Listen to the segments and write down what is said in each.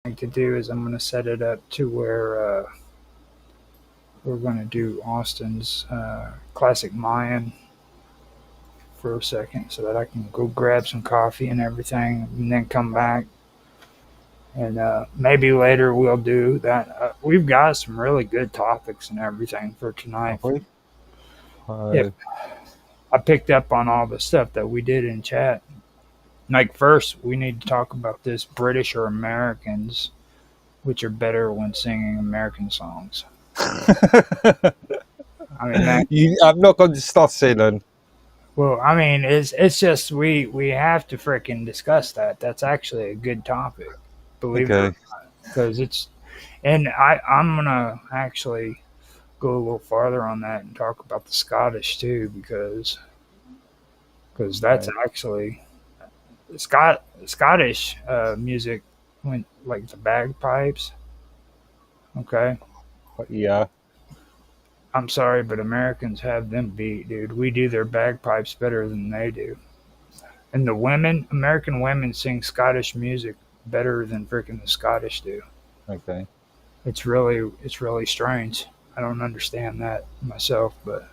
To do is I'm going to set it up to where we're going to do Austin's classic Mayan for a second so that I can go grab some coffee and everything and then come back. And maybe later we'll do that. We've got some really good topics and everything for tonight. Have we? Yeah, I picked up on all the stuff that we did in chat. Like, first, we need to talk about this British or Americans, which are better when singing American songs. I mean, that, I'm not going to start singing. well, I mean, it's just we have to freaking discuss that. That's actually a good topic, believe it or Okay. not, because it's and I'm gonna actually go a little farther on that and talk about the Scottish too, because that's Right. actually Scottish music, when like the bagpipes. Okay, Yeah. I'm sorry, but Americans have them beat, dude. We do their bagpipes better than they do. And the women, American women, sing Scottish music better than freaking the Scottish do. Okay. It's really strange. I don't understand that myself, but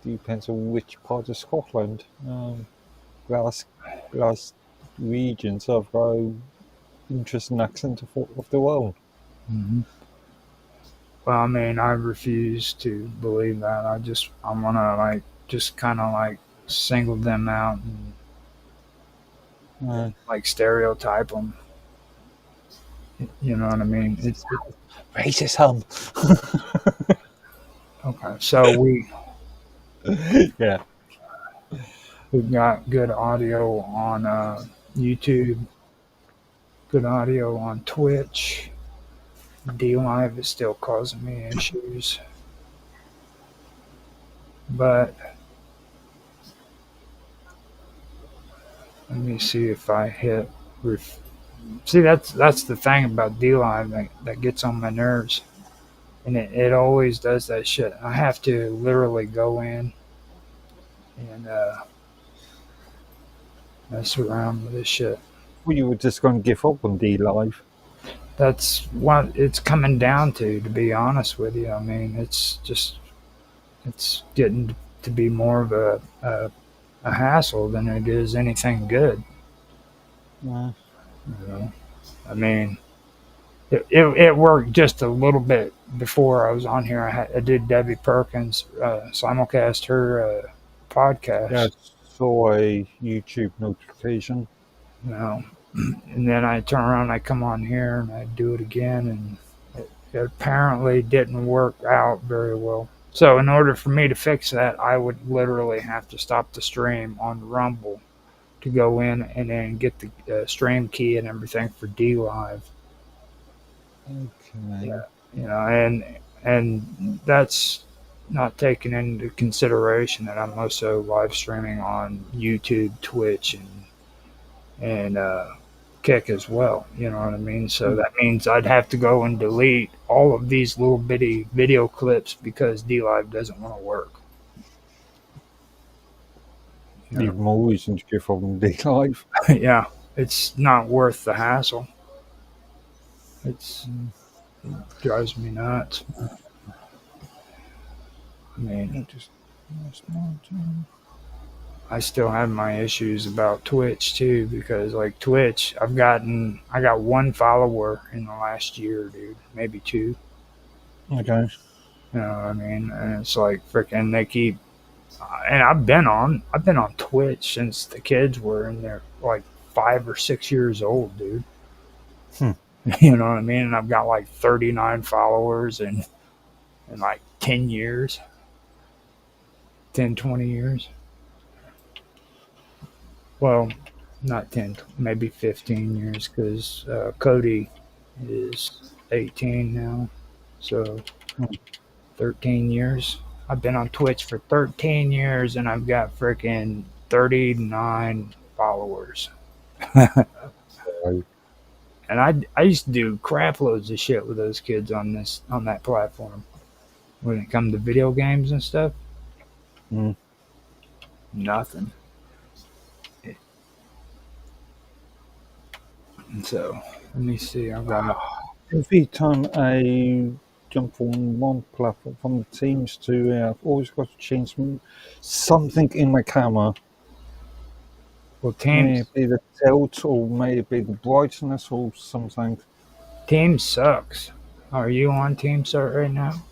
Depends on which part of Scotland. Glass, glass regions have got an interesting accent of their own. mhm. Well, I mean, I refuse to believe that. I want to like just kind of like single them out and Uh, like stereotype them. You know what I mean? Racism. Okay. So Yeah. we've got good audio on YouTube, good audio on Twitch. D Live is still causing me issues, but let me see if I hit. See, that's the thing about D Live that gets on my nerves, and it always does that shit. I have to literally go in and mess around with this shit. Well, you were just going to give up on D Live. That's what it's coming down to be honest with you. I mean, it's getting to be more of a hassle than it is anything good. Uh, You know, I mean, it worked just a little bit before I was on here. I did Debbie Perkins simulcast her yeah, podcast, saw a YouTube notification. you know, and then I turn around, I come on here, and I do it again, and it apparently didn't work out very well. So in order for me to fix that, I would literally have to stop the stream on Rumble to go in and then get the stream key and everything for D Live. Okay. Yeah, you know, and that's not taking into consideration that I'm also live streaming on YouTube, Twitch, and Kick as well. You know what I mean? So that means I'd have to go and delete all of these little bitty video clips because D Live doesn't want to work. You know? Even more reason to give up on D Live. Yeah, it's not worth the hassle. It's it drives me nuts. I mean, I still have my issues about Twitch too because like Twitch, I got one follower in the last year, dude, maybe two. Okay. You know what I mean? And it's like freaking they keep and I've been on Twitch since the kids were in there like 5 or 6 years old, dude. Hmm. You know what I mean? And I've got like 39 followers in like 10 years, 10, 20 years. Well, not 10, maybe 15 years because Cody is 18 now. So 13 years. I've been on Twitch for 13 years and I've got freaking 39 followers. Right. And I used to do crap loads of shit with those kids on that platform. When it comes to video games and stuff, Mm. nothing. And so let me see. I've got Every time I jump from one platform from the Teams to, I've always got to change something in my camera. well Teams. Maybe the tilt or maybe the brightness or something. Teams sucks. Are you on Teams right now?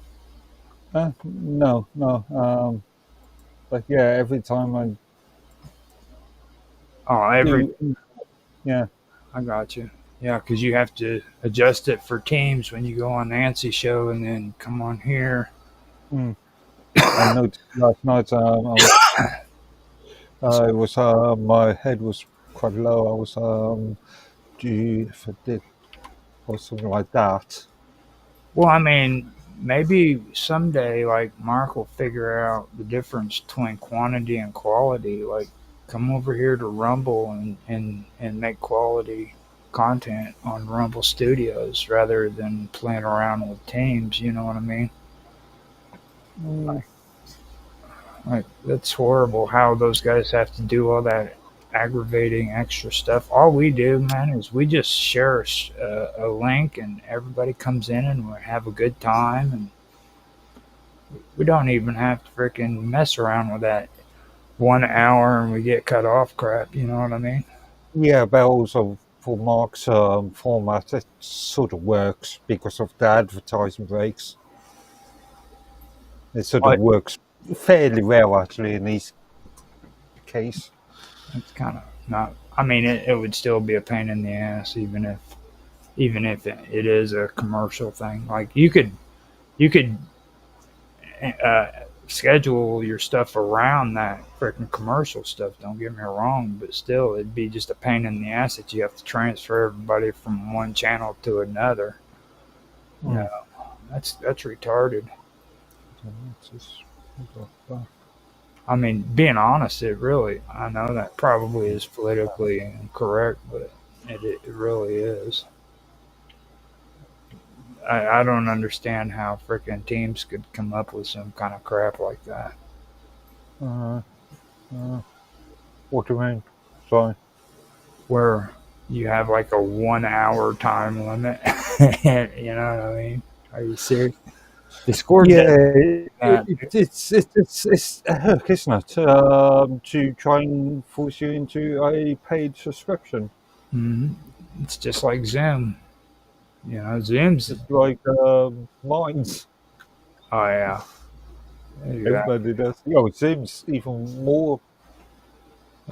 No, no. But yeah, every time I Oh, every do, yeah. I got you. Yeah, because you have to adjust it for Teams when you go on Nancy show and then come on here. Mm. I noticed last night my head was quite low. I was due if I did or something like that. Well, I mean, maybe someday, like Mark will figure out the difference between quantity and quality. Like, come over here to Rumble and make quality content on Rumble Studios rather than playing around with Teams. You know what I mean? Mm. Like, that's horrible how those guys have to do all that aggravating extra stuff. All we do, man, is we just share a link and everybody comes in and we have a good time. And we don't even have to freaking mess around with that 1 hour and we get cut off crap. You know what I mean? Yeah, but also for Mark's format, it sort of works because of the advertising breaks. It sort of But works fairly well, actually, in this case. it's kind of not. I mean, it would still be a pain in the ass, even if it is a commercial thing. Like you could uh, schedule your stuff around that freaking commercial stuff. Don't get me wrong, but still, it'd be just a pain in the ass that you have to transfer everybody from one channel to another. You Mm. know, that's retarded. I mean, being honest, it really. I know that probably is politically incorrect, but it really is. I don't understand how freaking teams could come up with some kind of crap like that. Uh, uh, what do you mean? Sorry. Where you have like a 1 hour time limit. You know what I mean? Are you serious? Discord Yeah, does it, that. it's a hook, isn't it? To try and force you into a paid subscription. Hmm. It's just like Zoom. Zoom's. Just like mines. Oh yeah, exactly. Everybody does. Oh, it seems even more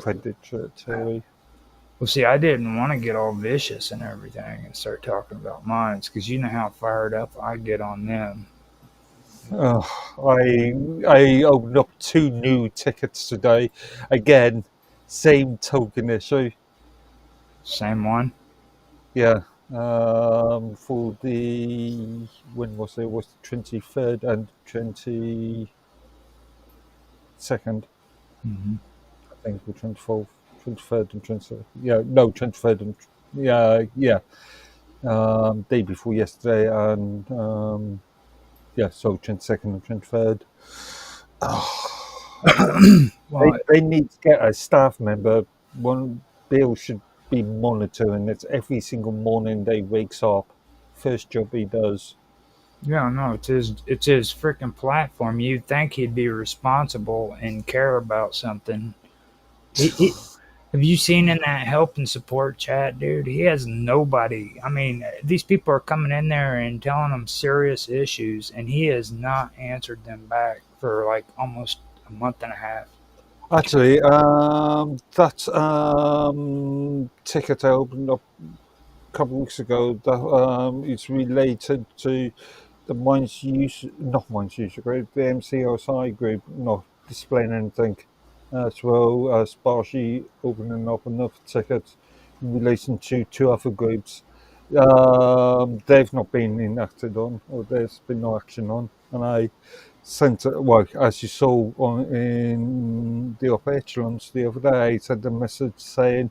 predatory. Well, see, I didn't want to get all vicious and everything and start talking about mines because you know how fired up I get on them. Oh, I opened up two new tickets today. Again, same token issue. Same one. Yeah. For the when was it? Was the 23rd and 22nd? Hmm. I think the 24th, 23rd and 23rd. Yeah, no, 23rd and yeah. Day before yesterday and yeah, so 22nd and 23rd. Well, They need to get a staff member. One Bill should be monitoring it every single morning they wakes up. First job he does. yeah, no, it's his freaking platform. You'd think he'd be responsible and care about something. Have you seen in that help and support chat, dude? He has nobody. I mean, these people are coming in there and telling him serious issues, and he has not answered them back for like almost a month and a half. Actually, that ticket I opened up a couple of weeks ago, that it's related to the Minds User, not Minds User Group, the MCOSI group, not displaying anything, as well as partially opening up another ticket in relation to two other groups. They've not been enacted on, or there's been no action on, and I sent it, well, as you saw in the upper echelons the other day, I sent a message saying,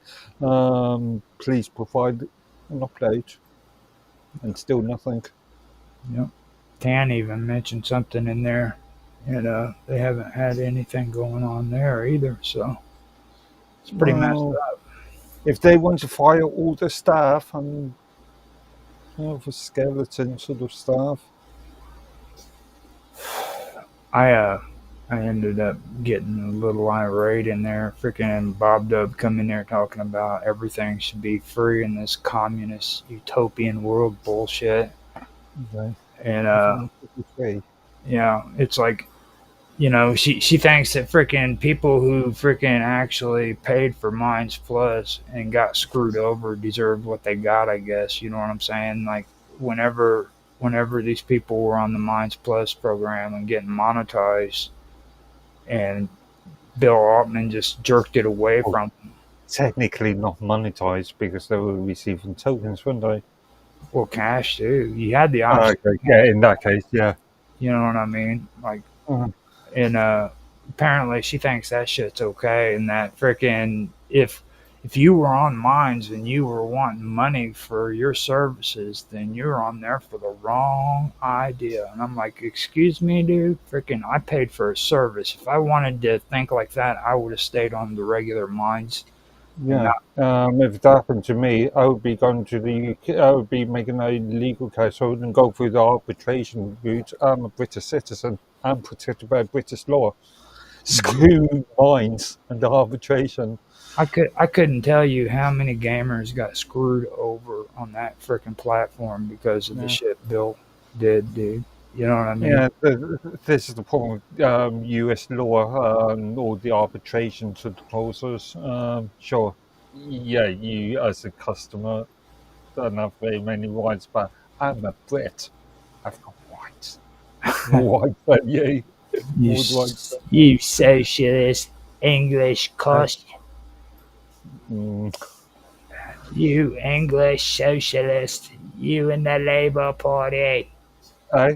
please provide an update, and still nothing. Yep. Tan even mentioned something in there, and they haven't had anything going on there either. So it's pretty messed Well, up. if they want to fire all the staff and the skeleton sort of staff. I I ended up getting a little irate in there. Freaking Bob Dub come in there talking about everything should be free in this communist utopian world bullshit. Okay. And Everything should be free. it's like, she thinks that freaking people who freaking actually paid for Minds Plus and got screwed over deserved what they got. I guess you know what I'm saying. Like whenever these people were on the Minds Plus program and getting monetized, and Bill Altman just jerked it away Well, from them. technically not monetized because they were receiving tokens, weren't they? Well, cash too. You had the Oh, option. okay. Yeah, in that case, yeah. You know what I mean? Like, Mhm. and apparently she thinks that shit's okay, and that freaking if you were on Minds and you were wanting money for your services, then you're on there for the wrong idea. And I'm like, excuse me, dude, freaking, I paid for a service. If I wanted to think like that, I would have stayed on the regular Minds and Yeah. not. If it happened to me, I would be going to the UK. I would be making a legal case. I wouldn't go through the arbitration route. I'm a British citizen. I'm protected by British law. Screw mines and arbitration. I couldn't tell you how many gamers got screwed over on that freaking platform because of the Yeah. shit Bill did, dude. You know what I mean? Yeah, this is the problem with US law and all the arbitration to the clauses. Sure, yeah, you as a customer don't have very many rights, but I'm a Brit. I've got rights. More rights than you. You, More rights than you socialist English you. cuss. Mm, You English socialist. You in the Labour Party. I,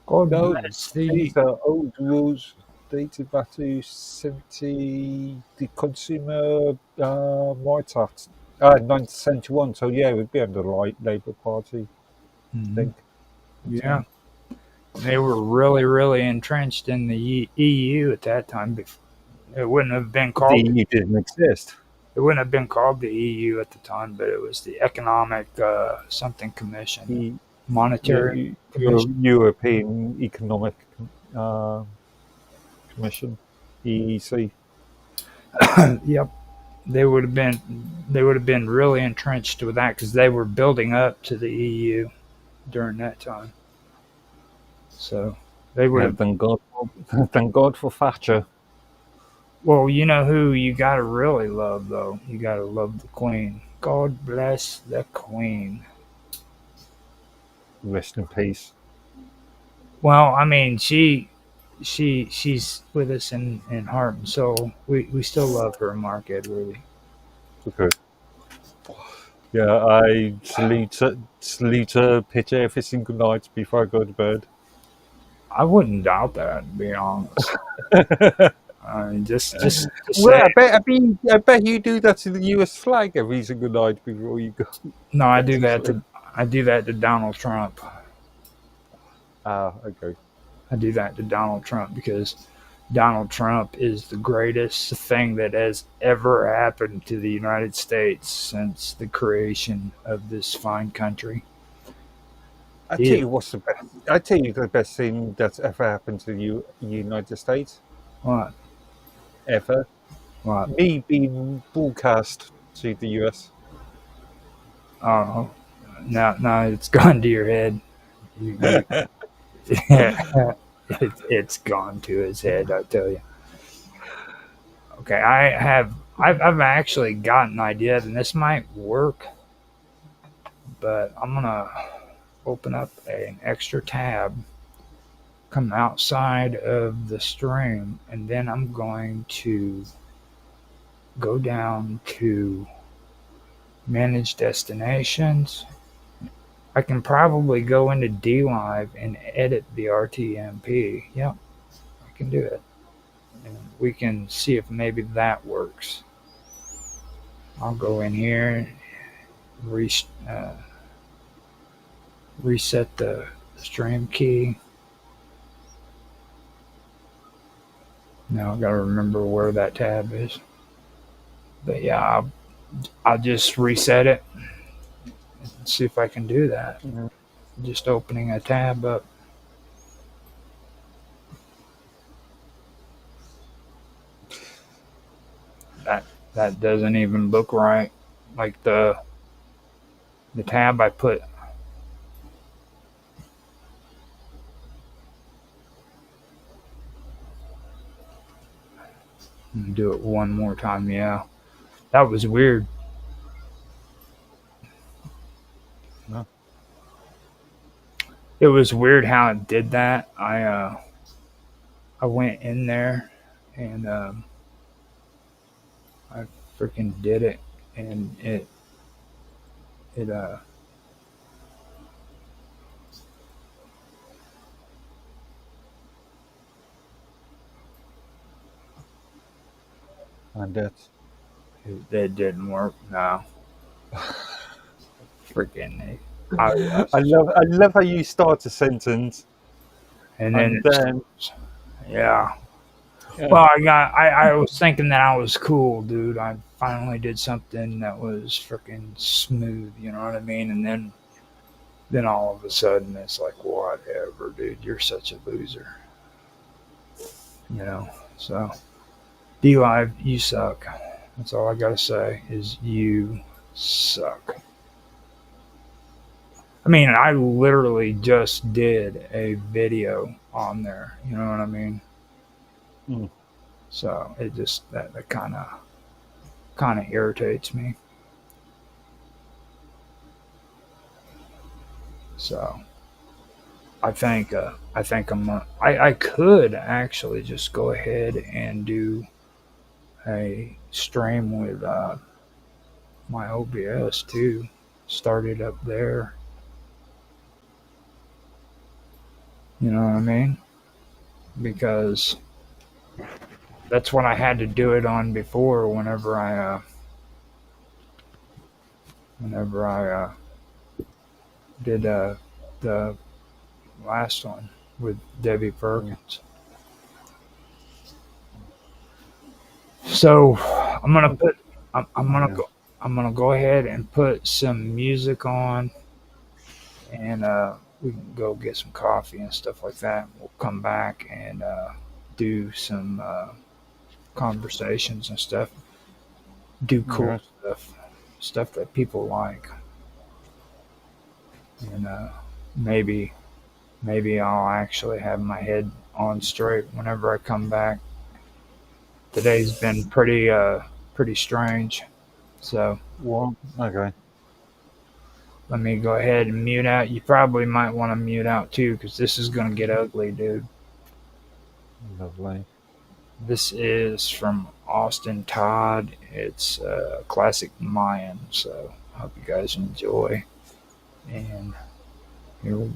God no, bless the. these are old rules dated back to 70, the Consumer Rights Act, 1971. So, yeah, it would be under the Labour Party, I Mhm. think. That's Yeah, they were really, really entrenched in the EU at that time. It wouldn't have been the called EU didn't exist. It wouldn't have been called the EU at the time, but it was the Economic something Commission, The Monetary Commission. European Economic uh, Commission, EEC. Yep, they would have been really entrenched with that because they were building up to the EU during that time. So they would Yeah, have. thank God for Thatcher. Well, you know who you gotta really love though. You gotta love the Queen. God bless the Queen. Rest in peace. Well, I mean, she's with us in heart and soul. We still love her, Mark Edworthy. Okay. Yeah, I salute her picture every single night before I go to bed. I wouldn't doubt that, to be honest. I mean, just Well, say I bet you do that to the US flag every single night before you no. go to sleep. I do that to Donald Trump. Ah, okay. I do that to Donald Trump because Donald Trump is the greatest thing that has ever happened to the United States since the creation of this fine country. I tell He, you what's the best. I tell you the best thing that's ever happened to the United States what? ever. What? Me being broadcast to the US. Oh, now it's gone to your head. You it's gone to his head. I tell you. Okay, I've actually got an idea, and this might work, but I'm gonna open up an extra tab, come outside of the stream, and then I'm going to go down to manage destinations. I can probably go into DLive and edit the RTMP. Yep, I can do it. And we can see if maybe that works. I'll go in here, re- uh, reset the stream key. Now I gotta remember where that tab is. But yeah, I'll just reset it and see if I can do that. Mhm. Just opening a tab up. That that doesn't even look right. Like the tab I put. Do it one more time. Yeah, that was weird. No. It was weird how it did that. I went in there and I freaking did it, and it. And that. It didn't work. No, freaking. I I love how you start a sentence and then and then yeah. yeah, Well, I was thinking that I was cool, dude. I finally did something that was freaking smooth. You know what I mean? And then all of a sudden it's like whatever, dude. You're such a loser. You know. So D Live, you suck. That's all I gotta say is you suck. I mean, I literally just did a video on there. You know what I mean? mm, So it just that kind of irritates me. So I think I could actually just go ahead and do a stream with my OBS too. Start it up there. You know what I mean? Because that's what I had to do it on before. Whenever I did the last one with Debbie mm, Perkins. So I'm gonna put I'm gonna yeah. go ahead and put some music on, and we can go get some coffee and stuff like that. We'll come back and do some conversations and stuff. Do cool Okay. stuff that people like, and maybe I'll actually have my head on straight whenever I come back. Today's been pretty strange. So Well, okay. let me go ahead and mute out. You probably might want to mute out too, because this is gonna get ugly, dude. Lovely. This is from Austin Todd. It's classic Mayan. So I hope you guys enjoy. And here we go.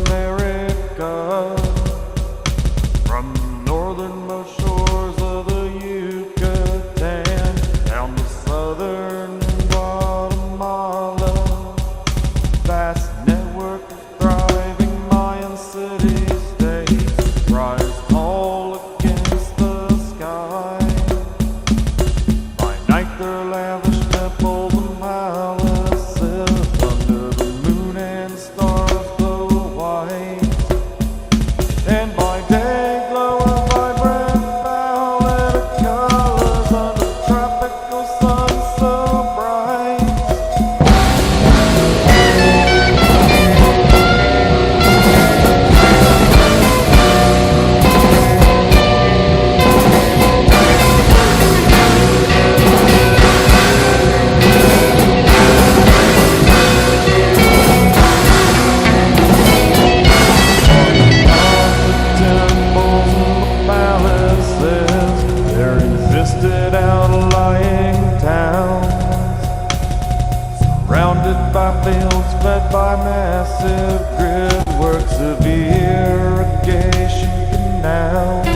America, from the northernmost shores of the Yucatan down to southern Guatemala. Vast network of thriving Mayan city-states rise tall against the sky. By night their lavish temples and palaces under the moon and stars glow white, and by day glow in vibrant violet colors under tropical sun so bright. Temples and palaces, they're infested outlying towns, surrounded by fields fed by massive grid works of irrigation canals.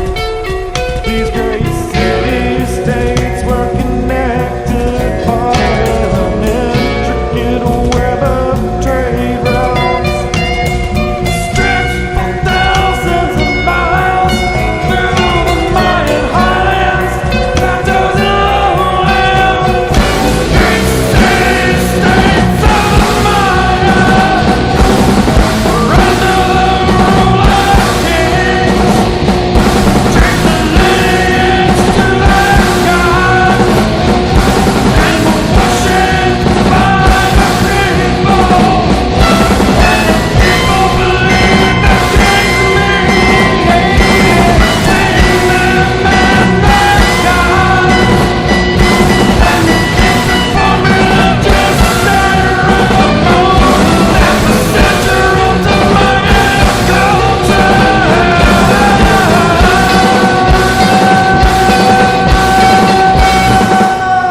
These great city-states were connected by an intricate web of trade routes, stretched for thousands of miles through the Mayan highlands, plateaus and lowlands. Great city-states of the Maya were under the rule of kings, traced the lineage to their gods, and were worshipped by the people. And the people believed that kings mediated between them and their gods, and the kings performed religious ceremonies at the center of the Mayan culture. These days were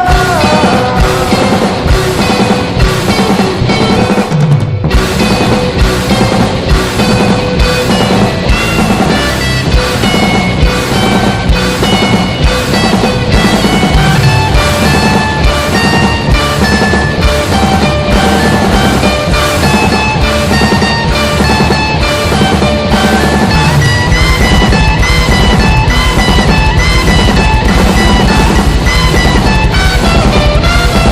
conflicting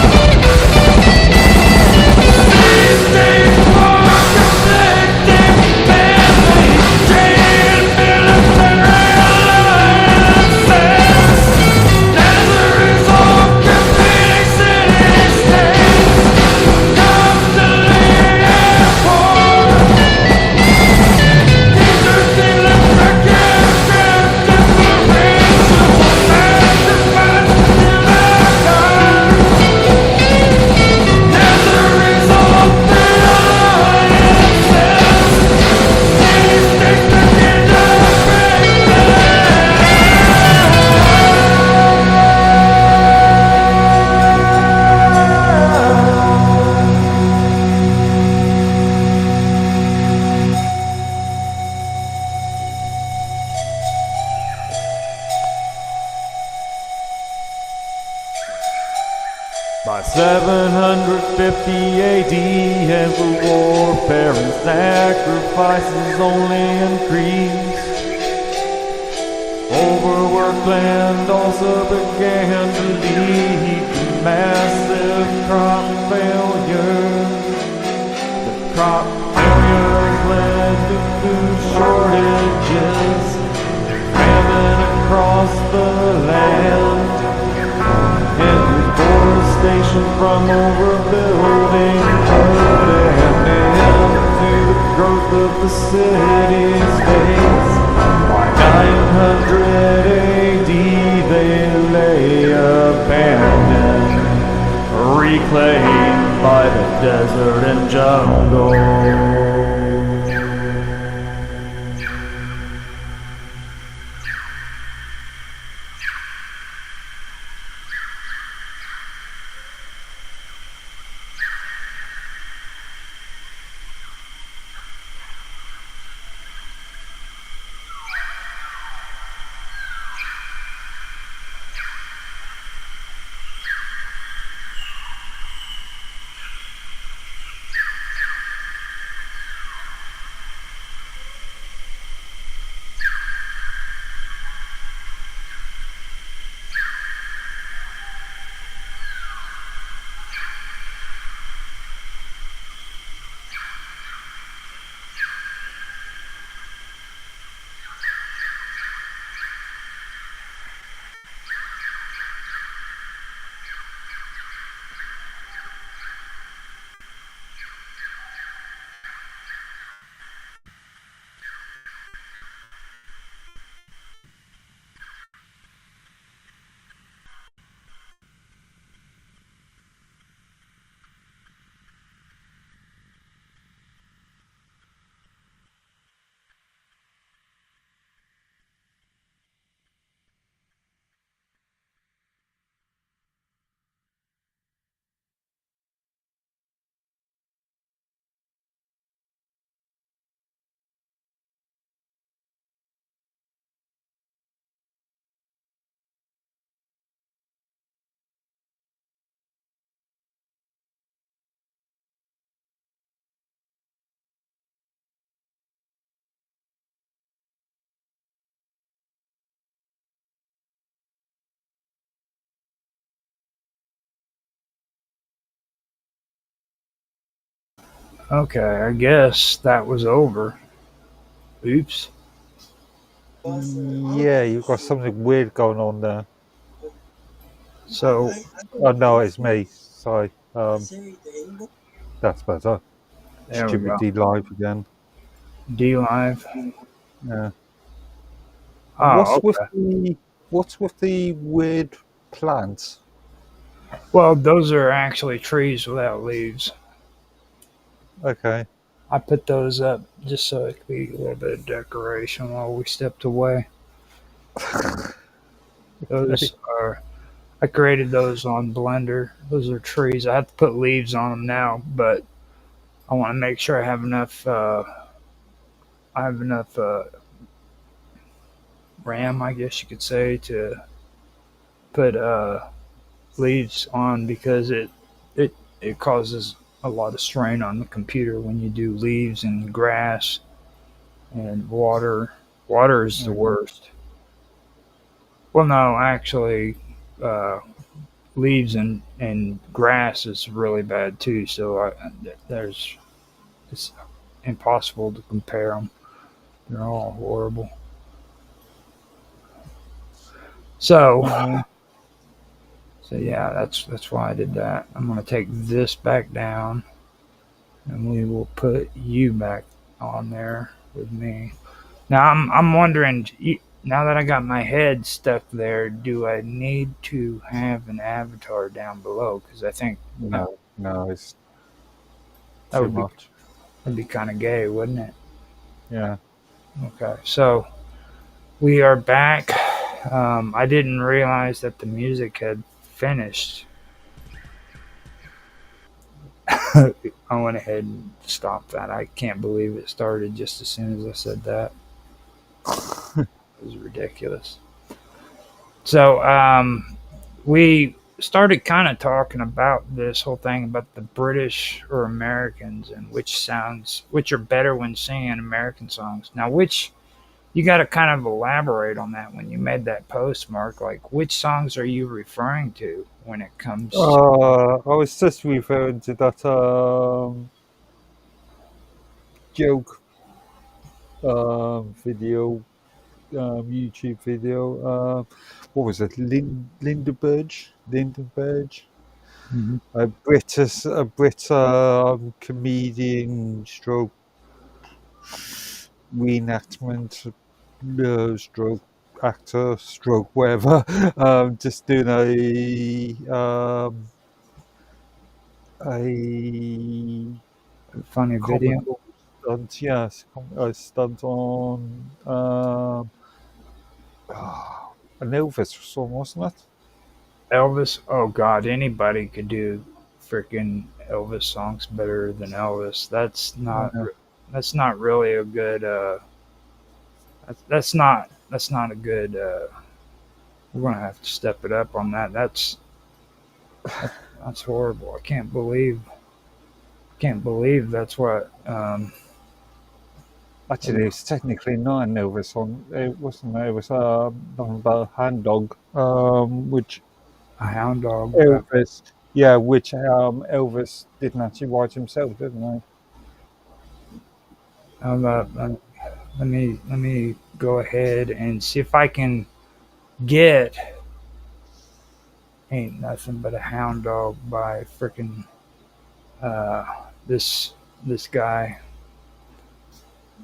families, trade and military alliances. As a result, competing city-states come to the airport. These earthly lubricants drift differential sacrifice to their gods. As a result, the alliances, city-states begin to break By 750 AD, as the warfare and sacrifices only increased, overworked land also began to lead to massive crop failures. The crop failures led to food shortages, famine across the land, and deforestation from overbuilding put an end to the growth of the city-states. By 900 AD they lay abandoned, reclaimed by the desert and jungle. Okay, I guess that was over. Oops. Yeah, you've got something weird going on there. So Oh no, it's me. Sorry. That's better. there we Stupid go. D live again. D live. Yeah. Oh, What's with okay. the weird plants? Well, those are actually trees without leaves. Okay. I put those up just so it could be a little bit of decoration while we stepped away. Okay. Those are I created those on Blender. Those are trees. I have to put leaves on them now, but I want to make sure I have enough. I have enough RAM, I guess you could say, to put leaves on because it it causes a lot of strain on the computer when you do leaves and grass and water. Water is the Okay. worst. Well, no, actually, uh, leaves and grass is really bad too. So there's it's impossible to compare them. They're all horrible. So Mhm. so yeah, that's why I did that. I'm gonna take this back down, and we will put you back on there with me. Now I'm wondering. Now that I got my head stuck there, do I need to have an avatar down below? Because I think uh, No, no, it's that too would be much. that'd be kind of gay, wouldn't it? Yeah. Okay, so we are back. I didn't realize that the music had finished. I went ahead and stopped that. I can't believe it started just as soon as I said that. It was ridiculous. So we started kind of talking about this whole thing about the British or Americans and which are better when singing American songs. Now, which you got to kind of elaborate on that when you made that post, Mark. Like, which songs are you referring to when it comes to? I was just referring to that joke video, YouTube video. What was it? Lindenberg, Mhm. A Brit comedian stroke reenactment stroke actor stroke whatever. Just doing a Funny video. comical stunt. Yes, a stunt on an Elvis song, wasn't it? Elvis. Oh God, anybody could do freaking Elvis songs better than Elvis. Yeah. That's not really a good. That's not a good. We're gonna have to step it up on that. That's horrible. Can't believe that's what. Actually, it's technically not an Elvis song. It wasn't. It was nothing about Hand Dog, which A hound dog. Elvis, yeah, which Elvis didn't actually write himself, didn't Um, uh, uh, let me go ahead and see if I can get "Ain't Nothing But a Hound Dog" by freaking uh, this this guy,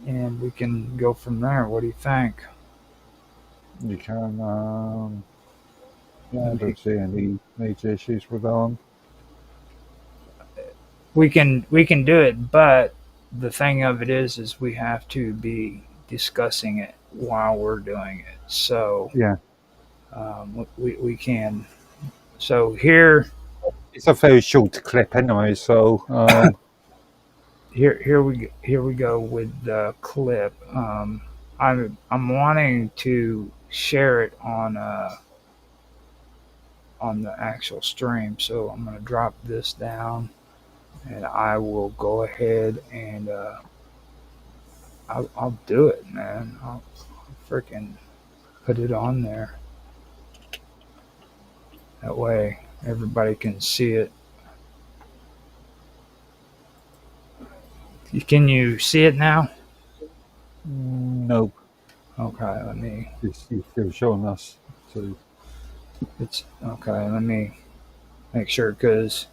and we can go from there. What do you think? he? You can. Yeah, I don't see any major issues with that one. we can do it, but the thing of it is we have to be discussing it while we're doing it. So Yeah, we can. So here it's a very short clip anyway, so here we go with the clip. I'm wanting to share it on the actual stream, so I'm gonna drop this down, and I will go ahead and I'll do it, man. I'll freaking put it on there. That way everybody can see it. Can you see it now? No, Okay, let me. it's still showing us. So It's okay. Let me make sure because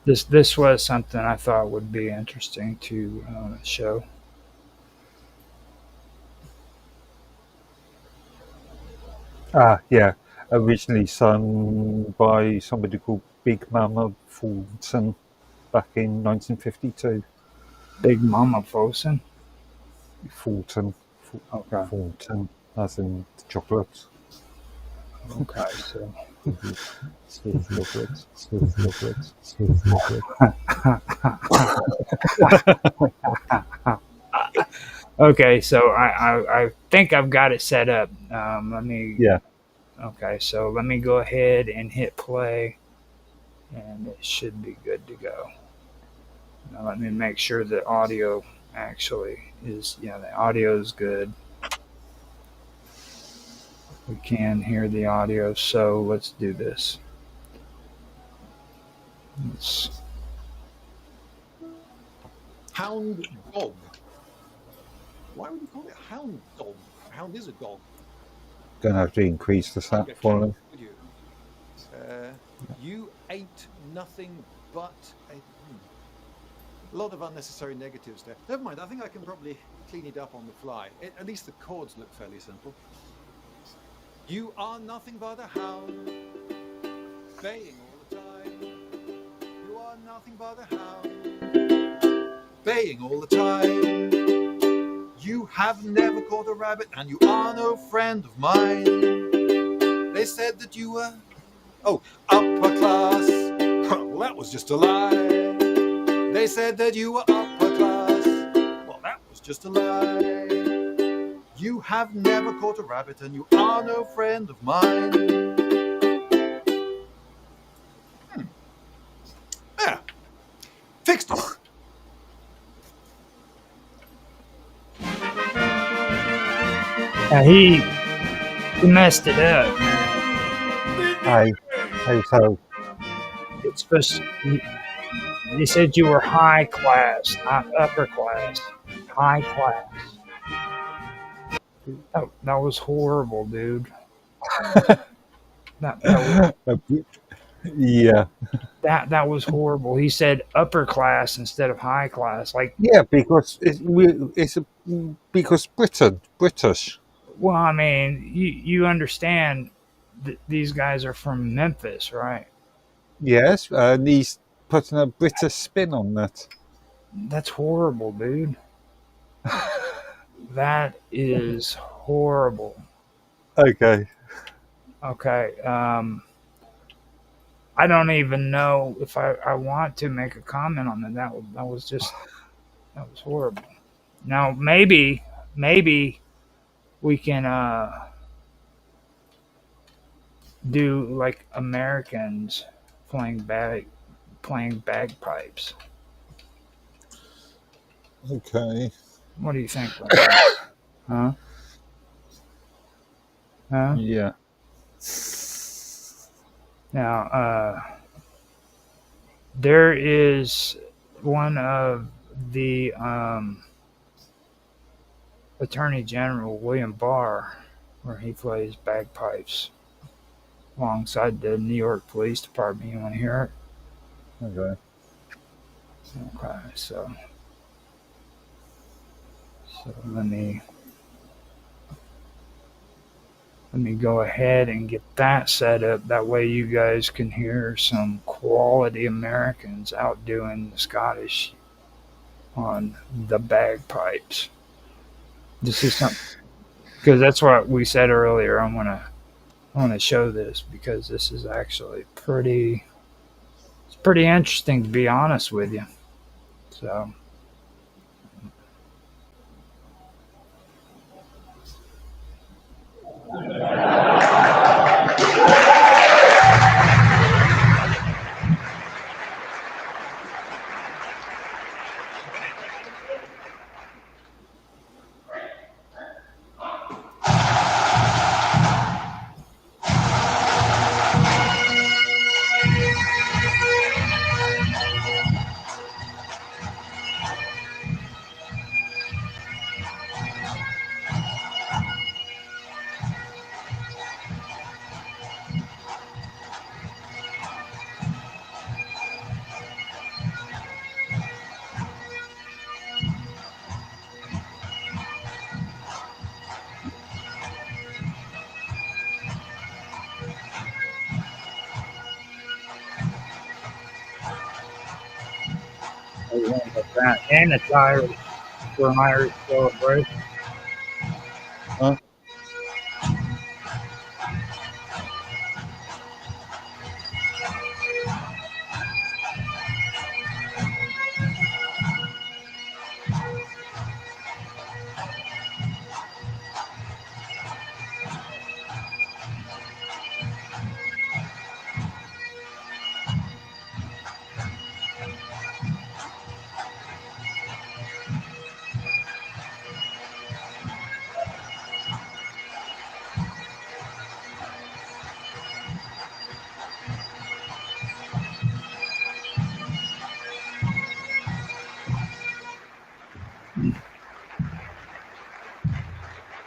this was something I thought would be interesting to show. yeah, originally sung by somebody called Big Mama Fulton back in 1952. Big Mama Fosun. Fulton, Okay. Fulton, as in the chocolate. Okay. So Sweet chocolate, sweet chocolate, sweet chocolate. okay. So I think I've got it set up. Let me. Yeah. Okay. So let me go ahead and hit play, and it should be good to go. Now let me make sure the audio actually is. Yeah, the audio is good. We can hear the audio, so let's do this. Let's, Hound dog. Why would you call it hound dog? A hound is a dog. Gonna have to increase the sound Okay, volume. would you? You ate nothing but a lot of unnecessary negatives there. Never mind, I think I can probably clean it up on the fly. At least the chords look fairly simple. You are nothing but a hound, baying all the time. You are nothing but a hound, baying all the time. You have never caught a rabbit, and you are no friend of mine. They said that you were, upper class. Well, that was just a lie. They said that you were upper class. Well, that was just a lie. You have never caught a rabbit, and you are no friend of mine. Yeah, fixed it. now he messed it up. Hey, so It's supposed to, he said you were high class, not upper class. High class. That was horrible, dude. That yeah, was horrible. He said upper class instead of high class. Like, yeah, because because British. well, I mean, you understand that these guys are from Memphis, right? Yes, and he's putting a British spin on that. That's horrible, dude. That is horrible. Okay. Okay. I don't even know if I want to make a comment on that. That was horrible. Now maybe we can do like Americans playing bagpipes. Okay. What do you think about that? Huh? Huh? Yeah. Now, there is one of the Attorney General, William Barr, where he plays bagpipes alongside the New York Police Department. You want to hear it? Okay. Okay, so let me go ahead and get that set up. That way you guys can hear some quality Americans outdoing the Scottish on the bagpipes. This is something, because that's what we said earlier. I want to show this because this is actually pretty interesting, to be honest with you. So one of that, and it's Irish for an Irish celebration. Huh?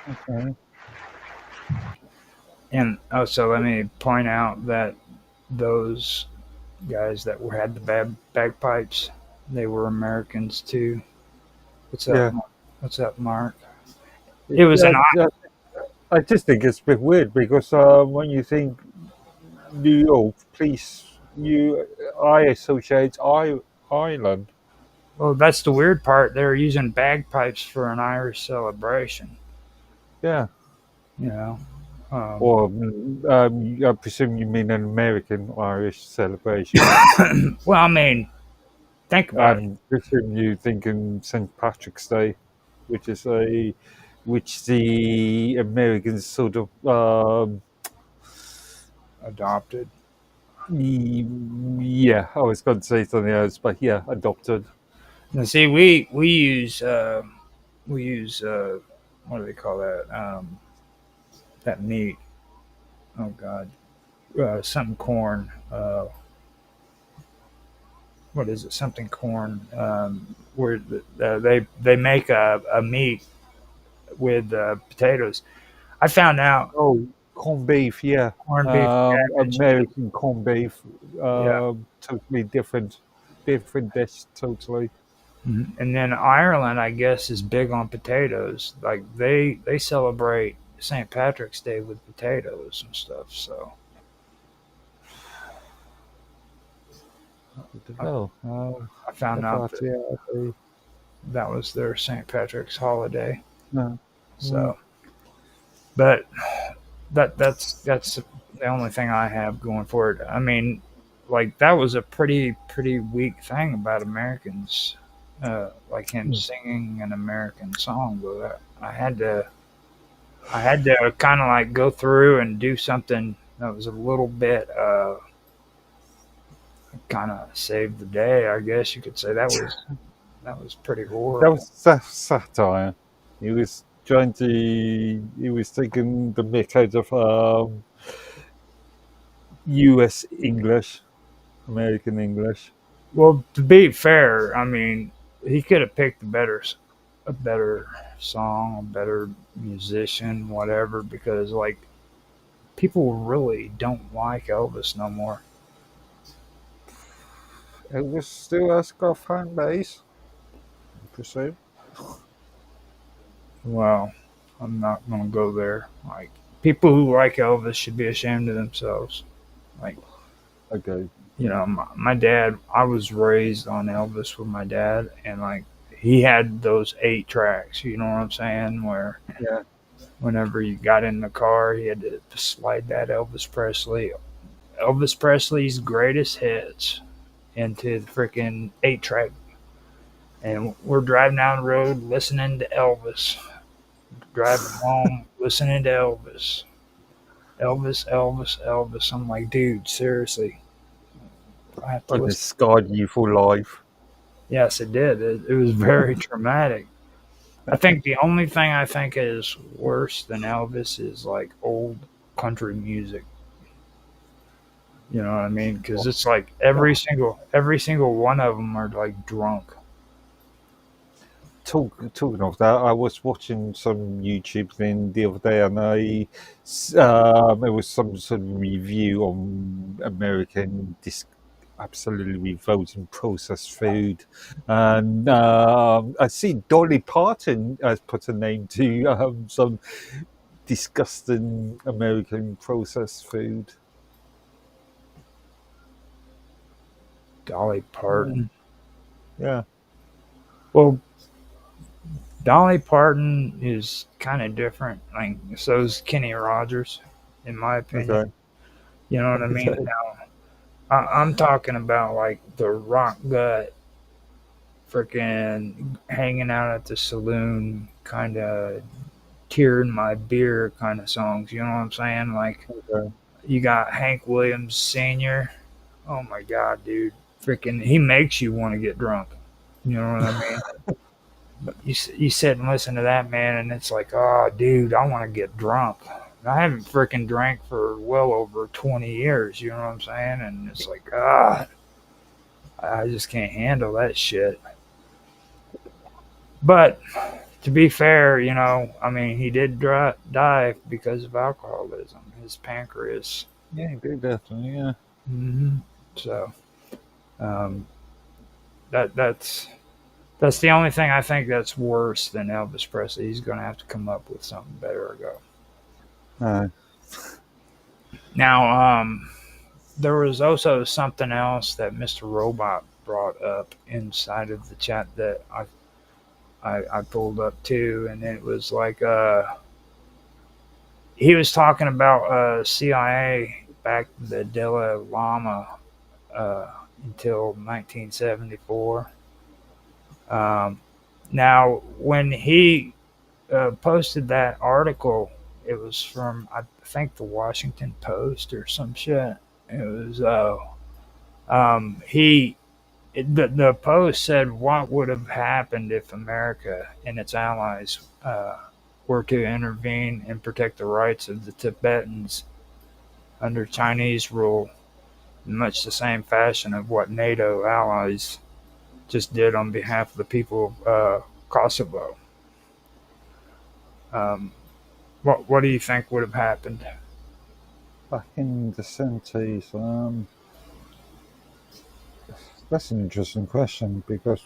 Okay. And also, let me point out that those guys that had the bagpipes, they were Americans too. What's up? Yeah. What's up, Mark? It, It was an I just think it's a bit weird because when you think New York, please, I associate Ireland. well. That's the weird part. They were using bagpipes for an Irish celebration. Yeah. You know. Um, Or I presume you mean an American Irish celebration. well, I mean, think about it. I presume you thinking St. Patrick's Day, which is which the Americans sort of Adopted. yeah, I was going to say something else, but yeah, adopted. Now, see, we use what do they call that? That meat. Oh God, something corn. What is it? Something corn. Where they make a meat with potatoes. I found out Oh, corned beef, yeah. corned beef cabbage. American corned beef, Yeah. totally different dish, totally. Mhm. And then Ireland, I guess, is big on potatoes. Like they celebrate St. Patrick's Day with potatoes and stuff. So I, Oh, I found out but that yeah, that was their St. Patrick's holiday. no, mm, So, but that's the only thing I have going for it. I mean, like that was a pretty weak thing about Americans, like him mm. singing an American song. But I had to kind of like go through and do something that was a little bit kind of saved the day. I guess you could say that was pretty That horrible. was satire. He was he was taking the mick out of U.S. English, American English. Well, to be fair, I mean, he could have picked a better song, a better musician, whatever, because like people really don't like Elvis no more. It was still has got a fan base, I presume. Well, I'm not gonna go there. Like people who like Elvis should be ashamed of themselves. Like Okay. my dad, I was raised on Elvis with my dad, and like he had those 8 tracks. You know what I'm saying? Where Yeah. whenever you got in the car, he had to slide that Elvis Presley's greatest hits into the freaking 8 track. And we're driving down the road listening to Elvis, driving home listening to Elvis. Elvis, Elvis, Elvis. I'm like, dude, seriously, I have to And it listen. scarred you for life. Yes, it did. It was very traumatic. I think the only thing I think is worse than Elvis is like old country music. You know what I mean? Because it's like Oh, every single one of them are like drunk. talking of that, I was watching some YouTube thing the other day, and it was some sort of review on American absolutely revolting processed food, and I see Dolly Parton has put a name to some disgusting American processed food. Dolly Mm, Parton. yeah. Well, Dolly Parton is kind of different. Like, so is Kenny Rogers, in my opinion. Okay. You know what I mean? Okay. Now, I'm talking about like the rock gut, freaking hanging out at the saloon, kind of tearing my beer kind of songs. You know what I'm saying? Like, Okay. you got Hank Williams Sr. Oh my God, dude. Freaking, he makes you want to get drunk. You know what I mean? You sit and listen to that man, and it's like, oh, dude, I want to get drunk. I haven't freaking drank for well over 20 years. You know what I'm saying? And it's like, ah, I just can't handle that shit. But to be fair, I mean, he did die because of alcoholism. His pancreas. Yeah, you do definitely. Yeah. So um, that's the only thing I think that's worse than Elvis Presley. He's going to have to come up with something better to go. Uh, Now, there was also something else that Mr. Robot brought up inside of the chat that I pulled up too, and it was like he was talking about CIA back the Dalai Lama uh, until 1974. Now, when he posted that article, it was from I think the Washington Post or some shit. It was he the post said what would have happened if America and its allies were to intervene and protect the rights of the Tibetans under Chinese rule in much the same fashion of what NATO allies just did on behalf of the people of Kosovo. Um, what do you think would have happened? Back in the 70s, that's an interesting question because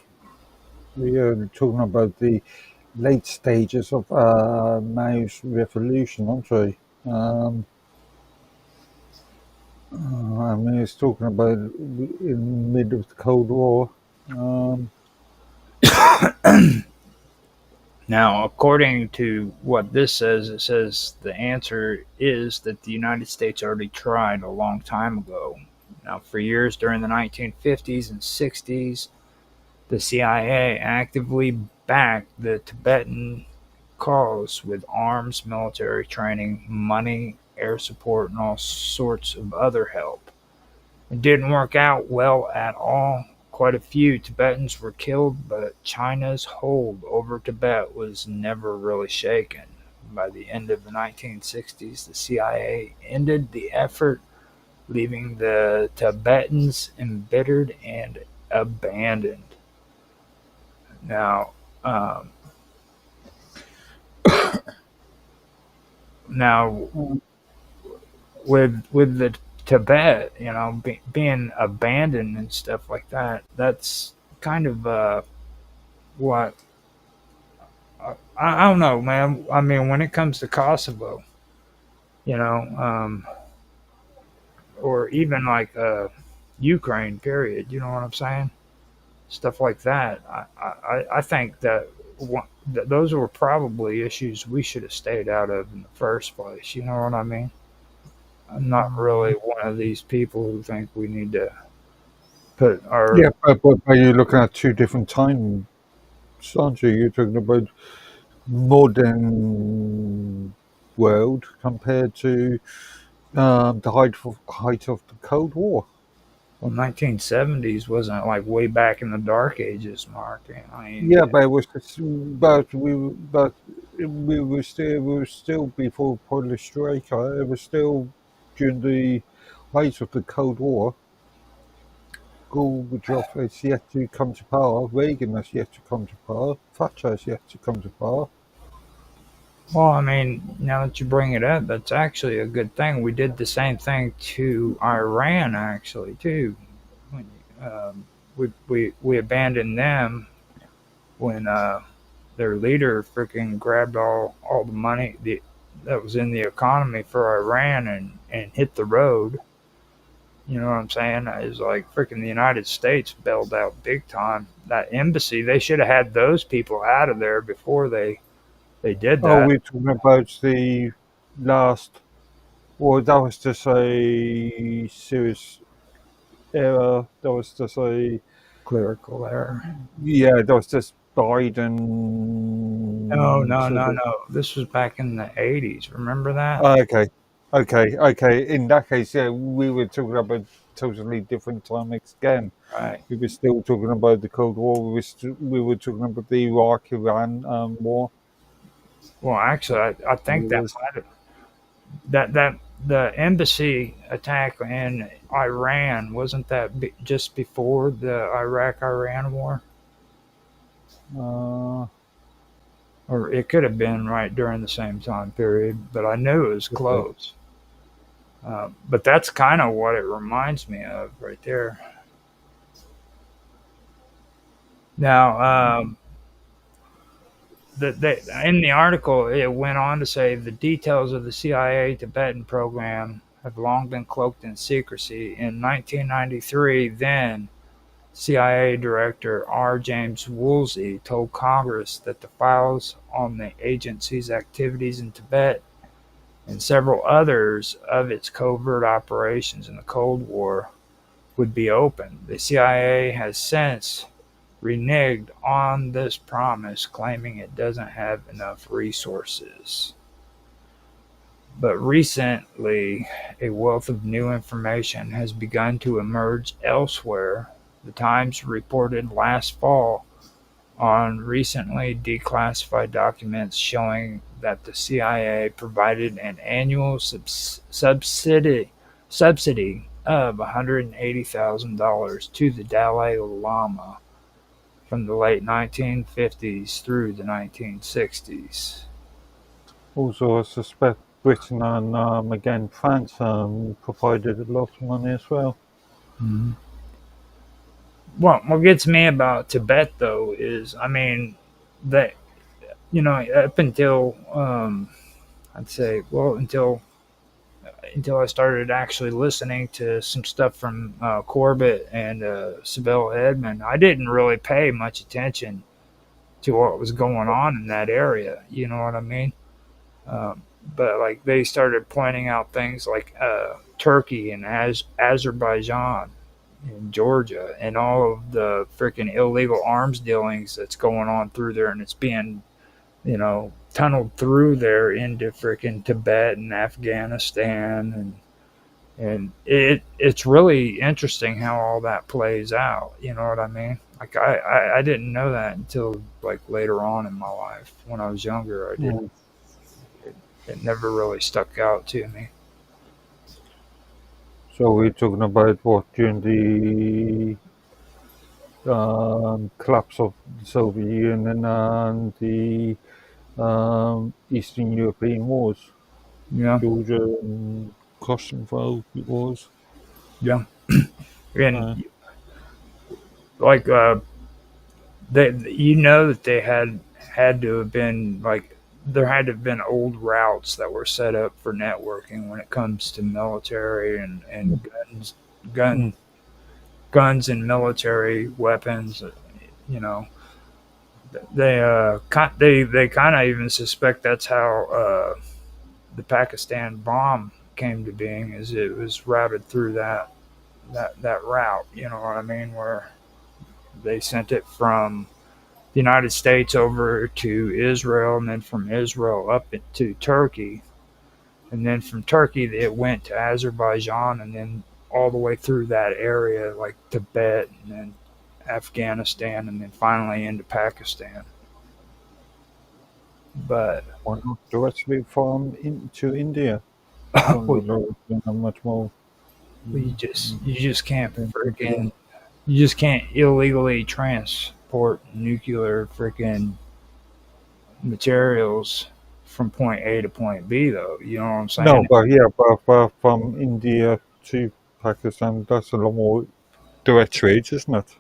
we are talking about the late stages of Mao's revolution, aren't we? I mean, it's talking about in the mid of the Cold War. Um, Now, according to what this says, it says the answer is that the United States already tried a long time ago. Now, for years during the 1950s and 60s, the CIA actively backed the Tibetan cause with arms, military training, money, air support, and all sorts of other help. It didn't work out well at all. Quite a few Tibetans were killed, but China's hold over Tibet was never really shaken. By the end of the 1960s, the CIA ended the effort, leaving the Tibetans embittered and abandoned. Now, um, now with the Tibet, being abandoned and stuff like that, that's kind of what I don't know, man. I mean, when it comes to Kosovo, you know, um, or even like Ukraine, period. You know what I'm saying? Stuff like that. I think that those were probably issues we should have stayed out of in the first place. You know what I mean? I'm not really one of these people who think we need to put our. yeah, but you're looking at two different times, aren't you? You're talking about modern world compared to the height of the Cold War. Well, 1970s wasn't like way back in the dark ages, Mark. I mean, Yeah, but it was, but we were still before Perestroika. It was still during the height of the Cold War. Gorbachev has yet to come to power. Reagan has yet to come to power. Thatcher has yet to come to power. well, I mean, now that you bring it up, that's actually a good thing. We did the same thing to Iran, actually, too. When, we abandoned them when their leader freaking grabbed all the money that was in the economy for Iran and hit the road. You know what I'm saying? Is like freaking the United States bailed out big time. That embassy, they should have had those people out of there before they did Oh, that. we're talking about the last. Well, that was just a serious error. That was just a Clerical error. yeah. That was just No, Biden no, sort no, of. no. This was back in the '80s. Remember that? Okay, okay. In that case, yeah, we were talking about totally different time again. Right. We were still talking about the Cold War. We were talking about the Iraq-Iran war. Well, actually, I think It that was might have that the embassy attack in Iran wasn't that just before the Iraq-Iran war, uh, or it could have been right during the same time period. But I knew it was okay. close. But that's kind of what it reminds me of right there. Now, in the article, it went on to say the details of the CIA Tibetan program have long been cloaked in secrecy. In 1993, then CIA Director R. James Woolsey told Congress that the files on the agency's activities in Tibet and several others of its covert operations in the Cold War would be open. The CIA has since reneged on this promise, claiming it doesn't have enough resources. But recently, a wealth of new information has begun to emerge elsewhere. The Times reported last fall on recently declassified documents showing that the CIA provided an annual subsidy of $180,000 to the Dalai Lama from the late 1950s through the 1960s. Also, I suspect Britain and again France provided a lot of money as well. Mm-hmm. What gets me about Tibet though is, I mean, that up until I'd say, well, until I started actually listening to some stuff from Corbett and Sibel Edmond, I didn't really pay much attention to what was going on in that area. You know what I mean? Um, but like they started pointing out things like Turkey and Azerbaijan and Georgia and all of the freaking illegal arms dealings that's going on through there, and it's being tunneled through there into freaking Tibet and Afghanistan, and it's really interesting how all that plays out. You know what I mean? Like I didn't know that until like later on in my life. When I was younger, I didn't. Mm. It never really stuck out to me. So we're talking about what during the collapse of the Soviet Union and the Eastern European wars, Yeah, Georgia and Kosovo wars. yeah, and Uh, like that they had to have been like there had to have been old routes that were set up for networking when it comes to military and gun mm. guns and military weapons. You know, they kind of even suspect that's how the Pakistan bomb came to being, is it was routed through that route. You know what I mean? Where they sent it from the United States over to Israel, and then from Israel up to Turkey, and then from Turkey it went to Azerbaijan, and then all the way through that area like Tibet, and then Afghanistan, and then finally into Pakistan. But Why not directly from into India? As long well, as they're much more. you just can't Yeah. freaking you just can't illegally transport nuclear freaking materials from point A to point B, though. You know what I'm No, saying? but yeah, but from India to Pakistan, that's a lot more direct trade, isn't it?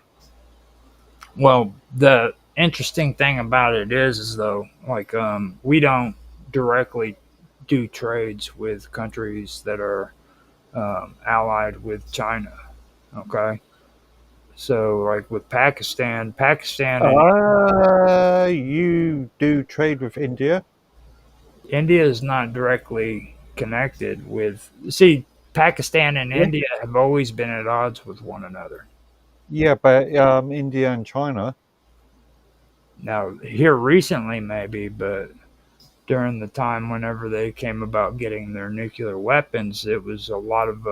Well, the interesting thing about it is though, like we don't directly do trades with countries that are allied with China. Okay, so like with Pakistan and You do trade with India? India is not directly connected with. See, Pakistan and Yeah. India have always been at odds with one another. Yeah, but India and China. Now, here recently, maybe, but during the time whenever they came about getting their nuclear weapons, it was a lot of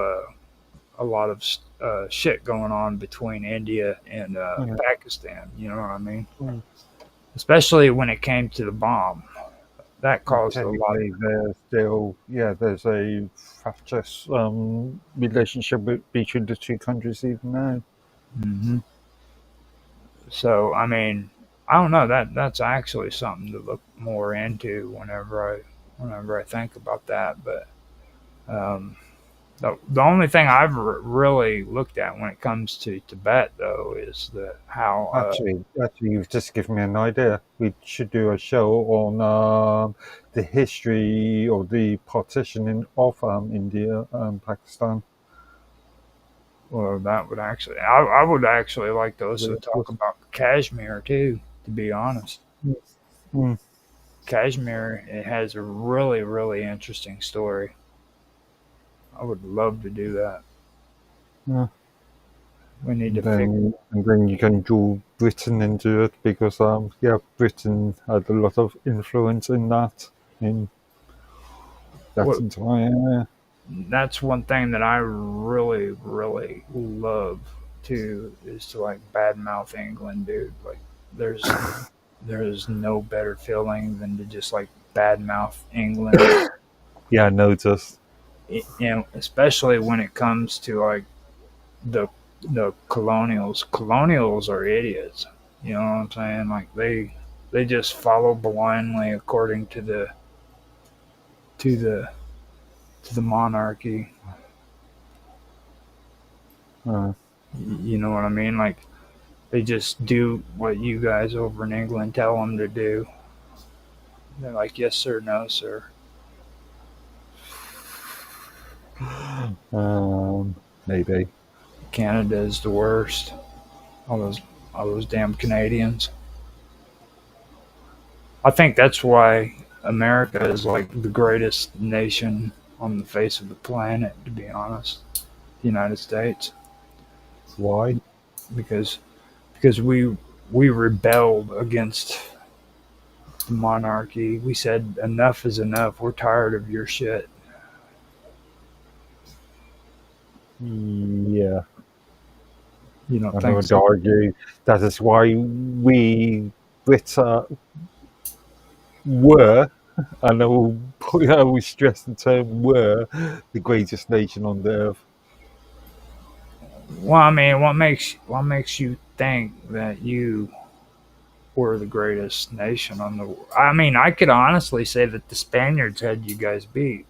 shit going on between India and Mm, Pakistan. You know what I mean? mm. Especially when it came to the bomb, that Well, caused a lot. technically, there's a fractious relationship between the two countries even now. Hmm. So I mean, I don't know, that's actually something to look more into whenever I think about that. But um, the only thing I've really looked at when it comes to Tibet, though, is the how. Actually, you've just given me an idea. We should do a show on the history or the partitioning of India and Pakistan. Well, that would actually, I would actually like to also With- talk with- about Kashmir too. To be honest, Mm, Kashmir, it has a really interesting story. I would love to do that. yeah. We need to figure. And then you can draw Britain into it because Britain had a lot of influence in that What entire area. That's one thing that I really love too, is to like badmouth England, dude. Like, there's there's no better feeling than to just like badmouth England. Yeah, I noticed. Especially when it comes to like the the colonials. Colonials are idiots. You know what I'm saying? Like they just follow blindly according to the to the monarchy. Uh, You know what I mean? Like, they just do what you guys over in England tell them to do. They're like, yes sir, no sir. Maybe. Canada is the worst. All those all those damn Canadians. I think that's why America is like the greatest nation on the face of the planet, to be honest. The United States. Why? Because we rebelled against the monarchy. We said enough is enough. We're tired of your shit. Yeah, You don't I think would so? argue that is why we Brits were, and I will stress the term were, the greatest nation on the earth. Well, I mean, what makes you think that you were the greatest nation on the? I mean, I could honestly say that the Spaniards had you guys beat.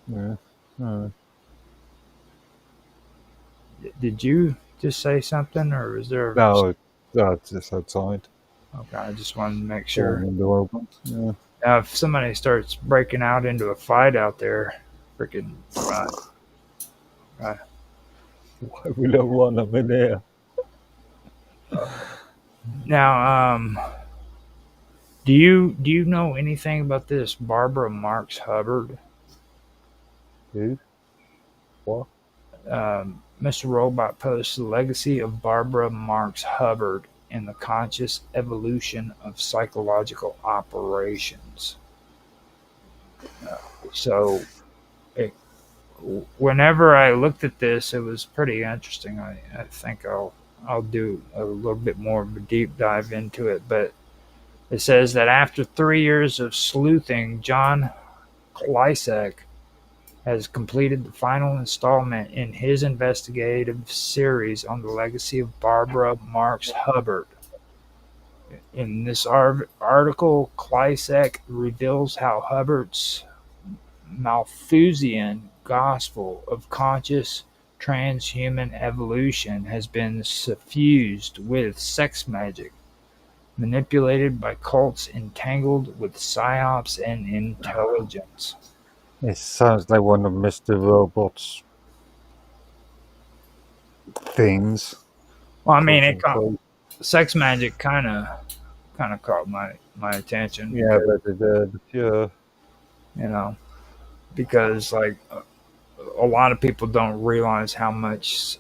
Yeah. Uh, Did you just say something, or was there? no, just outside. Okay, I just wanted to make Going sure. in the open. Yeah. Now, if somebody starts breaking out into a fight out there, freaking. Uh, Why we don't want them in here? now, do you know anything about this Barbara Marx Hubbard? Who? What? Mr. Robot posts the legacy of Barbara Marx Hubbard in the conscious evolution of psychological operations. So, it, whenever I looked at this, it was pretty interesting. I think I'll do a little bit more of a deep dive into it. But it says that after 3 years of sleuthing, John Klysek has completed the final installment in his investigative series on the legacy of Barbara Marx Hubbard. In this article, Klysek reveals how Hubbard's Malthusian gospel of conscious transhuman evolution has been suffused with sex magic, manipulated by cults entangled with psyops and intelligence. It sounds like one of Mr. Robot's things, Well, I mean, quote it caught, unquote. sex magic kind of caught my attention Yeah, because but it did. Yeah. you know because like a lot of people don't realize how much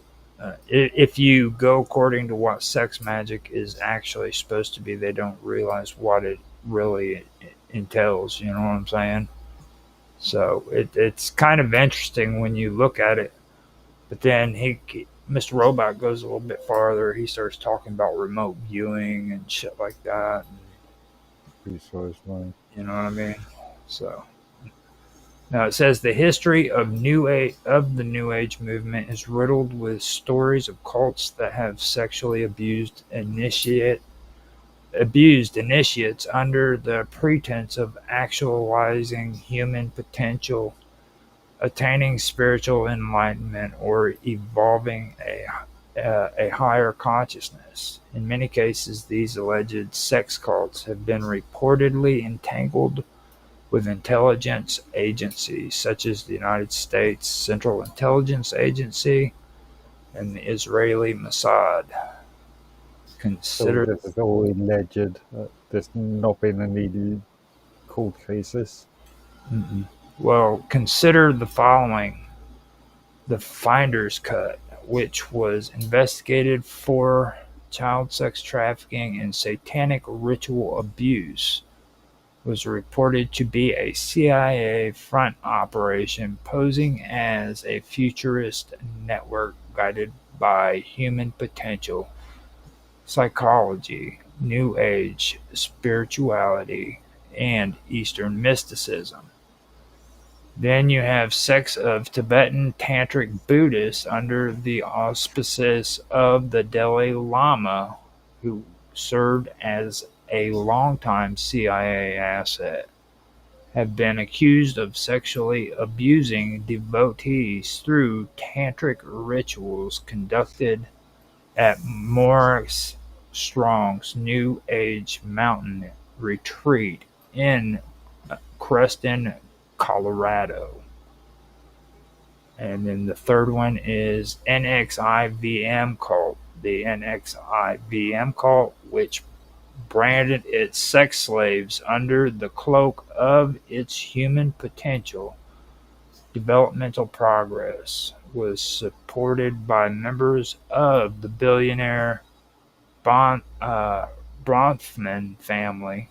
if you go according to what sex magic is actually supposed to be, they don't realize what it really entails. You know what I'm saying? So it's kind of interesting when you look at it. But then Mr. Robot goes a little bit farther. He starts talking about remote viewing and shit like that. Precisely. You know what I mean? So now it says the history of the New Age movement is riddled with stories of cults that have sexually abused initiates under the pretense of actualizing human potential, attaining spiritual enlightenment, or evolving a higher consciousness. In many cases, these alleged sex cults have been reportedly entangled with intelligence agencies such as the United States Central Intelligence Agency and the Israeli Mossad. So Consider this is all alleged. There's not been any court cases. consider the following: the Finder's Cut, which was investigated for child sex trafficking and satanic ritual abuse, was reported to be a CIA front operation posing as a futurist network guided by human potential, psychology, New Age, spirituality, and Eastern mysticism. Then you have sects of Tibetan Tantric Buddhists under the auspices of the Dalai Lama, who served as a longtime CIA asset, have been accused of sexually abusing devotees through tantric rituals conducted at Maurice Strong's New Age mountain retreat in Creston, Colorado. And then the third one is NXIVM cult. The NXIVM cult, which branded its sex slaves under the cloak of its human potential, developmental progress, was supported by members of the billionaire Bronfman family,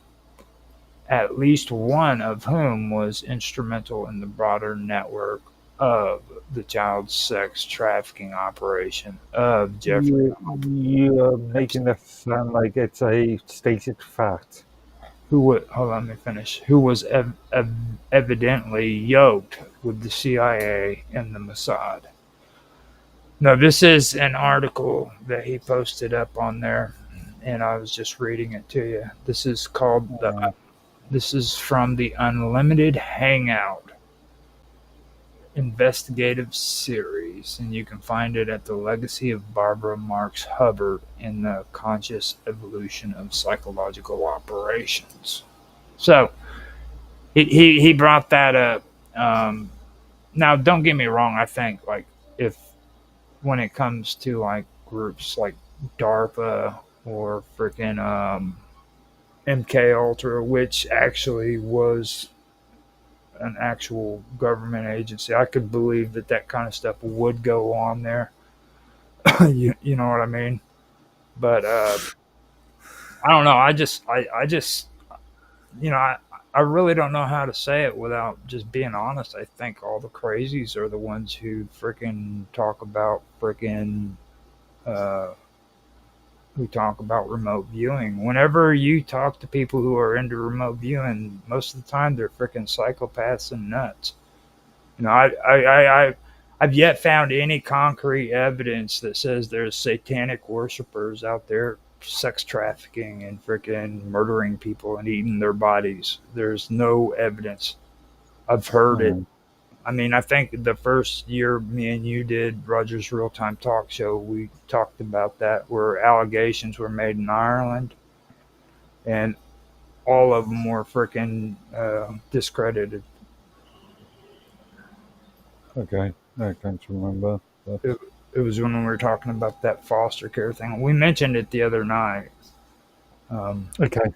at least one of whom was instrumental in the broader network of the child sex trafficking operation of Jeffrey You're making Epstein, that sound like it's a stated fact. who would hold on, let me finish. Who was evidently yoked with the CIA and the Mossad. No, this is an article that he posted up on there, and I was just reading it to you. This is called Uh, This is from the Unlimited Hangout investigative series, and you can find it at the Legacy of Barbara Marx Hubbard in the Conscious Evolution of Psychological Operations. So he brought that up. Now, don't get me wrong. I think like if when it comes to like groups like DARPA or freaking MK Ultra, which actually was an actual government agency, I could believe that kind of stuff would go on there. You know what I mean? But I don't know. I just I really don't know how to say it without just being honest. I think all the crazies are the ones who freaking talk about uh, who talk about remote viewing. Whenever you talk to people who are into remote viewing, most of the time they're freaking psychopaths and nuts. You know, I've yet found any concrete evidence that says there's satanic worshipers out there sex trafficking and freaking murdering people and eating their bodies. There's no evidence. I've heard it. hmm. I mean, I think the first year me and you did Roger's Real Time Talk Show, we talked about that, where allegations were made in Ireland, and all of them were freaking discredited. Okay, I can't remember. But, It was when we were talking about that foster care thing. We mentioned it the other night. Um, okay.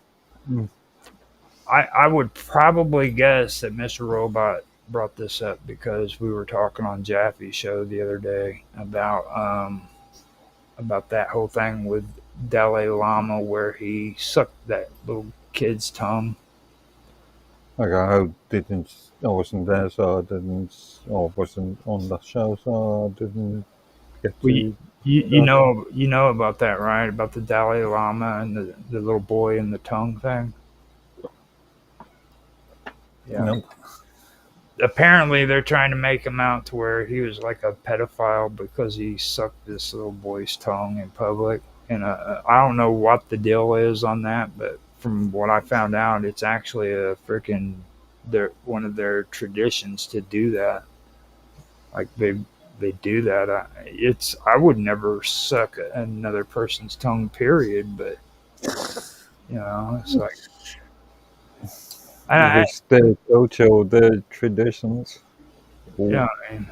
Mm. I would probably guess that Mr. Robot brought this up because we were talking on Jaffe's show the other day about that whole thing with Dalai Lama where he sucked that little kid's tongue. Okay, I wasn't there, so I didn't, or wasn't on the show, so I didn't get Well, to that. you know about that, right? About the Dalai Lama and the little boy and the tongue thing. Yeah. No. Apparently, they're trying to make him out to where he was like a pedophile because he sucked this little boy's tongue in public. And I don't know what the deal is on that, but from what I found out, it's actually a freaking one of their traditions to do that. Like they do that. I would never suck another person's tongue, period. But it's like I It's their culture, their traditions. yeah. Oh. I mean,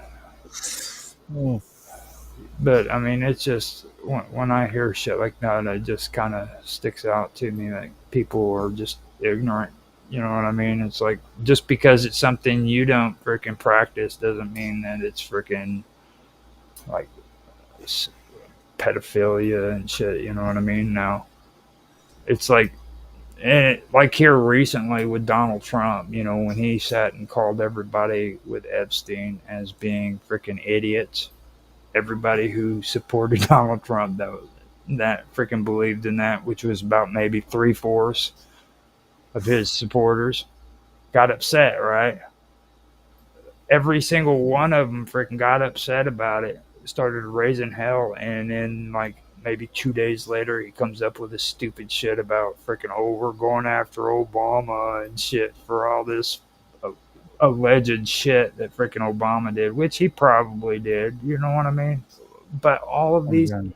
Mm. but I mean, it's just when I hear shit like that, it just kind of sticks out to me. Like people are just ignorant. You know what I mean? It's like just because it's something you don't freaking practice doesn't mean that it's freaking like s- pedophilia and shit. You know what I mean? Now it's like here recently with Donald Trump. You know when he sat and called everybody with Epstein as being freaking idiots. Everybody who supported Donald Trump that freaking believed in that, which was about maybe 3/4 of his supporters, got upset. Right, every single one of them freaking got upset about it, started raising hell, and then like maybe 2 days later, he comes up with this stupid shit about freaking we're going after Obama and shit for all this uh, alleged shit that freaking Obama did, which he probably did. You know what I mean? But Okay.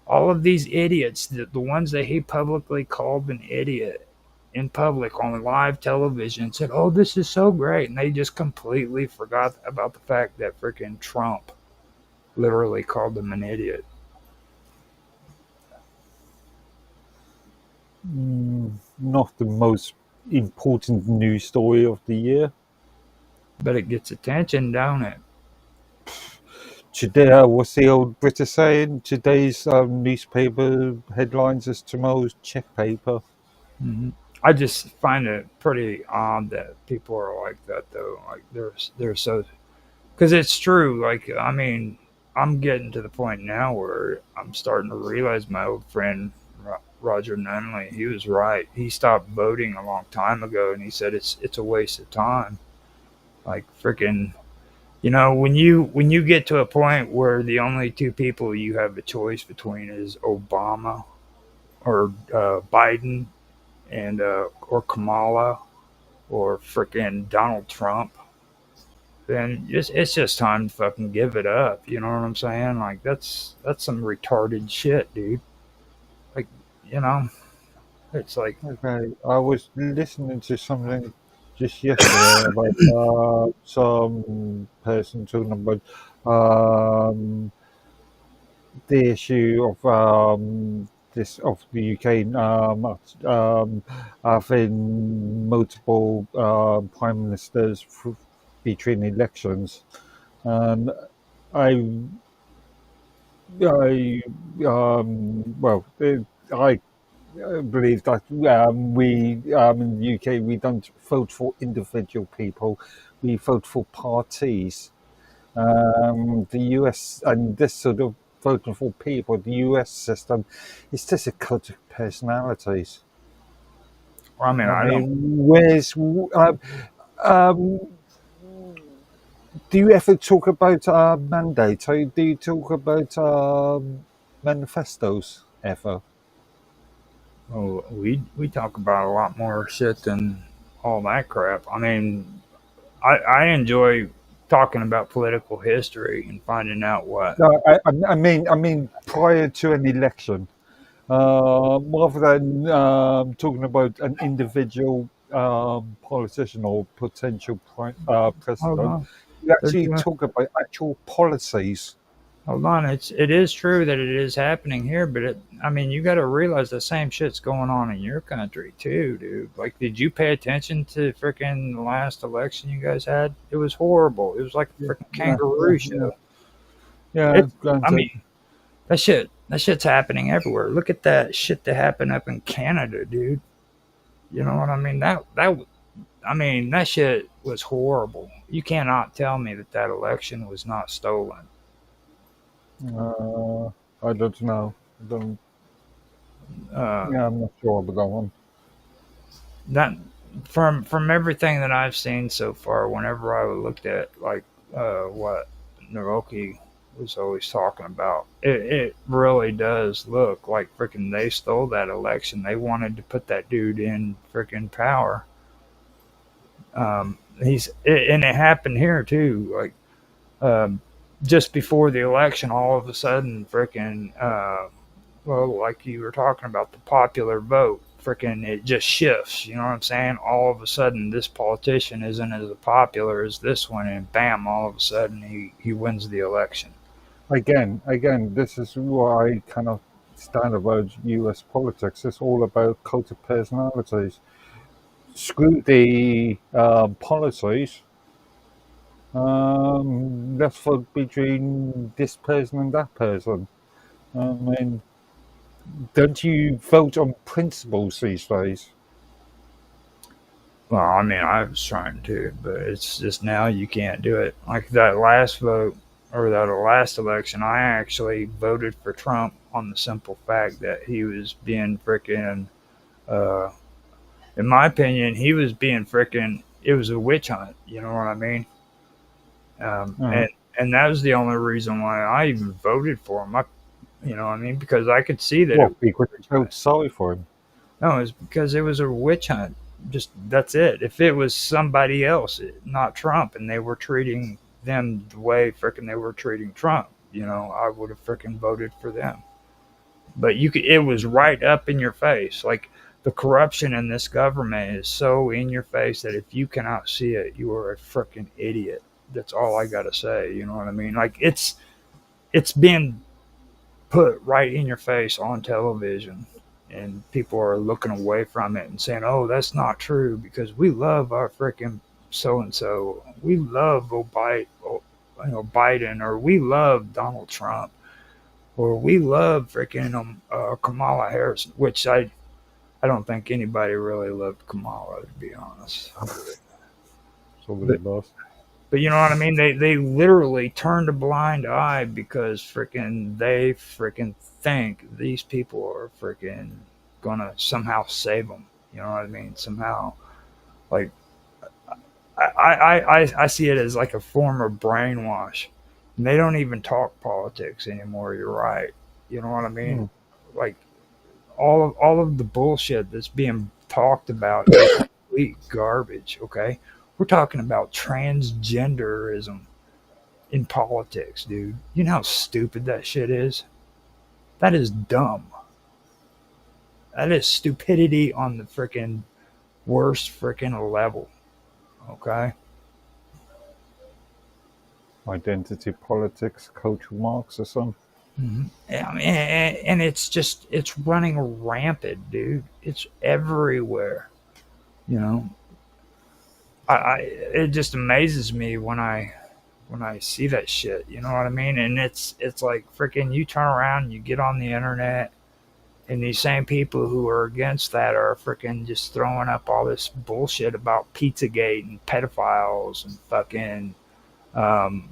all of these idiots, the ones that he publicly called an idiot in public on live television, said, "Oh, this is so great," and they just completely forgot about the fact that freaking Trump literally called them an idiot. Not the most important news story of the year. But it gets attention, don't it? Today, what's the old British saying? Today's newspaper headlines is tomorrow's check paper. hmm I just find it pretty odd that people are like that, though. Like they're so because it's true. Like I mean, I'm getting to the point now where I'm starting to realize my old friend Roger Nunley. He was right. He stopped voting a long time ago, and he said it's a waste of time. Like freaking, when you get to a point where the only two people you have a choice between is Obama or Biden and or Kamala or freaking Donald Trump, then it's just time to fucking give it up. You know what I'm saying? Like that's some retarded shit, dude. Like you know, it's like Okay, I was listening to something just yesterday about some person talking about um, the issue of this of the UK having multiple prime ministers between elections, and I I well I believe that we in the UK we don't vote for individual people, we vote for parties. The US and this sort of voting for people, the US system, is just a cult of personalities. I mean I I don't. mean, um, do you ever talk about mandates? Or do you talk about manifestos ever? Oh, we talk about a lot more shit than all that crap. I mean, I enjoy talking about political history and finding out what. No, I mean, prior to an election, rather than talking about an individual politician or potential Hold president, on. You They're actually doing. talk about actual policies. Hold on, it is true that it is happening here, but I mean, you got to realize the same shit's going on in your country too, dude. Like, did you pay attention to freaking the last election you guys had? It was horrible. It was like a Yeah, freaking yeah, yeah, kangaroo yeah. show. Yeah, It's, I granted. mean, that shit's happening everywhere. Look at that shit that happened up in Canada, dude. You know what I mean? I mean, that shit was horrible. You cannot tell me that that election was not stolen. Uh, I don't know. I don't, Uh, yeah, I'm not sure about that one. that from everything that I've seen so far, whenever I looked at like what Naoki was always talking about, it really does look like freaking they stole that election. They wanted to put that dude in freaking power. And it happened here too. Like um, just before the election, all of a sudden, freaking well, like you were talking about the popular vote, freaking it just shifts. You know what I'm saying? All of a sudden, this politician isn't as popular as this one, and bam, all of a sudden he wins the election. Again, this is what I kind of stand about U.S. politics. It's all about cult of personalities. Screw the policies. Let's vote between this person and that person. I mean, don't you vote on principles these days? Well, I mean, I was trying to, but it's just now you can't do it. Like that last vote or that last election, I actually voted for Trump on the simple fact that he was being freaking uh, in my opinion, he was being freaking. It was a witch hunt. You know what I mean? Um, Uh, and and that was the only reason why I even voted for him. You know what I mean? Because I could see that it well, was because a witch you hunt. felt sorry for him. No, it's because it was a witch hunt. Just that's it. If it was somebody else, not Trump, and they were treating them the way freaking they were treating Trump, I would have freaking voted for them. But you could, it was right up in your face. Like the corruption in this government is so in your face that if you cannot see it, you are a freaking idiot. That's all I gotta say. You know what I mean? Like it's been put right in your face on television, and people are looking away from it and saying, "Oh, that's not true," because we love our freaking so and so. We love Biden, or we love Donald Trump, or we love freaking Kamala Harris, which I don't think anybody really loved Kamala, to be honest. Somebody But lost. but you know what I mean? They literally turned a blind eye because freaking they freaking think these people are freaking gonna somehow save them. You know what I mean? Somehow, like I see it as like a form of brainwash. And they don't even talk politics anymore. You're right. You know what I mean? Hmm. Like all of the bullshit that's being talked about is complete garbage. Okay, we're talking about transgenderism in politics, dude. You know how stupid that shit is? That is dumb. That is stupidity on the freaking worst freaking level. Okay. Identity politics, cultural Marxism. Yeah, I mean, and it's running rampant, dude. It's everywhere. You know, it just amazes me when I see that shit. You know what I mean? And it's like freaking you turn around, you get on the internet, and these same people who are against that are freaking just throwing up all this bullshit about Pizzagate and pedophiles and fucking um,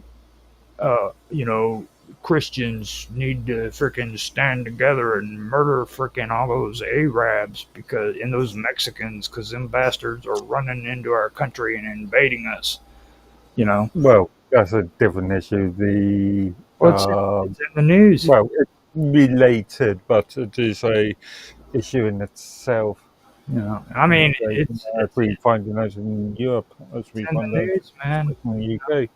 you know, Christians need to freaking stand together and murder freaking all those Arabs because and those Mexicans because them bastards are running into our country and invading us. You know, Well, that's a different issue. The well, it's in the news. well, it's related, but it is a issue in itself. I mean, As we find out in Europe, as it's we in the find out news, man. in the UK.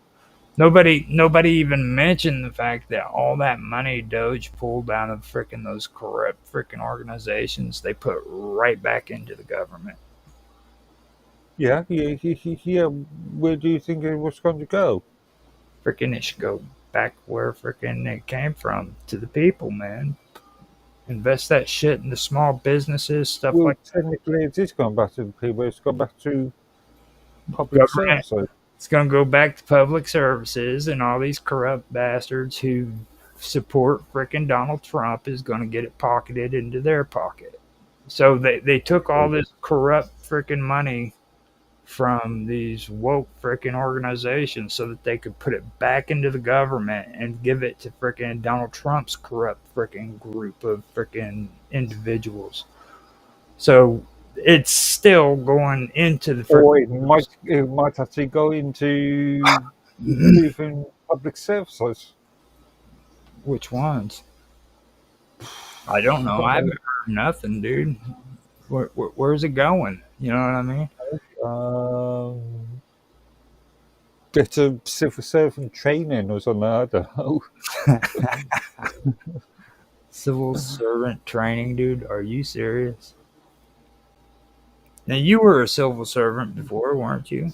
Nobody even mentioned the fact that all that money Doge pulled out of freaking those corrupt freaking organizations, they put right back into the government. Yeah. Where do you think it was going to go? Freaking, it should go back where freaking it came from, to the people, man. Invest that shit into small businesses, stuff Well, like technically, it is going back to the people. It's gone back to public government. services. It's going to go back to public services, and all these corrupt bastards who support frickin' Donald Trump is going to get it pocketed into their pocket. So they took all this corrupt frickin' money from these woke frickin' organizations so that they could put it back into the government and give it to frickin' Donald Trump's corrupt frickin' group of frickin' individuals. So it's still going into the Or frickin' it might actually go into improving public services. which ones? I don't know. I haven't heard nothing, dude. Where's it going? You know what I mean? Um, Better civil servant training or something. I don't know. Civil servant training, dude. Are you serious? Now you were a civil servant before, weren't you?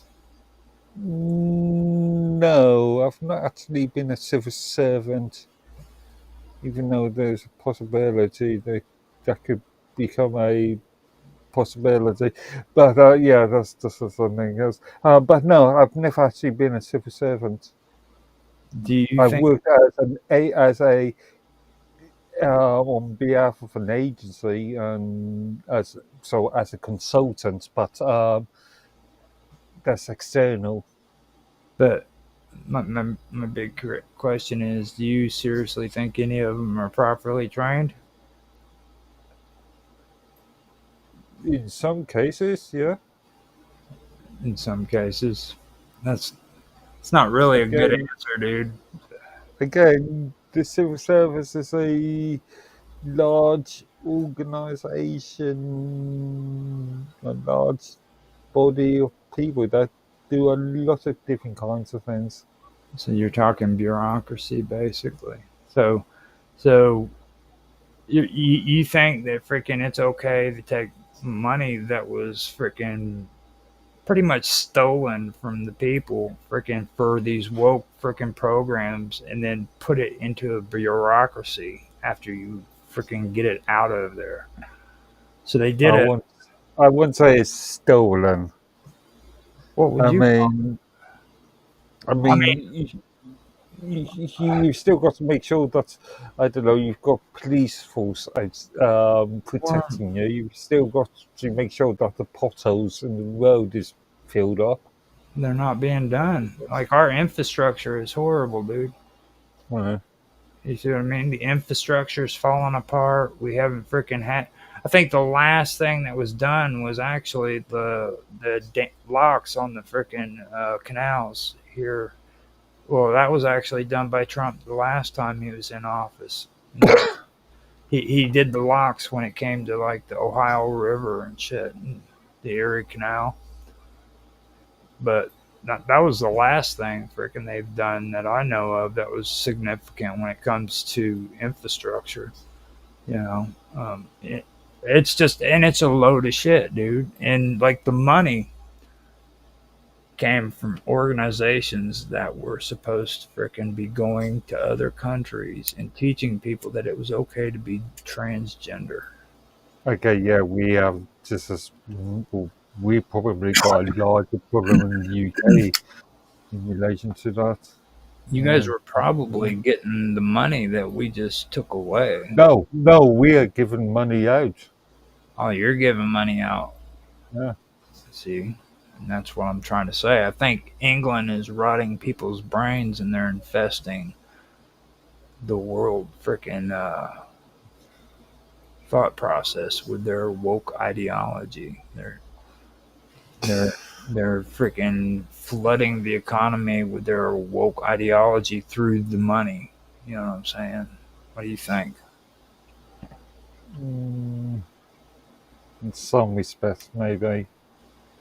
No, I've not actually been a civil servant, even though there's a possibility that could become a possibility. But yeah, that's something else. But no, I've never actually been a civil servant. Do you I've think worked as a on behalf of an agency and as a consultant, but that's external. that my big question is, do you seriously think any of them are properly trained? In some cases, yeah. In some cases, that's it's not really a good Again, answer, dude. the civil service is a large organization, a large body of people that do a lot of different kinds of things. So you're talking bureaucracy, basically. So you think that freaking it's okay to take money that was freaking pretty much stolen from the people freaking for these woke freaking programs and then put it into a bureaucracy after you freaking get it out of there. So they did I it. won't, I wouldn't say it's stolen. What would I you call mean, I it? I mean, mean, you've still got to make sure that I don't know. You've got police force well, protecting you. You've still got to make sure that the potholes in the road is filled up. they're not being done. Like our infrastructure is horrible, dude. Uh, You see what I mean? The infrastructure's falling apart. We haven't freaking had. I think the last thing that was done was actually the locks on the freaking canals here. Well, that was actually done by Trump the last time he was in office. He did the locks when it came to like the Ohio River and shit, and the Erie Canal. But that was the last thing freaking they've done that I know of that was significant when it comes to infrastructure. You know, it's just and it's a load of shit, dude. And like the money came from organizations that were supposed to freaking be going to other countries and teaching people that it was okay to be transgender. okay, yeah, we have just as we probably got a larger problem in the UK in relation to that. You guys Yeah. were probably getting the money that we just took away. No, we are giving money out. Oh, you're giving money out. Yeah. See, and that's what I'm trying to say. I think England is rotting people's brains and they're infesting the world freaking thought process with their woke ideology. They're they're freaking flooding the economy with their woke ideology through the money. You know what I'm saying? What do you think? Mm, in some respects, maybe.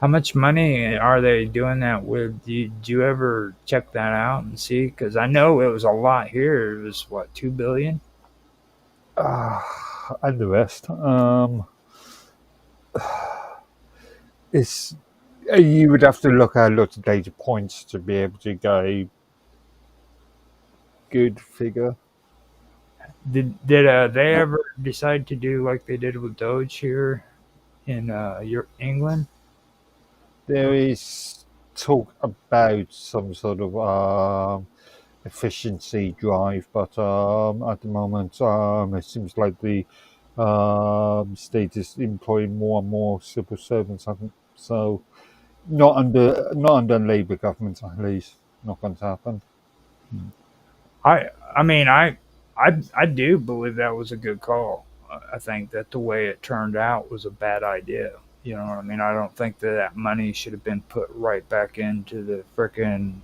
How much money are they doing that with? Do you ever check that out and see? Because I know it was a lot here. It was what, 2 billion? And the rest. It's you would have to look at a lot of data points to be able to go good figure. Did they ever decide to do like they did with Doge here in your England? There is talk about some sort of efficiency drive, but at the moment, it seems like the state is employing more and more civil servants. I think so. Not under Labour government, at least. Not going to happen. I mean I do believe that was a good call. I think that the way it turned out was a bad idea. You know what I mean? I don't think that that money should have been put right back into the frickin'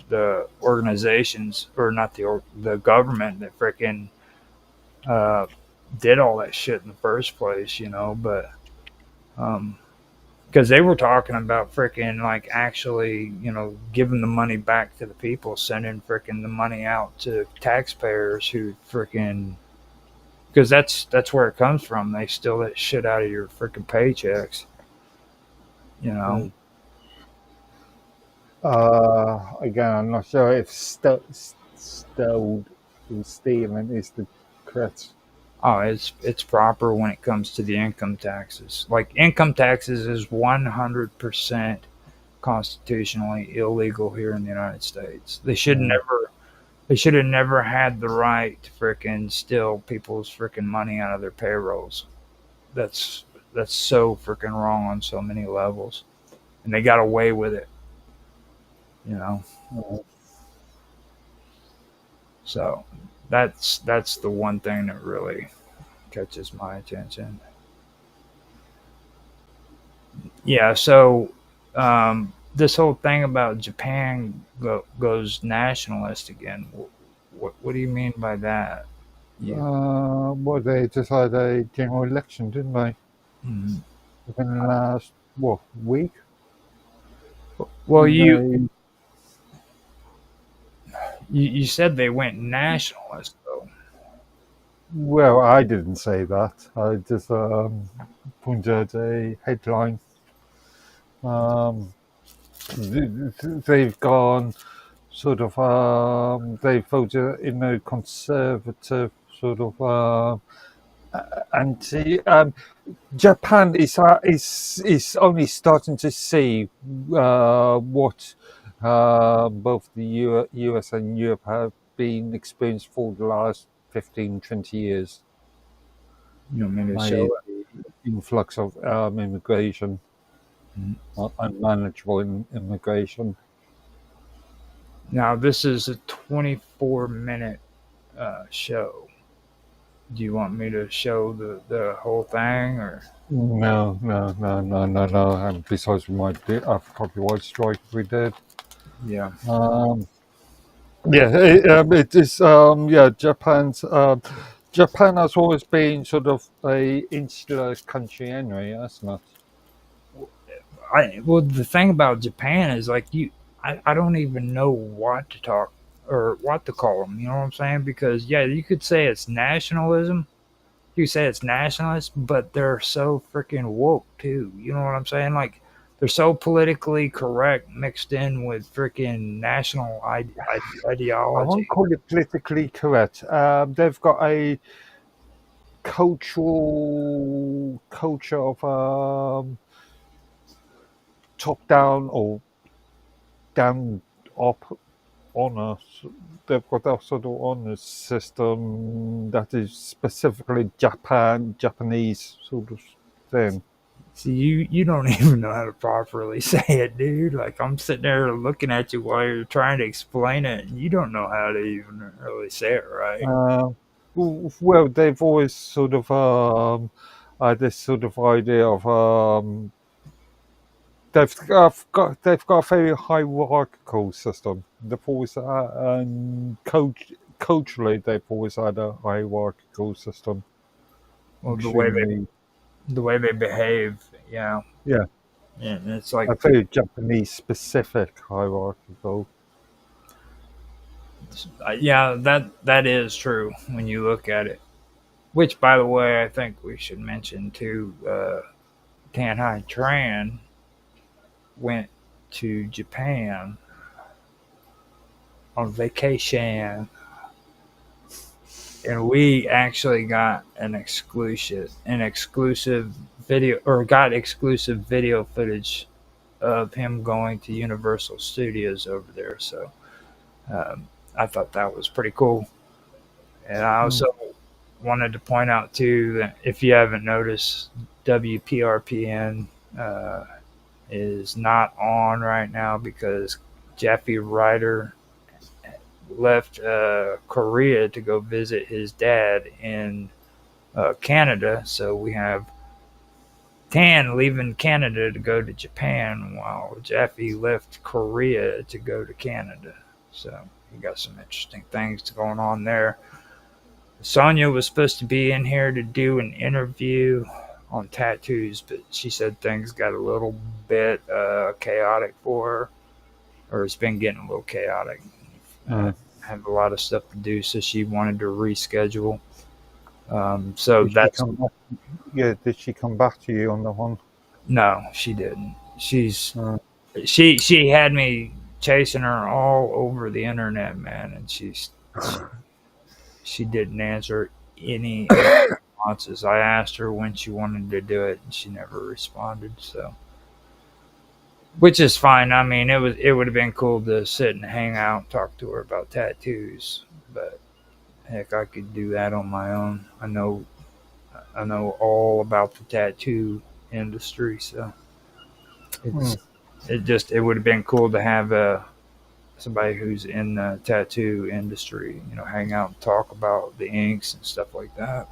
the organizations or not the government that frickin' uh, did all that shit in the first place. You know, but because they were talking about freaking like actually, you know, giving the money back to the people, sending freaking the money out to taxpayers who freaking because that's where it comes from. They steal that shit out of your freaking paychecks, you know. Again, I'm not sure if stowed and stealing is the correct. Oh, it's proper when it comes to the income taxes. Like income taxes is 100% constitutionally illegal here in the United States. They should have never had the right to frickin' steal people's frickin' money out of their payrolls. That's that's so frickin' wrong on so many levels, and they got away with it. You know, so that's the one thing that really catches my attention. Yeah. So this whole thing about Japan goes nationalist again. What do you mean by that? You, Well, they just had a general election, didn't they? Mhm. Within the last week. Well, And you said they went nationalist though. well, I didn't say that. I just pointed a headline. Um, they've gone sort of. They voted in a conservative sort of anti. Japan is only starting to see what both the US and Europe have been experienced for the last 15, 20 years. You want me to My show influx of immigration, it? unmanageable immigration. Now this is a 24-minute show. Do you want me to show the whole thing or? No, no, no, no, no, no. And besides, we might have a copyright strike if we did. Yeah. Yeah, it is. Yeah, Japan has always been sort of a insular country anyway, hasn't it? Well, the thing about Japan is like I don't even know what to talk or what to call them. You know what I'm saying? Because yeah, you could say it's nationalism. You could say it's nationalist, but they're so freaking woke too. You know what I'm saying? Like they're so politically correct mixed in with freaking national I won't ideology. call it politically correct. They've got a culture of top down or down up honor. They've got that sort of honor system that is specifically Japanese sort of thing. See, you don't even know how to properly say it, dude. Like I'm sitting there looking at you while you're trying to explain it, and you don't know how to even really say it right. Uh, well, they've always sort of had this sort of idea of they've got a very hierarchical system. They've always and culturally they've always had a hierarchical system. Well, Extremely, the way they behave, yeah, yeah, and it's like, a very Japanese specific hierarchical. yeah, that is true when you look at it. Which, by the way, I think we should mention too. Tanhai Tran went to Japan on vacation, and we actually got an exclusive video, or got exclusive video footage of him going to Universal Studios over there. So I thought that was pretty cool. And I Mm. also wanted to point out too that if you haven't noticed, WPRPN uh, is not on right now because Jeffy Ryder left Korea to go visit his dad in Canada. So we have Tan leaving Canada to go to Japan while Jeffy left Korea to go to Canada. So you got some interesting things going on there. Sonia was supposed to be in here to do an interview on tattoos, but she said things got a little bit chaotic for her, or it's been getting a little chaotic. Mm. Have a lot of stuff to do, so she wanted to reschedule. So Did she that's come back? Yeah, did she come back to you on the one? no, she didn't. Uh, She had me chasing her all over the internet, man, and she didn't answer any of the responses. I asked her when she wanted to do it, and she never responded. So, which is fine. I mean, it would have been cool to sit and hang out, and talk to her about tattoos, but heck, I could do that on my own. I know all about the tattoo industry, so mm. it's it would have been cool to have somebody who's in the tattoo industry, hang out and talk about the inks and stuff like that.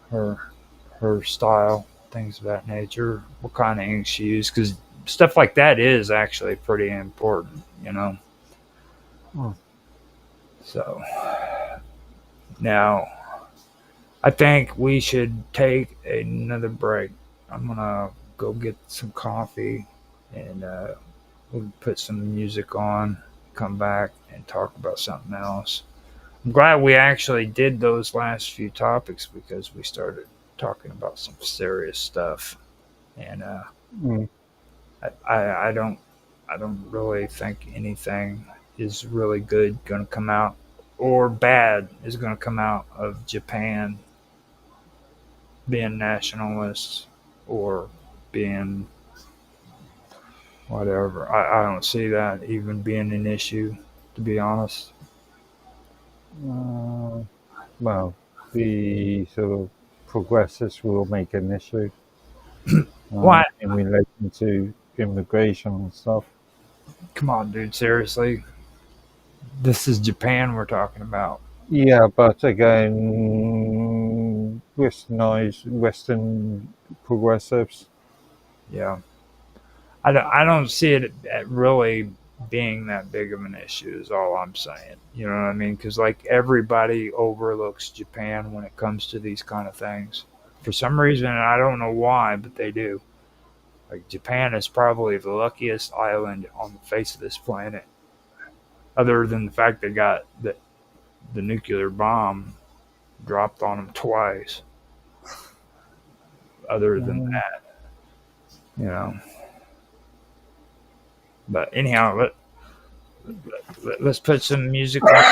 Her her style, things of that nature, what kind of ink she used, because stuff like that is actually pretty important. Mm. So now I think we should take another break. I'm gonna go get some coffee, and we'll put some music on, come back and talk about something else. I'm glad we actually did those last few topics because we started talking about some serious stuff, and Mm. I don't really think anything is really good going to come out or bad is going to come out of Japan being nationalists or being whatever. I don't see that even being an issue, to be honest. Uh, well, the sort of progressives will make an issue Why? in relation to immigration and stuff. Come on, dude. Seriously, this is Japan we're talking about. Yeah, but again, westernized, Western progressives. Yeah, I don't see it really being that big of an issue. Is all I'm saying. You know what I mean? Because like everybody overlooks Japan when it comes to these kind of things. For some reason, and I don't know why, but they do. Like Japan is probably the luckiest island on the face of this planet, other than the fact they got the nuclear bomb dropped on them twice. Other than Uh, that, you know. But anyhow, let's put some music on.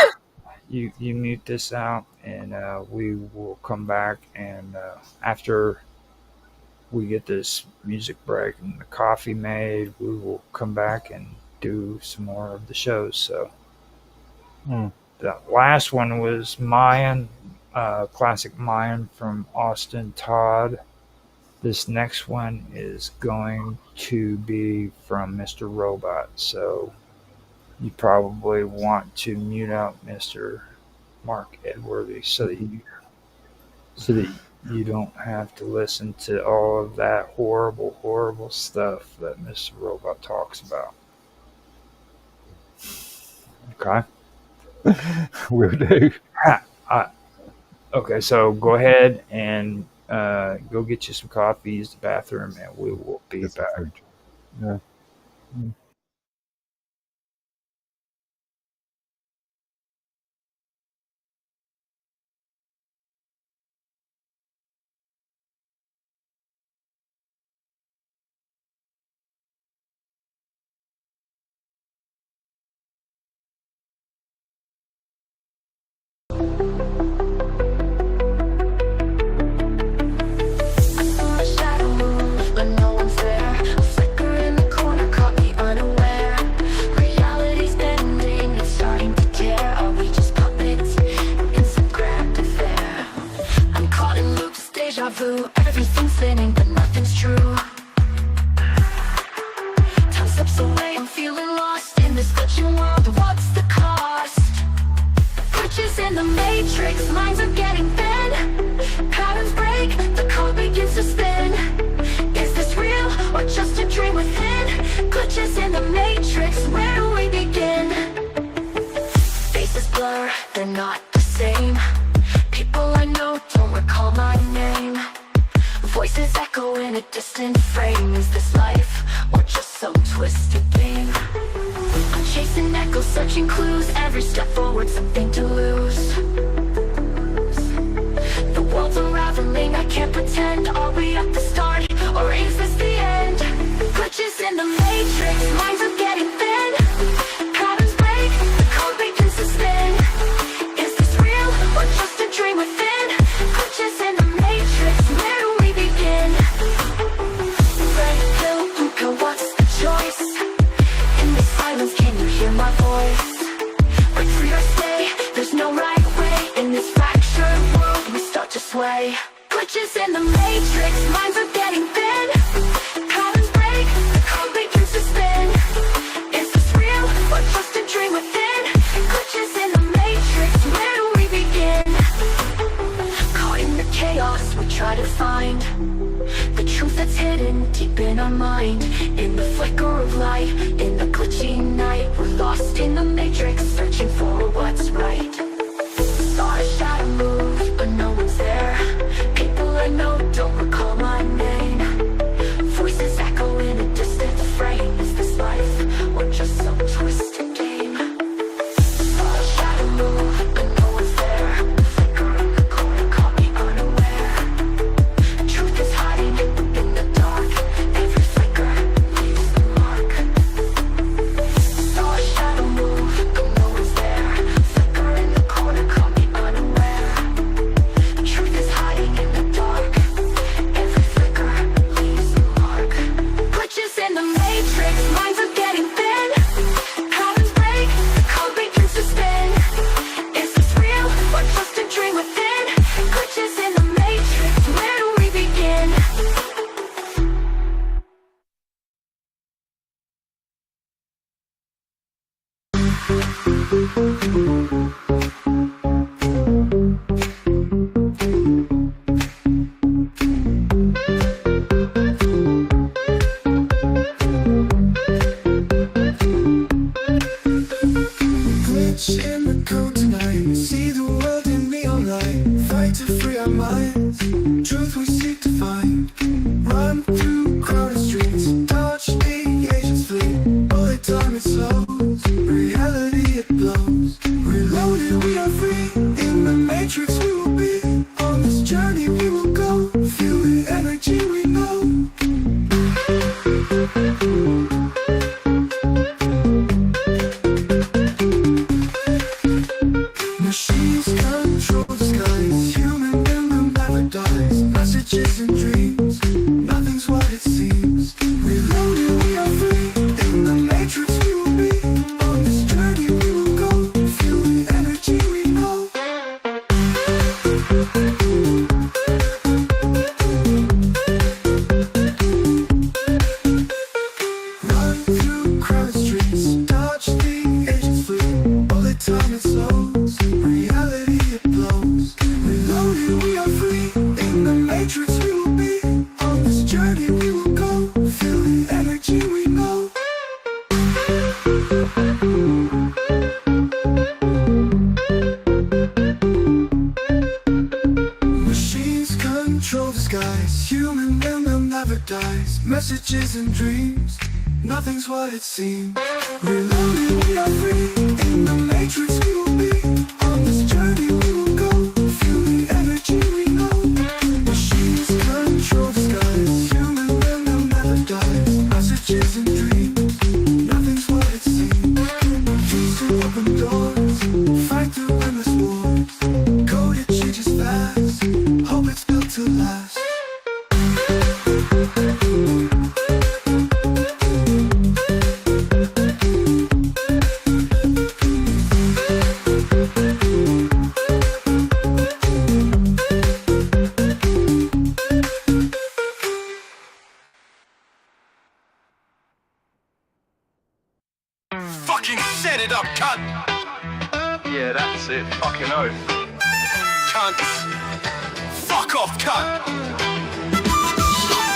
You mute this out, and we will come back. And after we get this music break and the coffee made, we will come back and do some more of the shows. So mm, the last one was Mayan, classic Mayan from Austin Todd. This next one is going to be from Mr. Robot. So you probably want to mute out Mr. Mark Edworthy so that you don't have to listen to all of that horrible, horrible stuff that Mr. Robot talks about. Okay. will do. I, okay, so go ahead and go get you some coffee, use the bathroom, and we will be Yes, back. yeah. matrix, minds are getting thin. Patterns break, the code begins to spin. Is this real or just a dream within? Glitches in the matrix, where do we begin? Faces blur, they're not the same. People I know don't recall my name. Voices echo in a distant frame. Is this life or just some twisted game? I'm chasing echoes, searching clues. Every step forward, something to lose. The world's unraveling, I can't pretend. Are we at the start or is this the end? Glitches in the matrix, minds are getting thin. Patterns break, the code begins to spin. Is this real or just a dream within? Glitches in the matrix, where do we begin? Red pill, blue pill, what's the choice? In the silence, can you hear my voice? Break free or stay, there's no right way. In this fractured world, we start to sway. Glitches in the matrix, minds are getting thin. Patterns break, the code begins to spin. Is this real or just a dream within? Glitches in the matrix, where do we begin? Caught in the chaos, we try to find the truth that's hidden deep in our mind. In the flicker of light, in the glitchy night, we're lost in the matrix, searching for what's right. Saw a shadow move, but no one's there. People I know don't recall my name. Voices echo in a distant frame. Is this life or just some twisted game? Saw a shadow move, but no one's there. Flicker in the corner caught me unaware. Truth is hiding in the dark. Every flicker leaves a mark. Saw a shadow move, but no one's there. Flicker in the corner caught me unaware. Truth is hiding in the dark. Every flicker leaves a mark. Glitches in the matrix, minds are getting thin. Patterns break, the code begins to spin. Is this real or just a dream within? Glitches in the matrix, where do we begin? Glitch in the code tonight. See the world in neon light. Fight to free our minds. Truth we seek to find. Run through crowded streets. Dodge the agents fleet. Bullet time it slows. Reality it blows. Reloaded we are free. In the matrix we will be. On this journey we will go. Feel the energy we know. Machines control the skies. Human in them never dies. Messages and dreams. Nothing's what it seems. Reloaded we are free. In the matrix we will be. On this journey we will go. Feel the energy we know. Run through crowded streets. Dodge the agents fleet. Bullet time it slows. Reality it blows. Reloaded we are free. In the matrix we will be. On this journey we will go. Feel the energy we know. Machines control the skies. Human in them never dies. Messages and dreams. Nothing's what it seems. Reloaded we are free. In the matrix we will be. On this journey we will go. Feel the energy we know. Machines control the skies. Human in them never dies. Messages and dreams. Nothing's what it seems. Keys to open doors. Fight through endless wars. Code it changes fast. Hope it's built to last. Fucking set it up, cunt! Yeah, that's it. Fucking oath. cunt. Fuck off, cunt.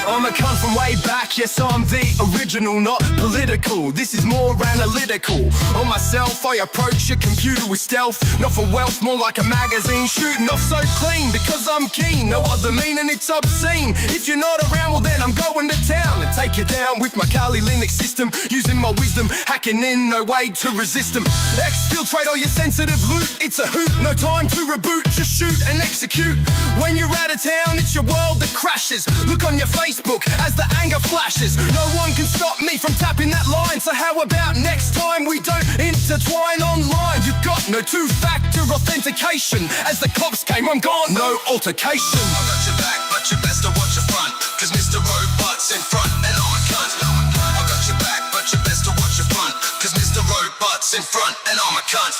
I'm a cunt from way back, yes I'm the original, not political. This is more analytical. On myself I approach your computer with stealth. Not for wealth, more like a magazine shooting off so clean. Because I'm keen, no other meaning, it's obscene. If you're not around, well then I'm going to town and take you down with my Kali Linux system. Using my wisdom, hacking in, no way to resist them. Exfiltrate all your sensitive loot, it's a hoot. No time to reboot, just shoot and execute. When you're out of town, it's your world that crashes. Look on your Facebook as the anger flashes. No one can stop me from tapping that line. So how about next time we don't intertwine online? You've got no two-factor authentication. As the cops came, I'm gone, no altercation. I got your back, but you best to watch your front. Cause Mr. Robot's in front and I'm a cunt. I got your back, but you best to watch your front. Cause Mr. Robot's in front and I'm a cunt.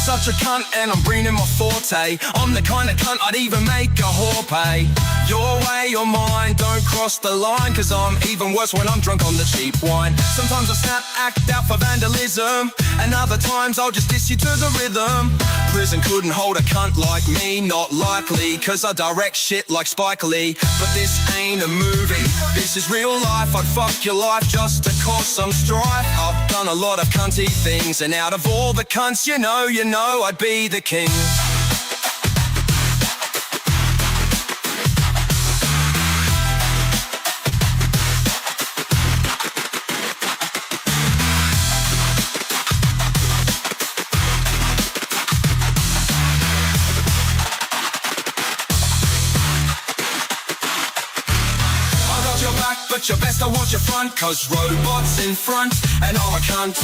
Such a cunt and I'm bringing my forte. I'm the kind of cunt I'd even make a whore pay. Your way or mine, don't cross the line. Cause I'm even worse when I'm drunk on the cheap wine. Sometimes I snap, act out for vandalism. And other times I'll just diss you to the rhythm. Prison couldn't hold a cunt like me, not likely. Cause I direct shit like Spike Lee. But this ain't a movie, this is real life. I'd fuck your life just to cause some strife. I've done a lot of cunty things. And out of all the cunts you know, I'd be the king. But you best to watch your front, cause robots in front and I'm a cunt.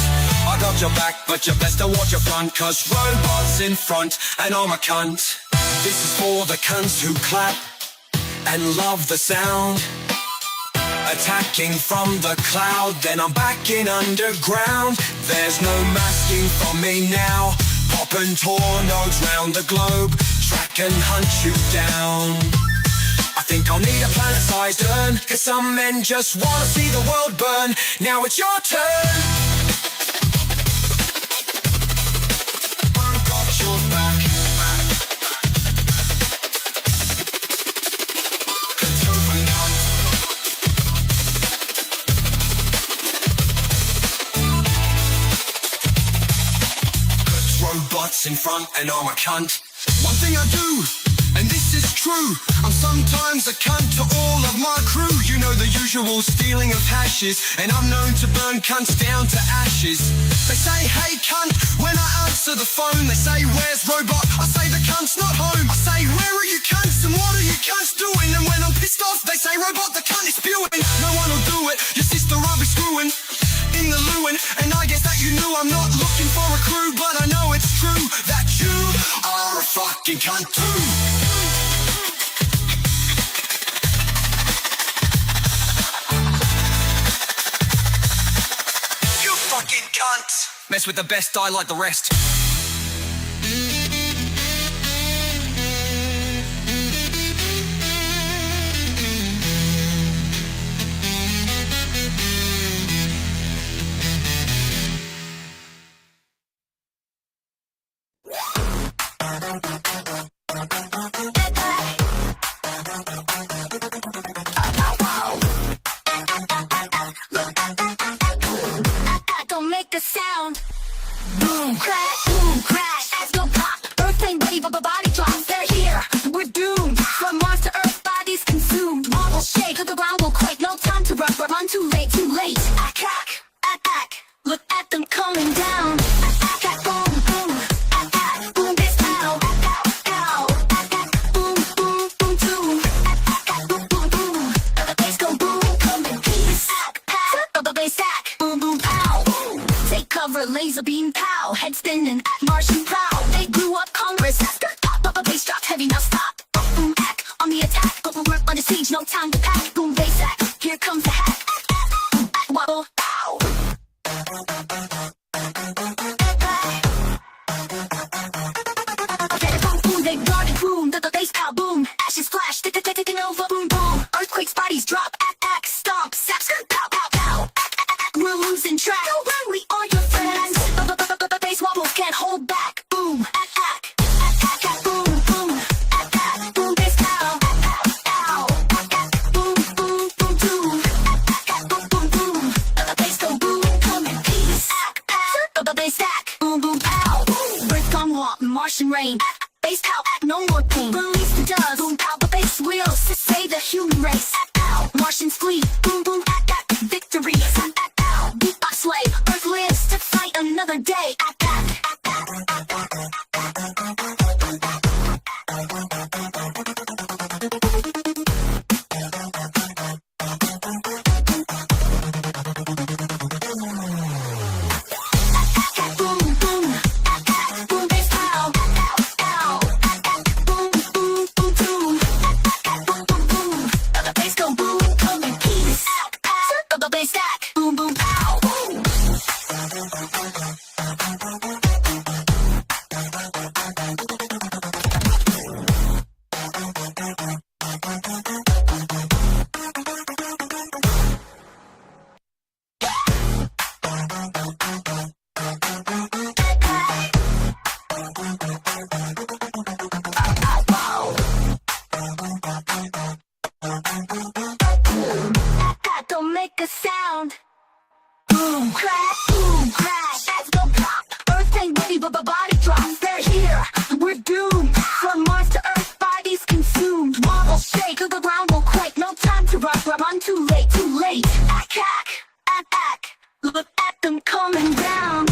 I got your back, but you best to watch your front, cause robots in front and I'm a cunt. This is for the cunts who clap and love the sound. Attacking from the cloud, then I'm back in underground. There's no masking from me now. Popping tornadoes round the globe, track and hunt you down. I think I'll need a planet-sized urn, cause some men just wanna see the world burn. Now it's your turn. I've got your back. It's over now. Cause robots in front and I'm a cunt. One thing I do, and this is true, I'm sometimes a cunt to all of my crew. You know the usual stealing of hashes, and I'm known to burn cunts down to ashes. They say, hey cunt, when I answer the phone. They say, where's Robot? I say, the cunt's not home. I say, where are you cunts, and what are you cunts doing? And when I'm pissed off, they say, Robot, the cunt is spewing. No one will do it, your sister I'll be screwing in the lewin. And I guess that you knew I'm not looking for a crew, but I know it's true that you are a fucking cunt too. Fucking cunt. Mess with the best, die like the rest. Don't make the sound. Boom, crash, as go pop. Earthplane wave of a body drops. They're here, we're doomed. From Mars to Earth, bodies consumed. Marble shake, to the ground will quake. No time to run too late, too late. Attack, look at them coming down. Attack, boom, boom. Attack, boom, this pow. Pow, attack, boom, boom, boom, boom. Attack, boom, boom, boom. The bass go boom, come in peace. Pack, the bass sack, boom, boom, pow. Take cover, laser beam, pow. Head spinning, Martian proud. They blew up Congress. Pop, a bass drop heavy, now stop. Boom, hack, on the attack. But we're under siege, no time to pack. Boom, bass sack, here comes the hack. Wobble, pow. Boom, they guarded, boom, the bass pow, boom. Ashes flash, taking over, boom, boom. Earthquakes, bodies drop, stomp, saps, pow, pow, pow. We're losing track. Don't run, we are your friends. The bass wobbles can't hold back. Boom, attack, boom, boom. Martian rain. Bass pow, no more pain. Release the dust. Boom pow, the bass wheels to save the human race. Ow, Martians flee. Boom boom, victory. Beatbox slay. Earth lives to fight another day. Don't make a sound. Boom, crash, as go pop. Earth ain't ready, but body drops. They're here, we're doomed. From Mars to Earth, bodies consumed. Marble shake, or the ground will quake. No time to rush, we're on too late, too late. Ack. Look at them coming down.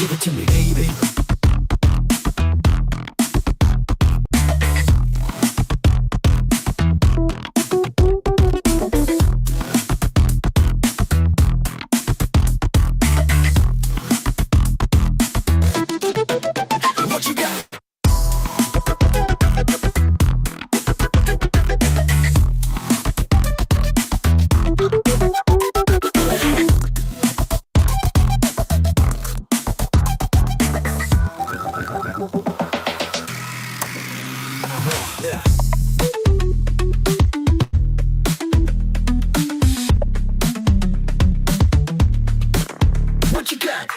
Give it to me, baby. What you got? What you got?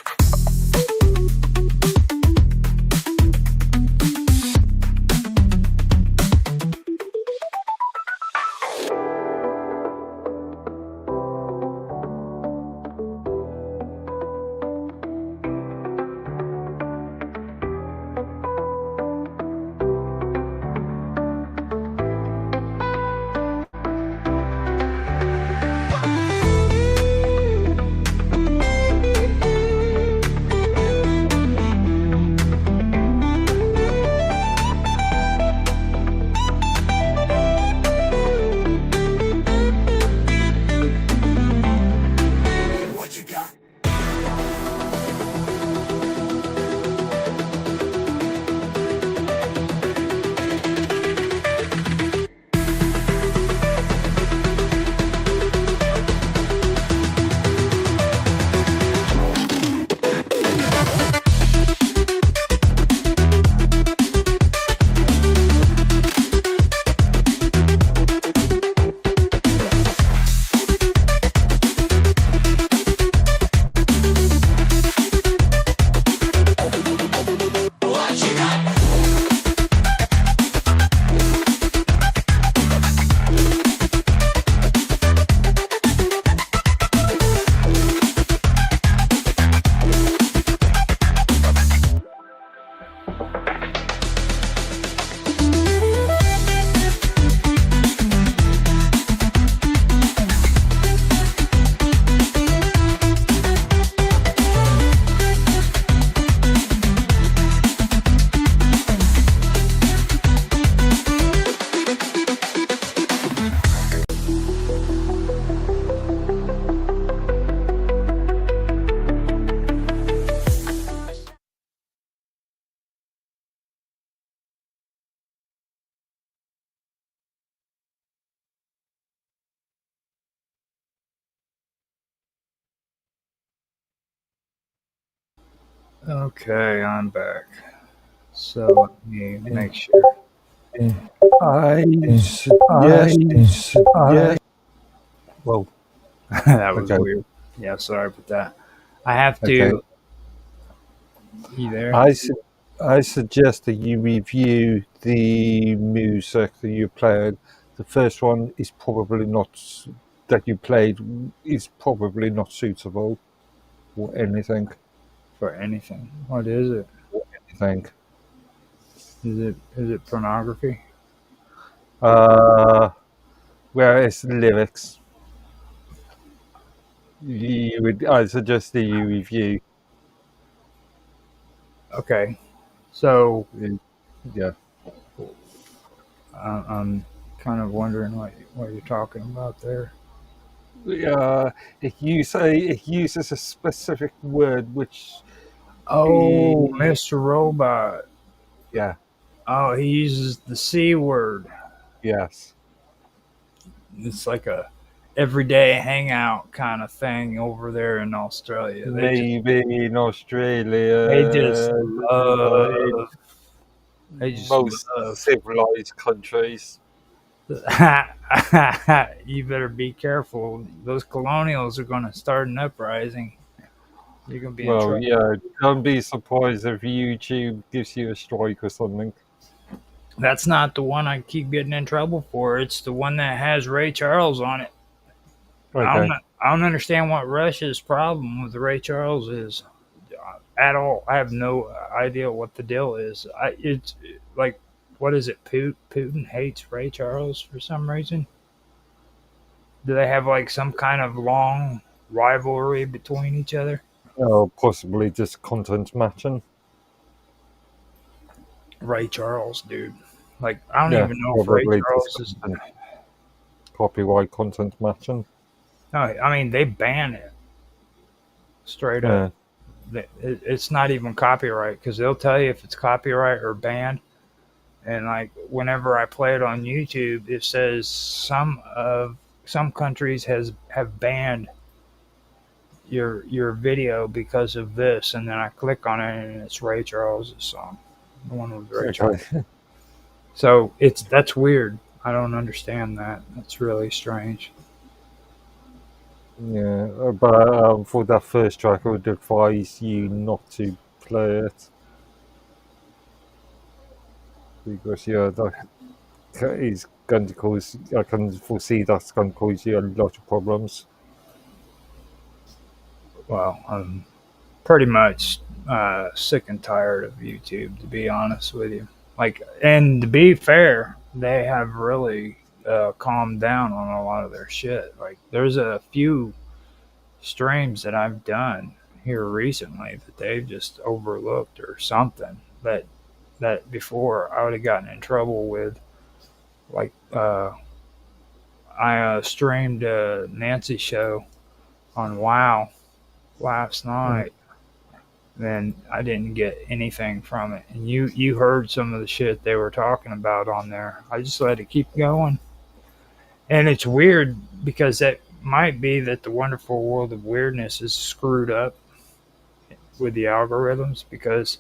Okay, I'm back. So let me make sure. I suggest, well, That was okay, weird. Yeah, sorry about that. I have okay. to. You there? I, su- I suggest that you review the music that you played. The first one is probably not, that you played is probably not suitable or anything. For anything. What is it? Anything. Is it pornography? Uh, whereas the lyrics, I suggest that you review. Okay. So Yeah. I'm kind of wondering what you're talking about there. It uses a specific word which Oh, is, Mr. Robot. yeah, Oh, he uses the C word. yes, It's like a everyday hangout kind of thing over there in Australia. maybe in They just Australia, in love they just most love. civilized countries. You better be careful. Those colonials are going to start an uprising. You're going to be in Well, trouble. yeah, don't be surprised if YouTube gives you a strike or something. That's not the one I keep getting in trouble for. It's the one that has Ray Charles on it. Okay. I don't understand what Russia's problem with Ray Charles is at all. I have no idea what the deal is. It's like, what is it? Putin hates Ray Charles for some reason. Do they have like some kind of long rivalry between each other? Possibly just content matching. Ray Charles, dude. Like, I don't Yeah, even know if Ray probably just Charles is. copyright content matching. No, I mean they ban it straight up. Yeah. It's not even copyright because they'll tell you if it's copyright or banned. And like whenever I play it on YouTube, it says some countries have banned your video because of this, and then I click on it and it's Ray Charles' song, the one with Ray Charles. Okay. So that's weird. I don't understand that. That's really strange. Yeah, but for that first track, I would advise you not to play it because that is going to cause. I can foresee that's going to cause you a lot of problems. Well, I'm pretty much sick and tired of YouTube, to be honest with you. Like, and to be fair, they have really calmed down on a lot of their shit. Like, there's a few streams that I've done here recently that they've just overlooked or something that before I would have gotten in trouble with. Like, I streamed a Nancy show on Wow last Mm. night, then I didn't get anything from it. And you heard some of the shit they were talking about on there. I just let it keep going. And it's weird because that might be that the wonderful world of weirdness is screwed up with the algorithms because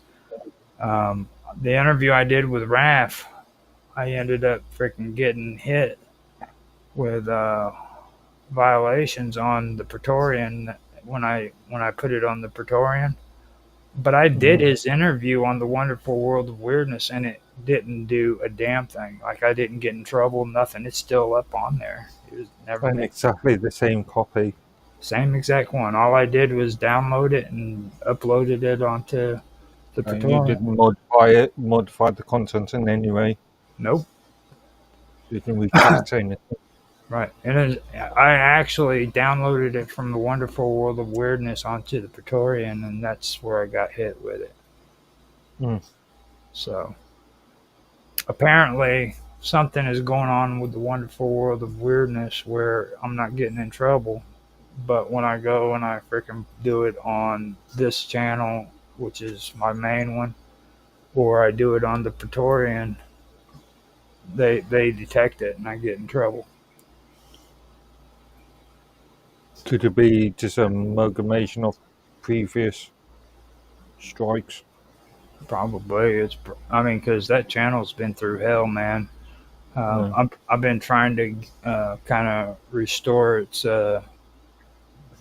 the interview I did with Raph, I ended up freaking getting hit with violations on the Praetorian when I put it on the Praetorian. But I did Mhm. his interview on the Wonderful World of Weirdness, and it didn't do a damn thing. Like I didn't get in trouble, nothing. It's still up on there. It was never And exactly the same copy. same exact one. All I did was download it and uploaded it onto the And you Praetorian. didn't modify the content in any way. Nope. You didn't refactor it. Right. I actually downloaded it from the Wonderful World of Weirdness onto the Praetorian, and that's where I got hit with it. Mm. So apparently something is going on with the Wonderful World of Weirdness where I'm not getting in trouble. But when I go and I freaking do it on this channel, which is my main one, or I do it on the Praetorian, they detect it and I get in trouble. Could it be just an amalgamation of previous strikes. Probably it's. I mean, because that channel's been through hell, man. I've been trying to kind of restore its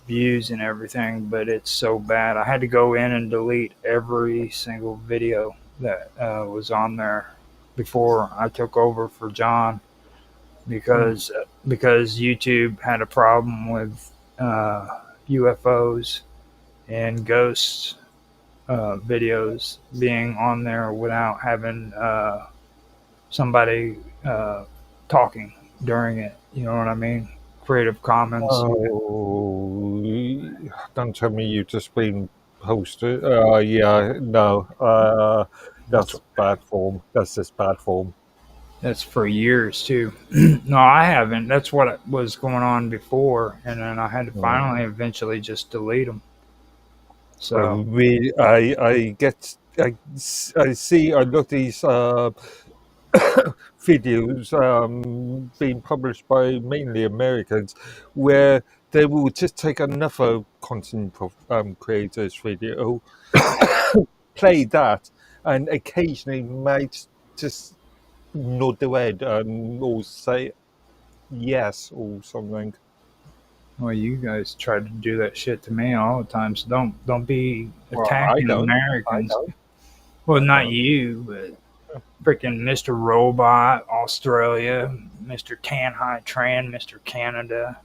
views and everything, but it's so bad. I had to go in and delete every single video that was on there before I took over for John because YouTube had a problem with UFOs and ghosts videos being on there without having somebody talking during it. You know what I mean? Creative Commons. Oh, don't tell me you've just been posted. Yeah, no. That's bad form. That's just bad form. That's for years too. No, I haven't. That's what was going on before, and then I had to finally, eventually, just delete them. So I see. I look these videos being published by mainly Americans, where they will just take another content creator's video, play that, and occasionally might just nod their head or say yes or something. well, you guys try to do that shit to me all the time. So don't be Well, attacking I Americans. don't. Well, not you, but freaking Mr. Robot, Australia, Mr. Tanhai Tran, Mr. Canada.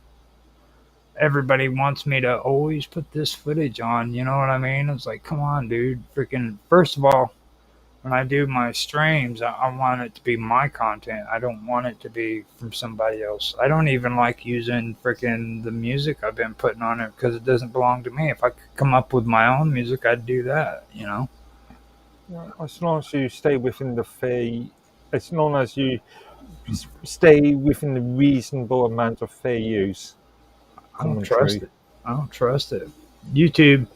Everybody wants me to always put this footage on. You know what I mean? It's like, come on, dude. Freaking, first of all, when I do my streams, I want it to be my content. I don't want it to be from somebody else. I don't even like using freaking the music I've been putting on it because it doesn't belong to me. If I could come up with my own music, I'd do that, you know? As long as you stay within the fair, as long as you stay within the reasonable amount of fair use. I don't trust it. I don't trust it. YouTube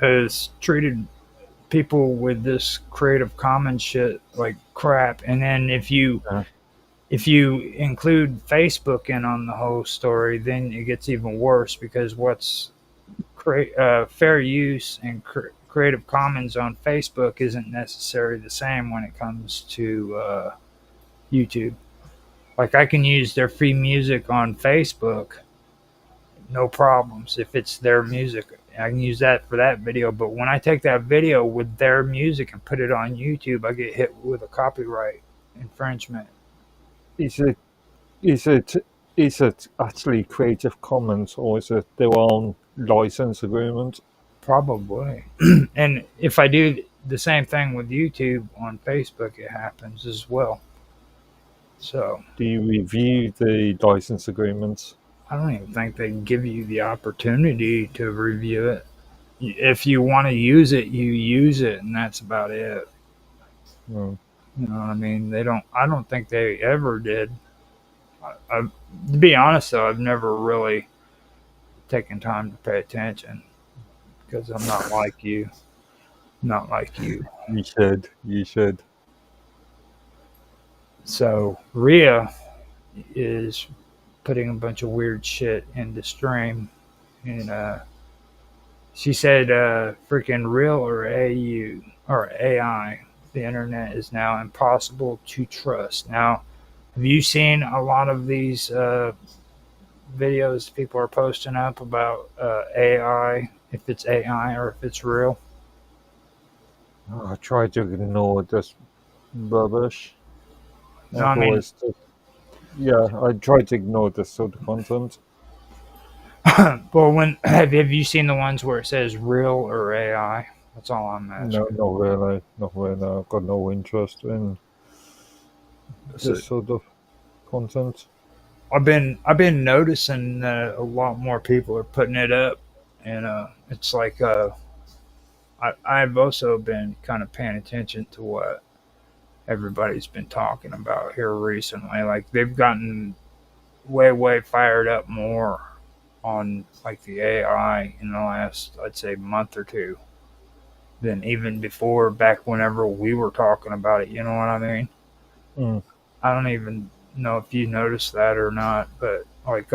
has treated people with this Creative Commons shit like crap, and then if you include Facebook in on the whole story, then it gets even worse because what's fair use and Creative Commons on Facebook isn't necessarily the same when it comes to YouTube. Like I can use their free music on Facebook, no problems. If it's their music, I can use that for that video. But when I take that video with their music and put it on YouTube, I get hit with a copyright infringement. Is it actually Creative Commons or is it their own license agreement? Probably. And if I do the same thing with YouTube on Facebook, it happens as well. So Do you review the license agreements? I don't even think they give you the opportunity to review it. If you want to use it, you use it, and that's about it. Mm. You know what I mean? They don't. I don't think they ever did. To be honest, though, I've never really taken time to pay attention because I'm not like you. Not like you. You should. You should. So Rhea is putting a bunch of weird shit into stream, and she said, "Freaking real or AU or AI, the internet is now impossible to trust." Now, have you seen a lot of these videos people are posting up about AI, if it's AI or if it's real? I try to ignore this rubbish. No, I mean, I try to ignore this sort of content. well, when have you seen the ones where it says real or AI? That's all I'm asking. No, not really. Not really. I've got no interest in this sort of content. I've been noticing that a lot more people are putting it up, and it's like I've also been kind of paying attention to what everybody's been talking about here recently. Like they've gotten way fired up more on like the AI in the last, I'd say, month or two than even before, back whenever we were talking about it. You know what I mean? Mm. I don't even know if you noticed that or not, but like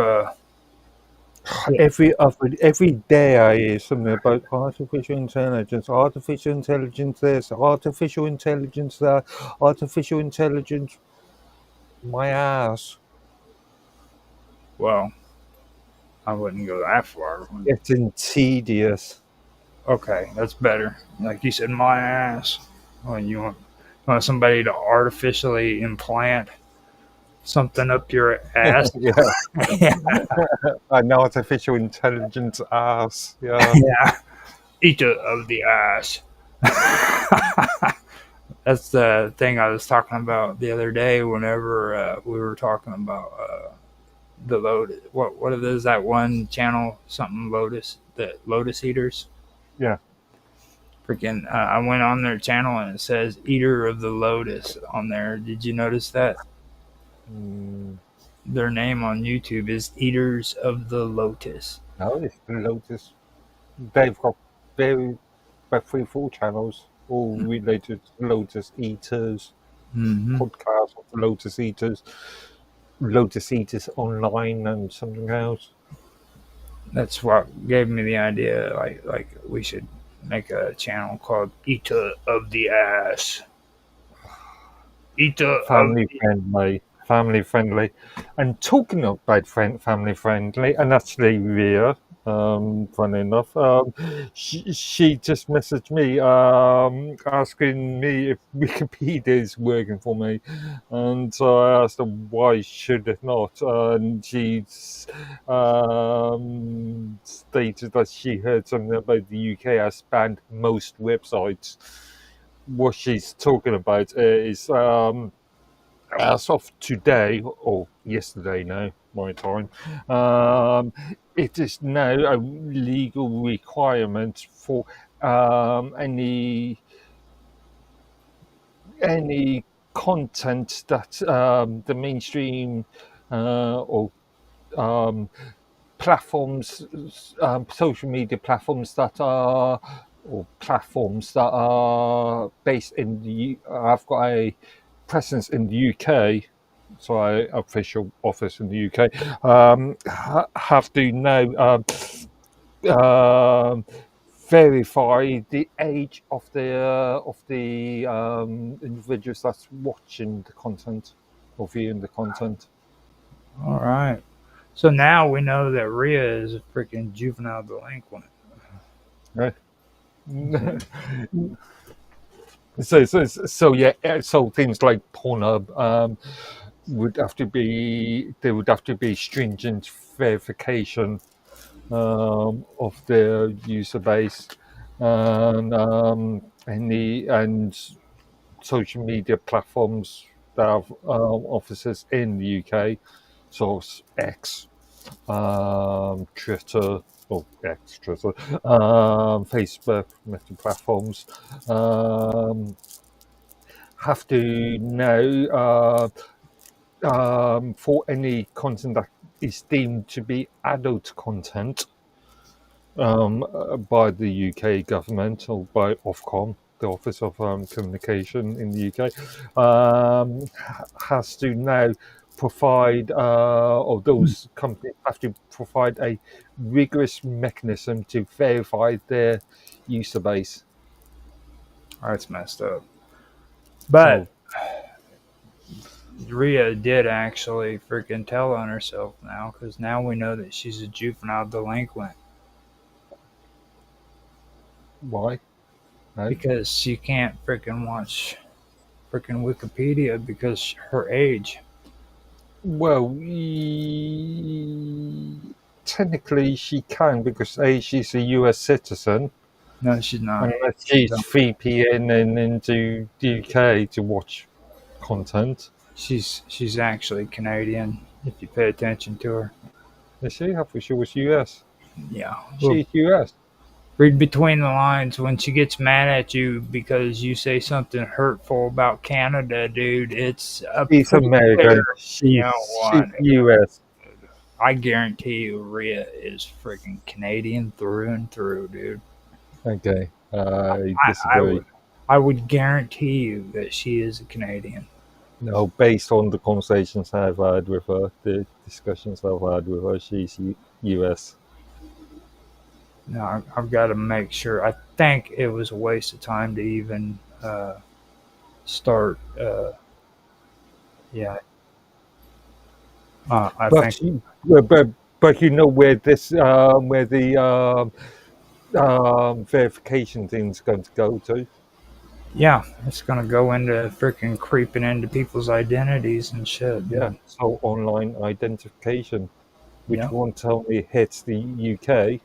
Yeah. Every day I hear something about artificial intelligence. Artificial intelligence this. Artificial intelligence that. Artificial intelligence. My ass. Well, I wouldn't go that far. Getting tedious. Okay, that's better. Like you said, my ass. When you want somebody to artificially implant something up your ass. Yeah. Yeah. An artificial intelligence ass. Yeah. Yeah. Eater of the ass. That's the thing I was talking about the other day. Whenever we were talking about the Lotus, what is that one channel? Something Lotus, the Lotus Eaters. Yeah. Freaking! I went on their channel and it says "Eater of the Lotus" on there. Did you notice that? Mm, Their name on YouTube is Eaters of the Lotus. no, it's the Lotus. They've got about 3, 4 channels, all related to Lotus Eaters, Mm-hmm. podcast of the Lotus Eaters Online, and something else. That's what gave me the idea. Like we should make a channel called Eater of the Ass. Eater Family of the friendly. Family friendly. And talking about family friendly, and actually Rhea, funny enough, she just messaged me asking me if Wikipedia is working for me, and so I asked her why should it not, and she stated that she heard something about the UK has banned most websites. What she's talking about is as of today, or yesterday now, my time, it is now a legal requirement for any content that the mainstream or platforms, social media platforms that are, or platforms that are based in I've got a presence in the UK, so I official office in the UK, have to now verify the age of the individuals that's watching the content or viewing the content. All right. So now we know that Rhea is a freaking juvenile delinquent. Right. So yeah, so things like Pornhub would have to be stringent verification of their user base, and and social media platforms that have offices in the UK, so X, Twitter, or Twitter, Facebook, meta platforms, have to know for any content that is deemed to be adult content by the UK government or by Ofcom, the Office of Communication in the UK, has to now provide, or those companies have to provide a rigorous mechanism to verify their user base. That's messed up. But So, Rhea did actually freaking tell on herself now, because now we know that she's a juvenile delinquent. why? No? Because she can't freaking watch freaking Wikipedia because her age. Well, technically she can, because A, she's a US citizen, No, she's not. unless she's VPN into the UK to watch content. She's actually Canadian, if you pay attention to her. Is she? I thought she was US. Yeah. She's US. Read between the lines when she gets mad at you because you say something hurtful about Canada, dude. It's She's American. She's US. I guarantee you, Rhea is freaking Canadian through and through, dude. Okay. I disagree. I would guarantee you that she is a Canadian. No, based on the conversations I've had with her, the discussions I've had with her, she's US. No, I've got to make sure. I think it was a waste of time to even start. Yeah, I think. But but you know where this where the verification thing's going to go to. Yeah, it's gonna go into freaking creeping into people's identities and shit. Yeah, And, so online identification, which yeah. won't tell me hits the UK.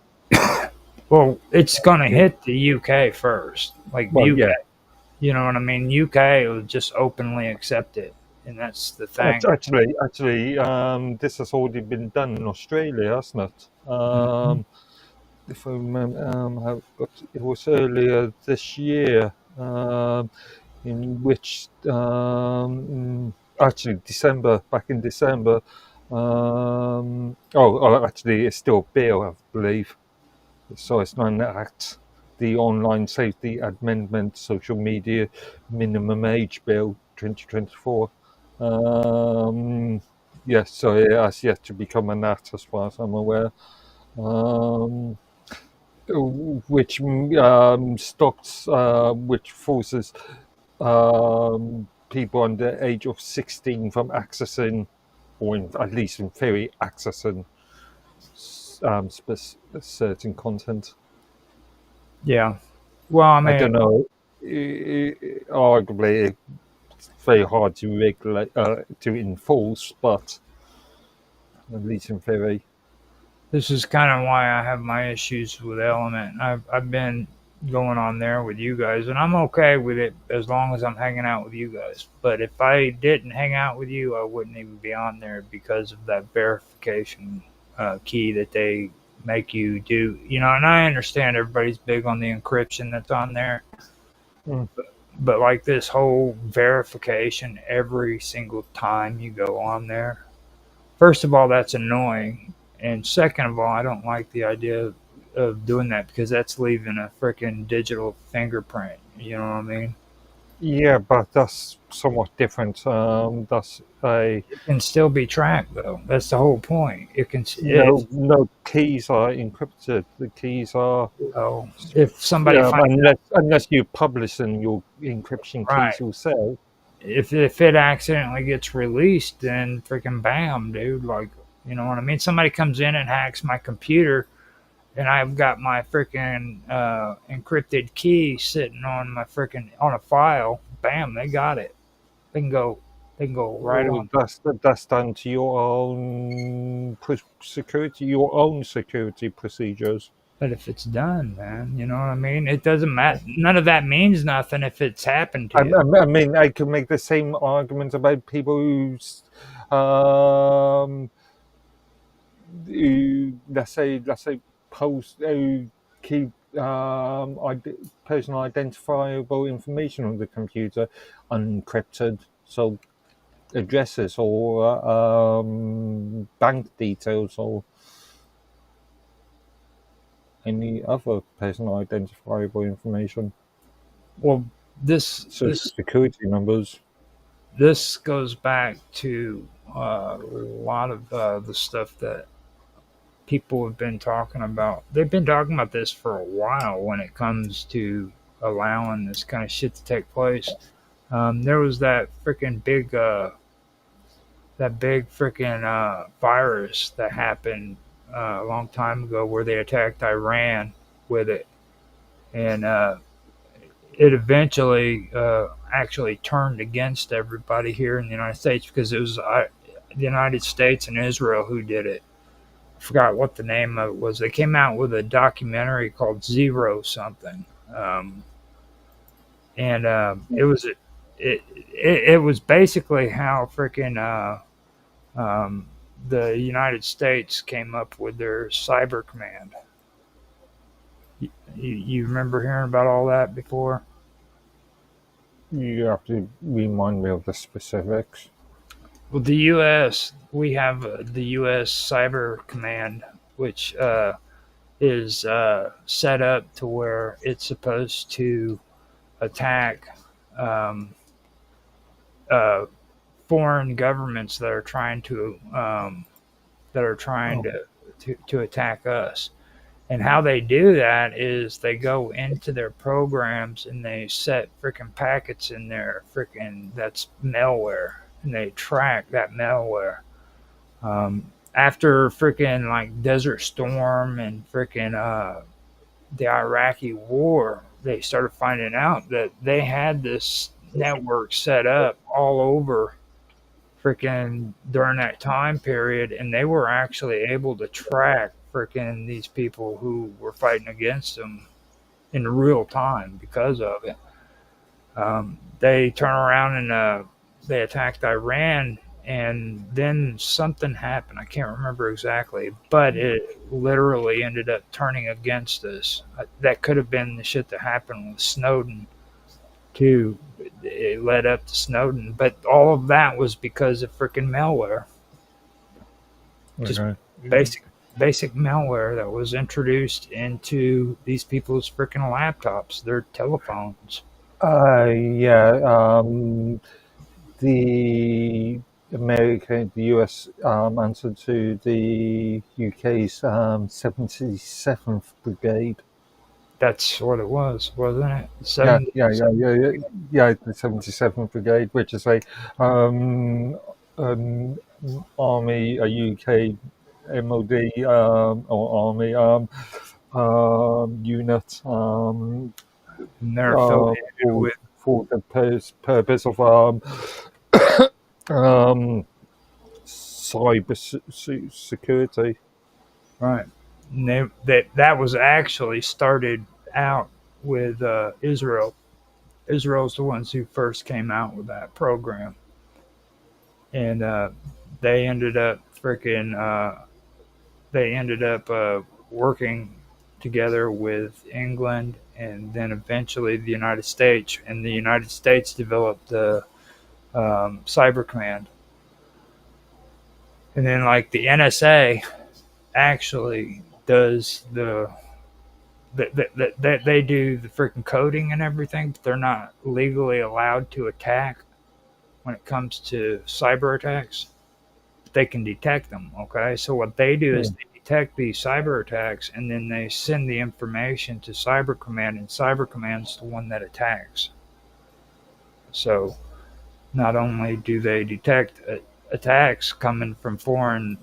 Well, it's gonna hit the UK first, like Well, UK. yeah, You know what I mean? UK will just openly accept it, and that's the thing. actually, this has already been done in Australia, hasn't it? Mhm. If I remember, it was earlier this year, in which actually December, back in December. Actually, it's still a bill, I believe. So it's not an act. The Online Safety Amendment Social Media Minimum Age Bill 2024. Yes, so it has yet to become an act as far as I'm aware. Um, which stops, which forces people under the age of 16 from accessing, or at least in theory, accessing certain content. Yeah. Well, I I mean, don't know. Arguably, it's very hard to regulate, to enforce, but at least in theory. this is kind of why I have my issues with Element. I've been going on there with you guys, and I'm okay with it as long as I'm hanging out with you guys. But if I didn't hang out with you, I wouldn't even be on there because of that verification key that they make you do. You know, and I understand everybody's big on the encryption that's on there, Mm. but like this whole verification every single time you go on there. First of all, that's annoying, and second of all, I don't like the idea of doing that because that's leaving a freaking digital fingerprint. You know what I mean? Yeah, but that's somewhat different. That's a It can still be tracked though. That's the whole point. It can. no, no keys are encrypted. The keys are Oh, if somebody finds unless you publish in your encryption right, keys yourself. if it accidentally gets released, then freaking bam, dude. Like, you know what I mean? Somebody comes in and hacks my computer, and I've got my freaking encrypted key sitting on my freaking on a file. Bam, they got it. They can go. They can go right Or on. that's down to your own security, your own security procedures. But if it's done, man, you know what I mean. It doesn't matter. None of that means nothing if it's happened to you. I mean, I could make the same argument about people um, who let's say post who keep personal identifiable information on the computer unencrypted, so addresses or bank details or any other personal identifiable information, Well, this social this security numbers. this goes back to a lot of the stuff that people have been talking about. They've been talking about this for a while when it comes to allowing this kind of shit to take place. There was that big freaking virus that happened a long time ago where they attacked Iran with it, and it eventually actually turned against everybody here in the United States because it was the United States and Israel who did it. I forgot what the name of it was. They came out with a documentary called Zero something, and it was basically how freaking the United States came up with their cyber command. You remember hearing about all that before? You have to remind me of the specifics. Well, we have the U.S. Cyber Command, which is set up to where it's supposed to attack um, uh, foreign governments that are trying to Oh, to attack us. And how they do that is they go into their programs and they set freaking packets in there, freaking that's malware, and they track that malware. After freaking like Desert Storm and freaking the Iraqi war, they started finding out that they had this network set up all over freaking during that time period, and they were actually able to track freaking these people who were fighting against them in real time because of it. They turn around and they attacked Iran, and then something happened. I can't remember exactly, but it literally ended up turning against us. That could have been the shit that happened with Snowden too. It led up to Snowden, but all of that was because of freaking malware. Just Okay. basic malware that was introduced into these people's freaking laptops, their telephones. Yeah. The the US answered to the UK's 77th Brigade. That's what it was, wasn't it? Yeah, Seven, yeah, yeah, yeah, yeah, yeah. The 77th Brigade, which is a an army, a UK MOD or army unit and they're affiliated for with the purpose of um, cyber security. right. And that was actually started out with Israel. Israel's the ones who first came out with that program, and they ended up freaking. They ended up working together with England, and then eventually the United States. And the United States developed the Cyber Command, and then like the NSA actually does they do the freaking coding and everything, but they're not legally allowed to attack when it comes to cyber attacks. They can detect them. Okay, so what they do is Hmm. they detect these cyber attacks, and then they send the information to Cyber Command, and Cyber Command's the one that attacks. So not only do they detect attacks coming from foreign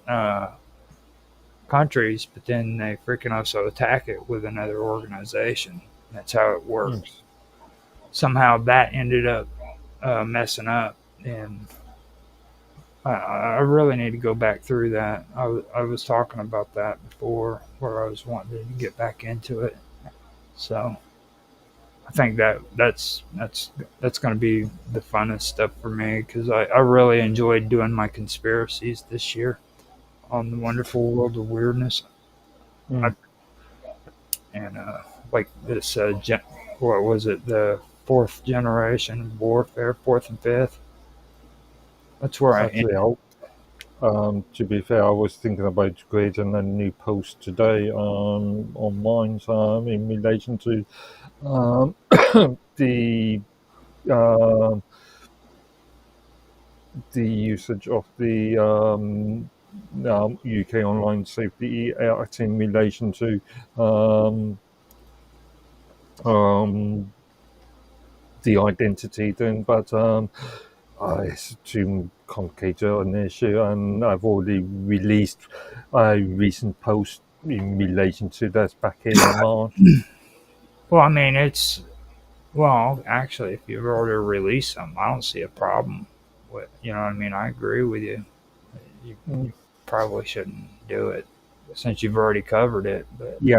countries, but then they freaking also attack it with another organization. That's how it Hmm. works. Somehow that ended up messing up, and I really need to go back through that. I was talking about that before, where I was wanting to get back into it. So I think that's going to be the funnest stuff for me because I really enjoyed doing my conspiracies this year on the wonderful world of weirdness. Hmm. I, and like this, what was it? The fourth generation warfare, fourth and fifth. That's where I Actually, to be fair, I was thinking about creating a new post today on mine in relation to um, the um, the usage of the UK Online Safety Act in relation to um, the identity thing, but it's too complicated an issue, and I've already released a recent post in relation to that back in March. Well, I mean, well, actually, if you've already released them, I don't see a problem with, you know what I mean? I agree with you. You probably shouldn't do it since you've already covered it, but Yeah,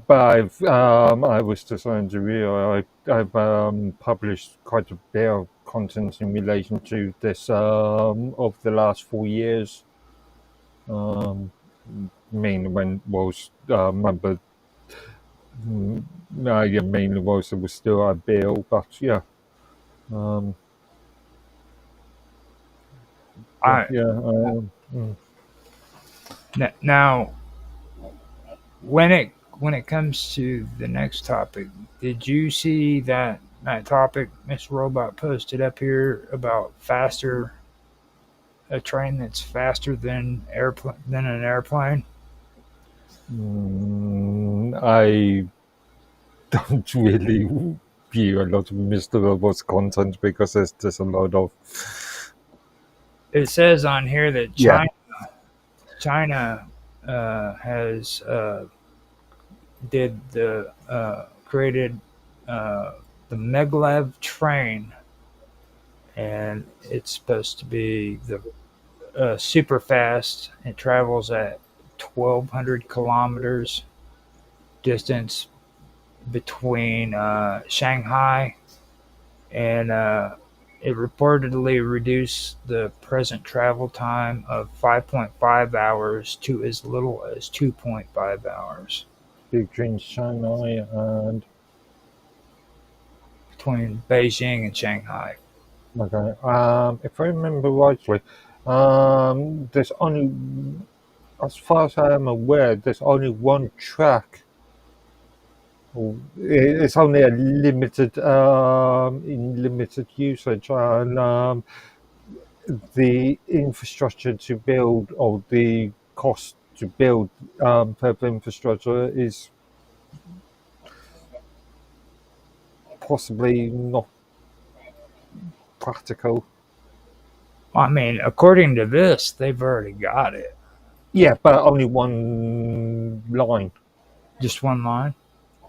but I was just saying to you, I've published quite a bit of content in relation to this of the last 4 years. Mainly when was remember, yeah, mainly was it was still a bill, but yeah, um, I yeah. now when it comes to the next topic, did you see that topic Miss Robot posted up here about faster a train that's faster than an airplane? I don't really view a lot of Mr. Robot's content because there's a lot of It says on here that yeah. China has did the created the Meglev train, and it's supposed to be the super fast. It travels at 1,200 kilometers distance between Shanghai and it reportedly reduced the present travel time of 5.5 hours to as little as 2.5 hours Between Shanghai and between Beijing and Shanghai. okay. If I remember rightly, there's only, as far as I am aware, there's only one track. It's only a limited in limited usage, and the infrastructure to build or the cost to build further infrastructure is possibly not practical. I mean, according to this, they've already got it. Yeah, but only one line. Just one line.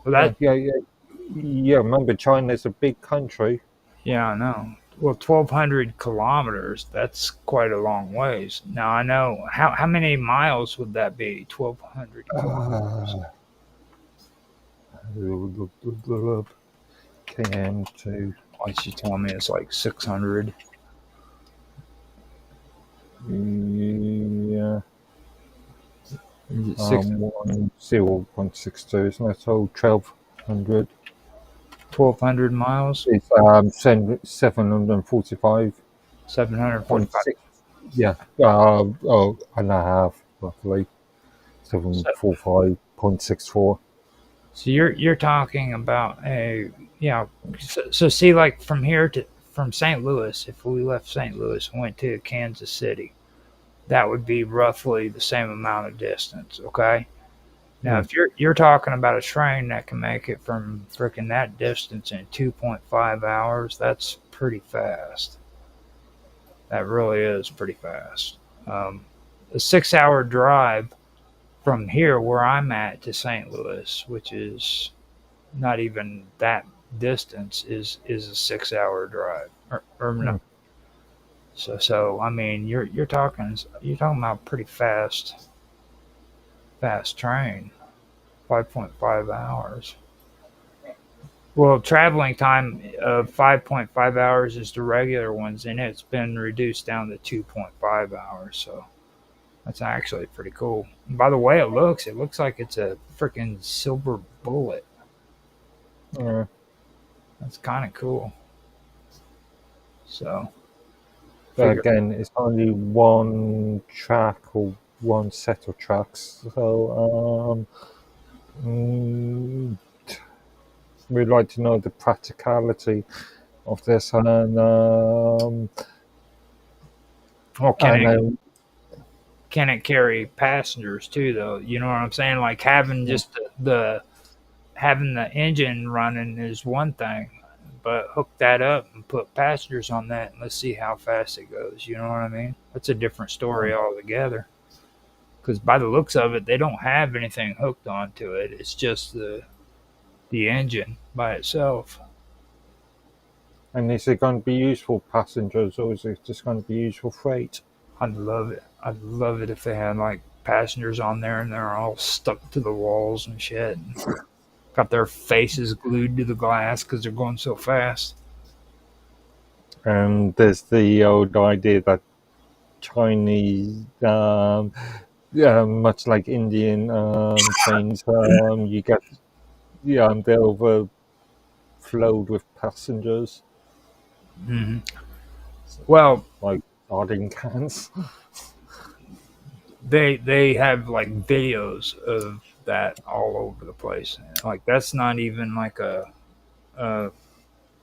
Well, Yeah, that yeah, yeah. Yeah, remember China's a big country. yeah, I know. Well, 1,200 kilometers. That's quite a long ways. Now I know how many miles would that be? 1,200 kilometers. KM2. Why she tell me it's like 600? Yeah. Is it 600? 0.62, isn't it? So 1200. 1,200 miles? It's 745.6. 745. Yeah. And a half roughly. So, 745.64. so you're talking about a so see, like from St. Louis, if we left St. Louis and went to Kansas City, that would be roughly the same amount of distance. Okay. Now, Hmm. if you're talking about a train that can make it from freaking that distance in 2.5 hours, that's pretty fast. That really is pretty fast. A 6 hour drive from here where I'm at to St. Louis, which is not even that distance, is a 6 hour drive. Or Hmm. no. So I mean you're talking about pretty fast train. 5.5 hours. Well, traveling time of 5.5 hours is the regular ones, and it's been reduced down to 2.5 hours. So that's actually pretty cool. And by the way it looks like it's a freaking silver bullet. Yeah. That's kind of cool. So, But figure. again, it's only one track or one set of tracks. So we'd like to know the practicality of this, and Well, and then can it carry passengers too, though? You know what I'm saying? Like having just the having the engine running is one thing, but hook that up and put passengers on that and let's see how fast it goes. You know what I mean? That's a different story altogether. Because by the looks of it, they don't have anything hooked onto it. It's just the engine by itself. and is it going to be used for passengers or is it just going to be used for freight? I'd love it. I'd love it if they had like passengers on there and they're all stuck to the walls and shit. And got their faces glued to the glass because they're going so fast. And there's the old idea that Chinese, much like Indian trains, you get they're overflowed with passengers Hmm. Well, like sardine cans. they have like videos of that all over the place. Like that's not even like a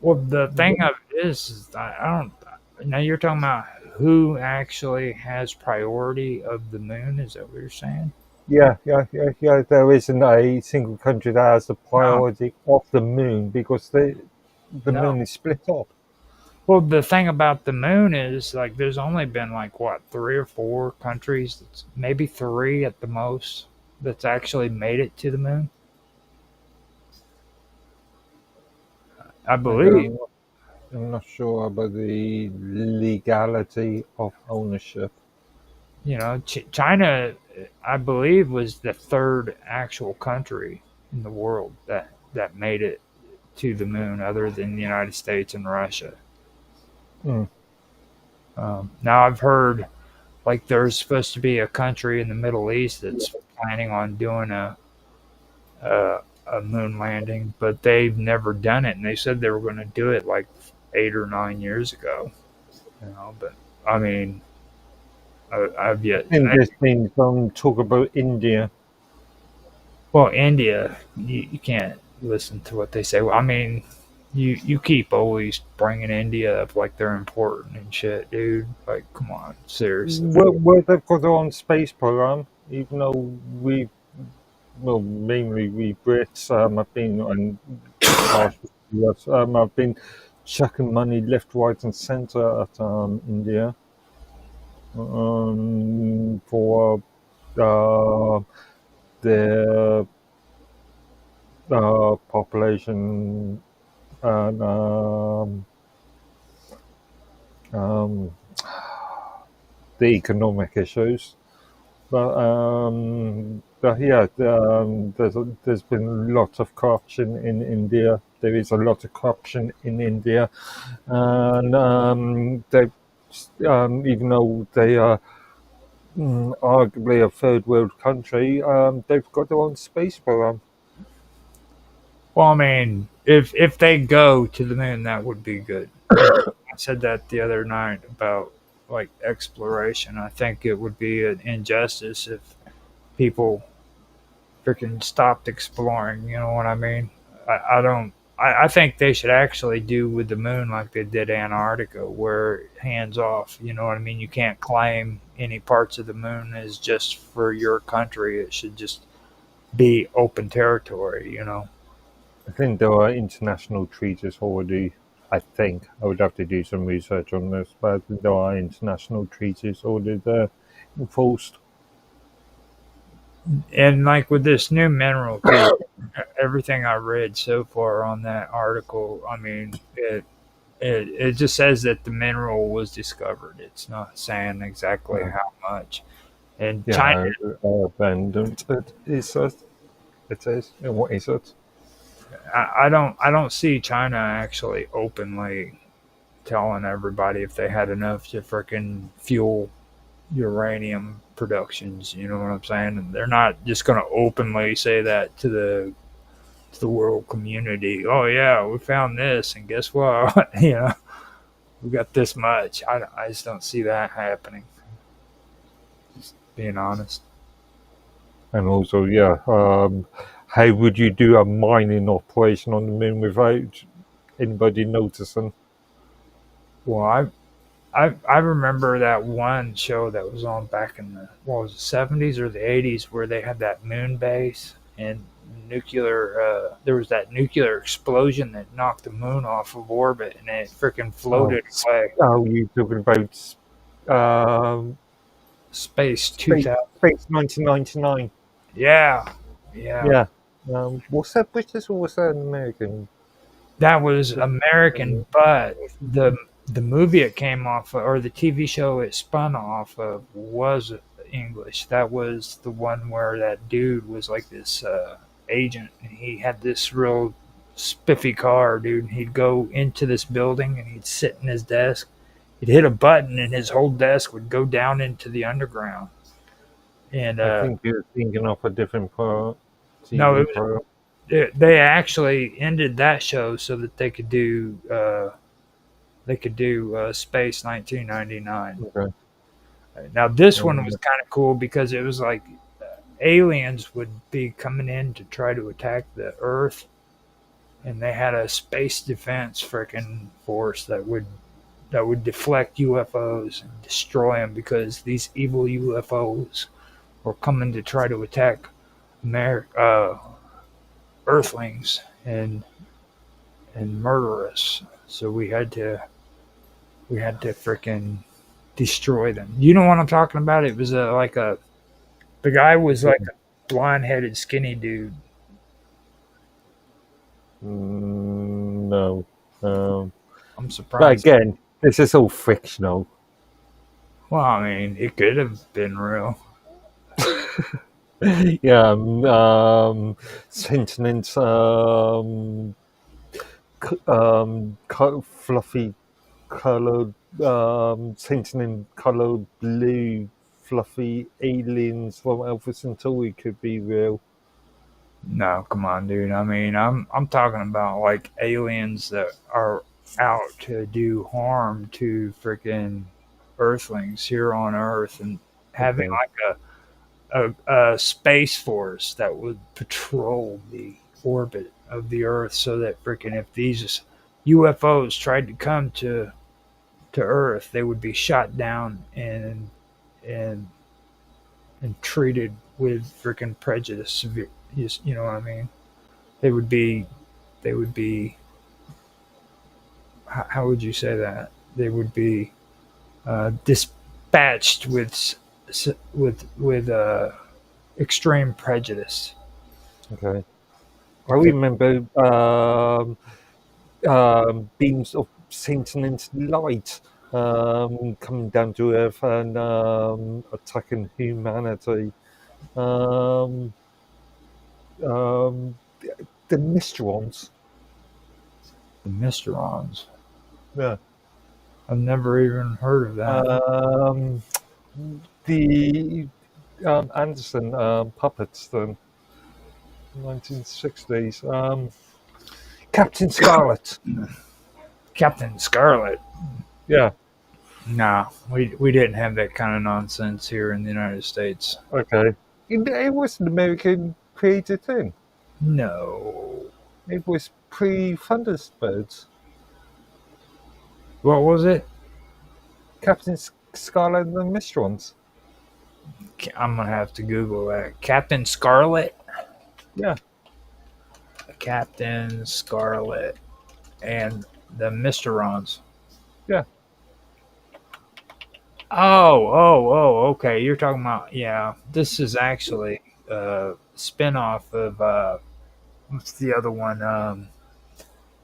Well, the thing of it is I don't. Now you're talking about who actually has priority of the moon. Is that what you're saying? Yeah. There isn't a single country that has the No, priority of the moon because the no. moon is split up. Well, the thing about the moon is like there's only been like what 3 or 4 countries, that's maybe three at the most, that's actually made it to the moon. I And believe. I'm not sure about the legality of ownership. China, I believe, was the third actual country in the world that made it to the moon, other than the United States and Russia. Hmm. Now I've heard like there's supposed to be a country in the Middle East that's planning on doing a moon landing, but they've never done it, and they said they were going to do it like 8 or 9 years ago. But I mean, I've yet. And there's been some talk about India. Well, India, you can't listen to what they say. Well, I mean, you keep always bringing India up like they're important and shit, dude. Like, come on, seriously. Well, they've got their own space program, even though well, mainly we Brits have been, and partially US, have been chucking money left, right, and centre at India for uh, their population and um, the economic issues. But yeah, there's been lots of corruption in India. There is a lot of corruption in India, and they, even though they are arguably a third world country, they've got their own space program. Well, I mean, if they go to the moon, that would be good. I said that the other night about like exploration. I think it would be an injustice if people freaking stopped exploring. You know what I mean? I don't. I think they should actually do with the moon like they did Antarctica, where hands off. You know what I mean? You can't claim any parts of the moon as just for your country. It should just be open territory. I think there are international treaties already. I think I would have to do some research on this, but there are international treaties already there enforced. And like with this new mineral too, everything I read so far on that article, I mean, it just says that the mineral was discovered. It's not saying exactly Uh, how much. And China, yeah, abandoned. It is. And what is it? I don't see China actually openly telling everybody if they had enough to freaking fuel uranium productions. You know what I'm saying? And they're not just going to openly say that to the world community. Oh yeah, we found this, and guess what? We got this much. I just don't see that happening. Just being honest. And also, yeah, how would you do a mining operation on the moon without anybody noticing? Well, I remember that one show that was on back in the what was it, 70s or the 80s, where they had that moon base and nuclear. There was that nuclear explosion that knocked the moon off of orbit, and it freaking Oh, floated away. oh, you talking about um, Space Space, 2000. Space 1999? Yeah, yeah. Yeah. Was that British or was that an American? That was American, but the movie it came off of, or the TV show it spun off of, was English. That was the one where that dude was like this agent, and he had this real spiffy car, dude. And he'd go into this building, and he'd sit in his desk. He'd hit a button, and his whole desk would go down into the underground. And I think you're thinking of a different no, TV program. they actually ended that show so that they could do Space 1999. Okay. Now this one was Um, kind of cool because it was like aliens would be coming in to try to attack the Earth, and they had a space defense freaking force that would deflect UFOs and destroy them because these evil UFOs were coming to try to attack Earthlings and murder us. So we had to freaking destroy them. You know what I'm talking about? It was the guy was like a blonde-headed, skinny dude. No. I'm But surprised. again, this is all fictional. Well, I mean, it could have been real. Yeah, sentient, fluffy colored, sentient colored blue, fluffy aliens from Alpha Centauri could be real. No, come on, dude. I mean, I'm talking about like aliens that are out to do harm to freaking Earthlings here on Earth, and having Okay. like a space force that would patrol the orbit of the Earth, so that freaking if these UFOs tried to come to Earth, they would be shot down and and treated with freaking prejudice. You know what I mean? They would be they would be how would you say that? They would be dispatched with extreme prejudice. Okay. I Okay. remember beams of sentient light coming down to Earth and attacking humanity. Um, um, the Mysterons. The Mysterons. Yeah. I've never even heard of that. The Anderson puppets, the 1960s. Captain Scarlet. Captain Scarlet. Yeah. Nah, we didn't have that kind of nonsense here in the United States. Okay. It was an American created thing. No. It was pre-Thunderbirds. What was it? Captain Scarlet and the Mysterons. I'm gonna have to Google that. Captain Scarlet. Yeah. Captain Scarlet and the Mysterons. Yeah. Okay. You're talking about, yeah. This is actually a spin-off of what's the other one?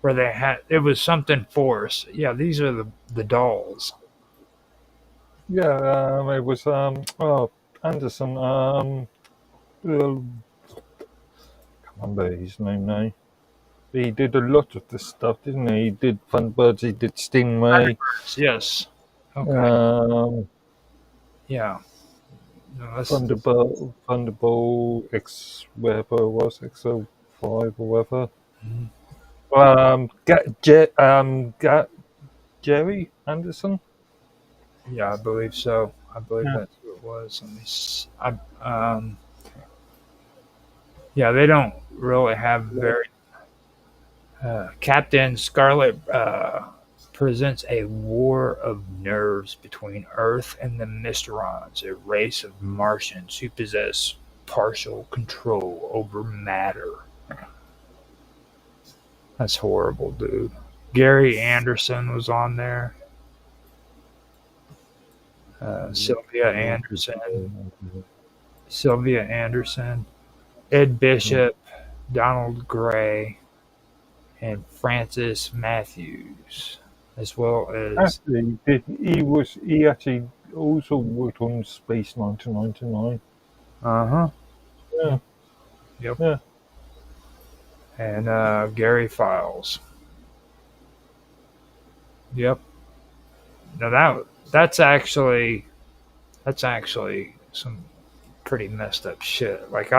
Where they had it was something Force. Yeah, these are the dolls. Yeah, it was Anderson. Can't remember his name now. He did a lot of this stuff, didn't he? He did Thunderbirds. He did Stingray. Yes. Okay. Um, Yeah. No, Thunderball X, whatever it was, XO5 or whatever. Mhm. Jerry Anderson. Yeah, I believe so. I believe Yeah. that's what it was. Yeah, they don't really have very. Captain Scarlet presents a war of nerves between Earth and the Mysterons, a race of Martians who possess partial control over matter. That's horrible, dude. Gary Anderson was on there. Sylvia Anderson, Ed Bishop, Donald Gray, and Francis Matthews, as well as Actually, he actually also worked on Space 1999. uh-huh. Yeah. Yep. Yeah. And Gary Files. Yep. Now that's actually some pretty messed up shit. Like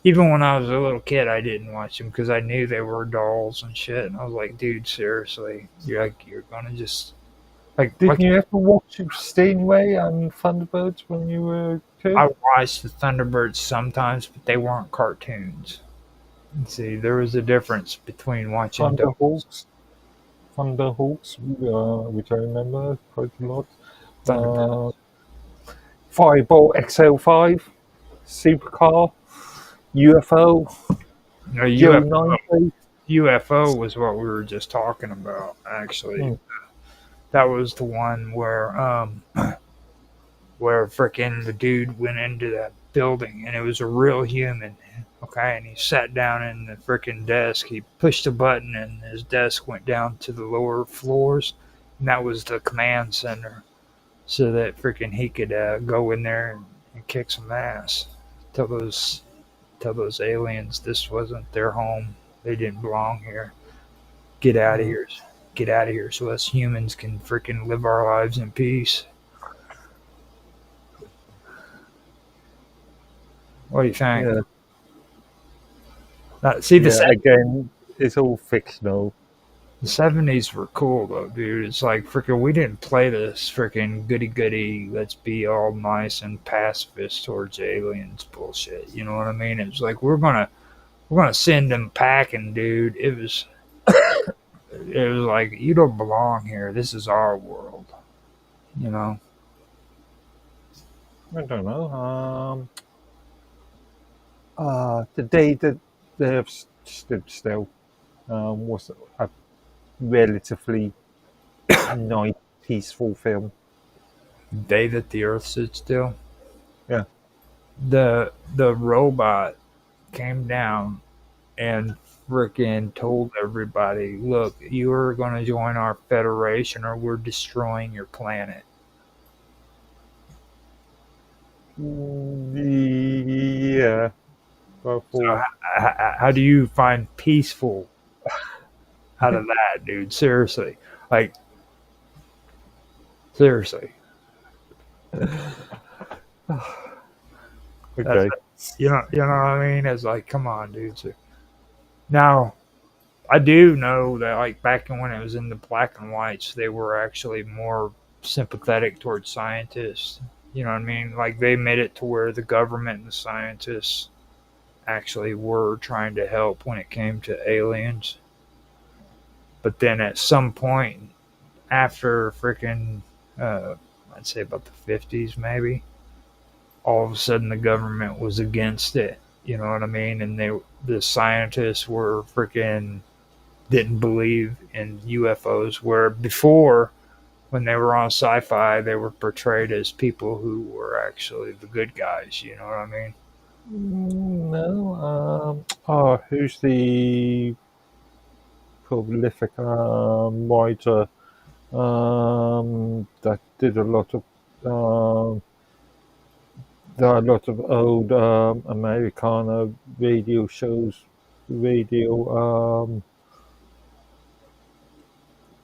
even when I was a little kid, I didn't watch them because I knew they were dolls and shit. And I was like, dude, seriously, you're gonna just Didn't you ever watch Stingray and Thunderbirds when you were a kid? I watched the Thunderbirds sometimes, but they weren't cartoons. See, there was a difference between watching Thunderhawks, Thunderhawks, which I remember quite a lot. Thunderbird. Uh, Fireball XL5, Supercar, UFO, No, Joe 90. UFO was what we were just talking about. Actually, Hmm. that was the one where frickin' the dude went into that building and it was a real human. Okay, and he sat down in the frickin' desk. He pushed a button and his desk went down to the lower floors, and that was the command center, so that frickin' he could go in there and kick some ass. Tell those tell those aliens this wasn't their home. They didn't belong here. Get out of here. Get out of here so us humans can frickin' live our lives in peace. What do you think? Yeah, See, the yeah. Again, it's all fictional. The 70s were cool though, dude. It's like freaking we didn't play this freaking goody goody, let's be all nice and pacifist towards aliens bullshit. You know what I mean? It was like we're gonna send them packing, dude. It was like you don't belong here. This is our world. You know? I don't know. The day that they have stood still was a relatively nice, peaceful film. Day that the earth stood still. Yeah. The robot came down and frickin' told everybody, look, you are gonna join our federation or we're destroying your planet. Yeah. So how do you find peaceful out of that, dude? Seriously, like seriously. Okay. You know what I mean? It's like, come on, dude. So, now, I do know that like back when it was in the black and whites, they were actually more sympathetic towards scientists. You know what I mean? Like they made it to where the government and the scientists actually were trying to help when it came to aliens. But then at some point after freaking, I'd say about the 50s maybe, all of a sudden the government was against it. You know what I mean? And the scientists were freaking didn't believe in UFOs. Where before, when they were on sci-fi, they were portrayed as people who were actually the good guys. You know what I mean? No. Who's the prolific writer that did a lot of there are a lot of old Americana radio shows, radio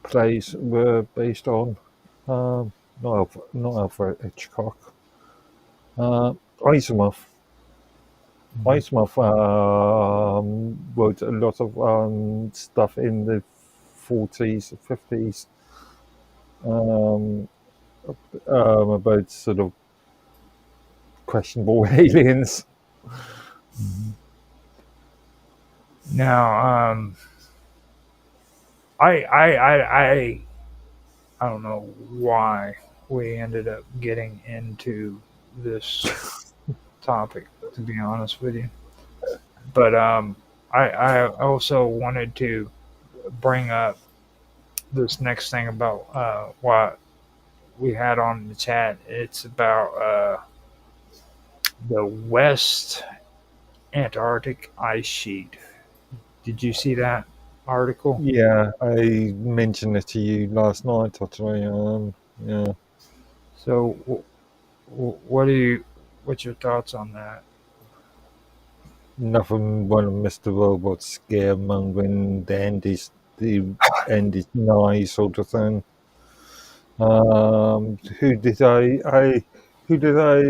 plays were based on. Not Alfred Hitchcock. Asimov. Asimov wrote a lot of stuff in the 40s, 50s about sort of questionable aliens. Now, I don't know why we ended up getting into this topic, to be honest with you. But I also wanted to bring up this next thing about what we had on the chat. It's about the West Antarctic ice sheet. Did you see that article? Yeah, I mentioned it to you last night, actually. Yeah. So, what's your thoughts on that? Nothing but Mr. Robot scaremongering, the end is nigh sort of thing. Who did I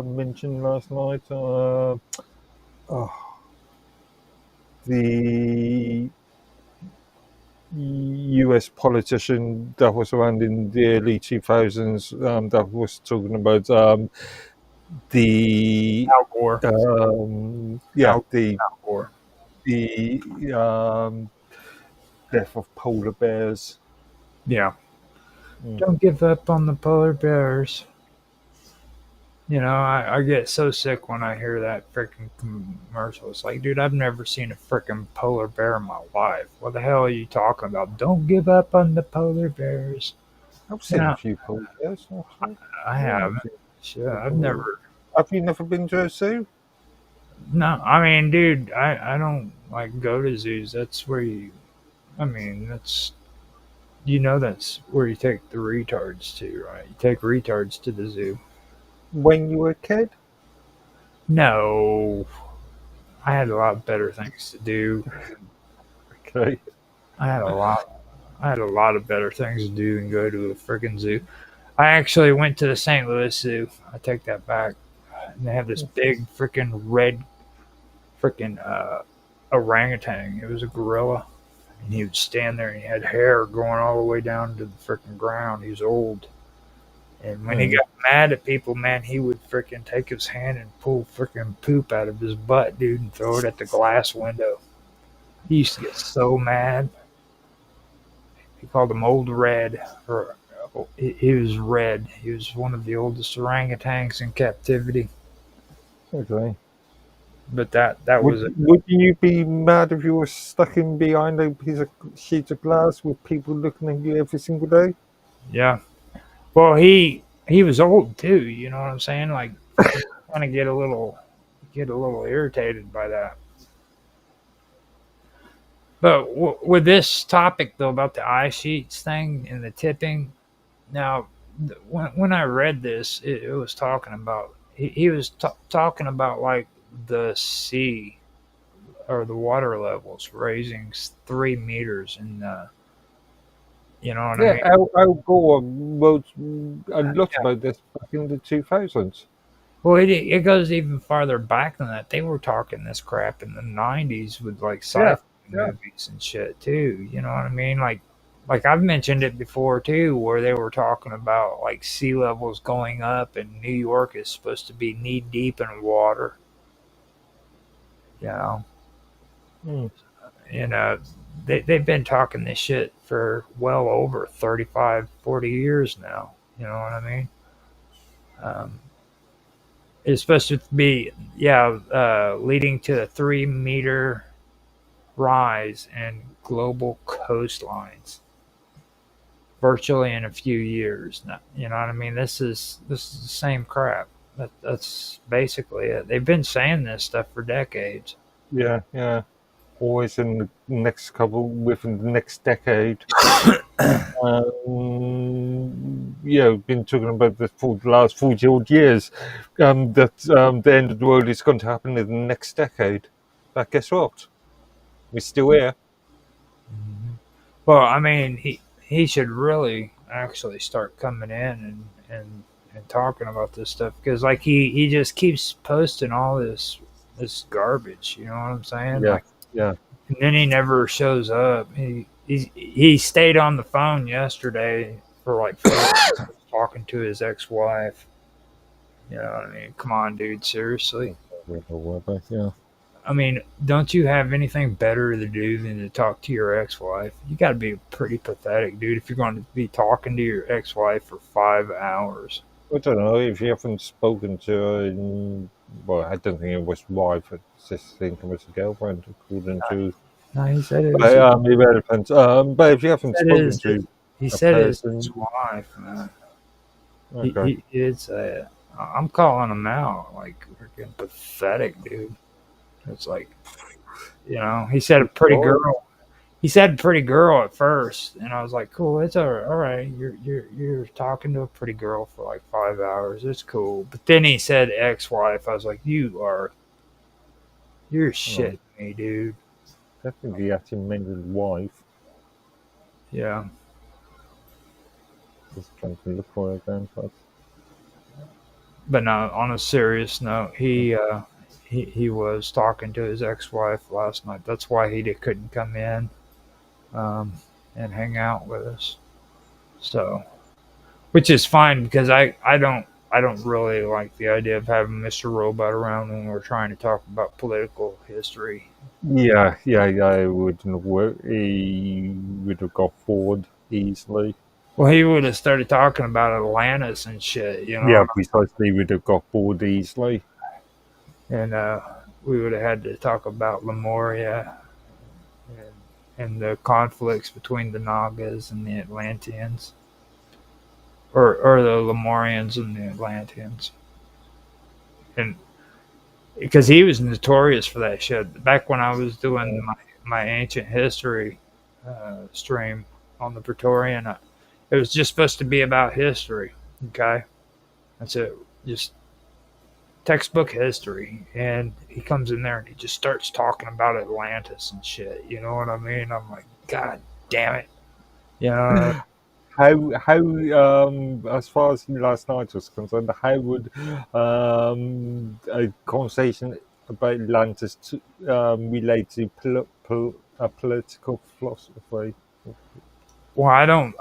mention last night? The US politician that was around in the early 2000s that was talking about the Al Gore. yeah, Al Gore. the death of polar bears. Yeah. Mm. Don't give up on the polar bears. You know, I get so sick when I hear that freaking commercial. It's like, dude, I've never seen a freaking polar bear in my life. What the hell are you talking about? Don't give up on the polar bears. I've You seen a know, few polar bears. Actually. I Yeah, haven't. Shit, I've never. have you never been to a zoo? No, I mean, dude, I don't like go to zoos. That's where you. I mean, that's where you take the retards to, right? You take retards to the zoo. When you were a kid? No, I had a lot better things to do. Okay. I had a lot. I had a lot of better things to do than go to a freaking zoo. I actually went to the St. Louis Zoo. I take that back. And they have this big freaking red freaking orangutan. It was a gorilla, and he would stand there and he had hair going all the way down to the freaking ground. He was old, and when he Mm. got mad at people, man, he would freaking take his hand and pull freaking poop out of his butt, dude, and throw it at the glass window. He used to get so mad. He called him Old Red, or he was red. He was one of the oldest orangutans in captivity. Okay. But that was it. Would you be mad if you were stuck in behind a piece of sheet of glass with people looking at you every single day? Yeah. Well, he was old too. You know what I'm saying? Like, kind of get a little irritated by that. But with this topic though about the ice sheets thing and the tipping, now when I read this, it was talking about he was talking about like the sea or the water levels raising 3 meters, and you know what I Yeah, mean? Al Gore wrote a lot about this back in the 2000s. Well, it goes even farther back than that. They were talking this crap in the '90s with like Yeah, sci-fi yeah. movies and shit too. You know what I mean? Like I've mentioned it before too, where they were talking about like sea levels going up, and New York is supposed to be knee deep in water. You know, Mm. and they've been talking this shit for well over 35, 40 years now. You know what I mean? Um, it's supposed to be, yeah, leading to a 3 meter rise in global coastlines virtually in a few years. You know what I mean? This is the same crap. That's basically it. They've been saying this stuff for decades. Yeah, yeah. Always in the next couple, within the next decade. Been talking about this for the last 40 odd years. That the end of the world is going to happen in the next decade. But guess what? We're still here. Well, I mean, he should really actually start coming in and talking about this stuff, because like he just keeps posting all this garbage. You know what I'm saying? Yeah, Like, yeah. and then he never shows up. He stayed on the phone yesterday for like 4 hours talking to his ex-wife. You know what I mean? Come on, dude. Seriously. Yeah. I mean, don't you have anything better to do than to talk to your ex-wife? You got to be pretty pathetic, dude, if you're going to be talking to your ex-wife for 5 hours. I don't know if you haven't spoken to her. Well, I don't think it was wife. I just think it was a girlfriend, according to. No, he said it was. But, it depends. But if you haven't Said it spoken is- to he a said it's person, his wife, man. okay. He did say it. I'm calling him out, like freaking pathetic, dude. It's like, he said a pretty girl. He said pretty girl at first, and I was like, cool, it's all right. You're talking to a pretty girl for like 5 hours. It's cool. But then he said ex-wife. I was like, you're shitting me, dude. Definitely actually meant his wife. Yeah. Just trying to look for it again. But no, on a serious note, he was talking to his ex-wife last night. That's why he couldn't come in and hang out with us. So, which is fine, because I don't I don't really like the idea of having Mr. Robot around when we're trying to talk about political history. Yeah. It wouldn't work. He would have got bored easily. Well, he would have started talking about Atlantis and shit, Yeah, precisely. He would have got bored easily. and we would have had to talk about Lemuria and the conflicts between the Nagas and the Atlanteans, or the Lemurians and the Atlanteans, and because he was notorious for that shit. Back when I was doing my ancient history stream on the Praetorian, it was just supposed to be about history. Okay, that's it, just textbook history. And he comes in there and he just starts talking about Atlantis and shit. You know what I mean? I'm like, God damn it. You know, How as far as last night was concerned, how would a conversation about Atlantis relate to political philosophy? well, I don't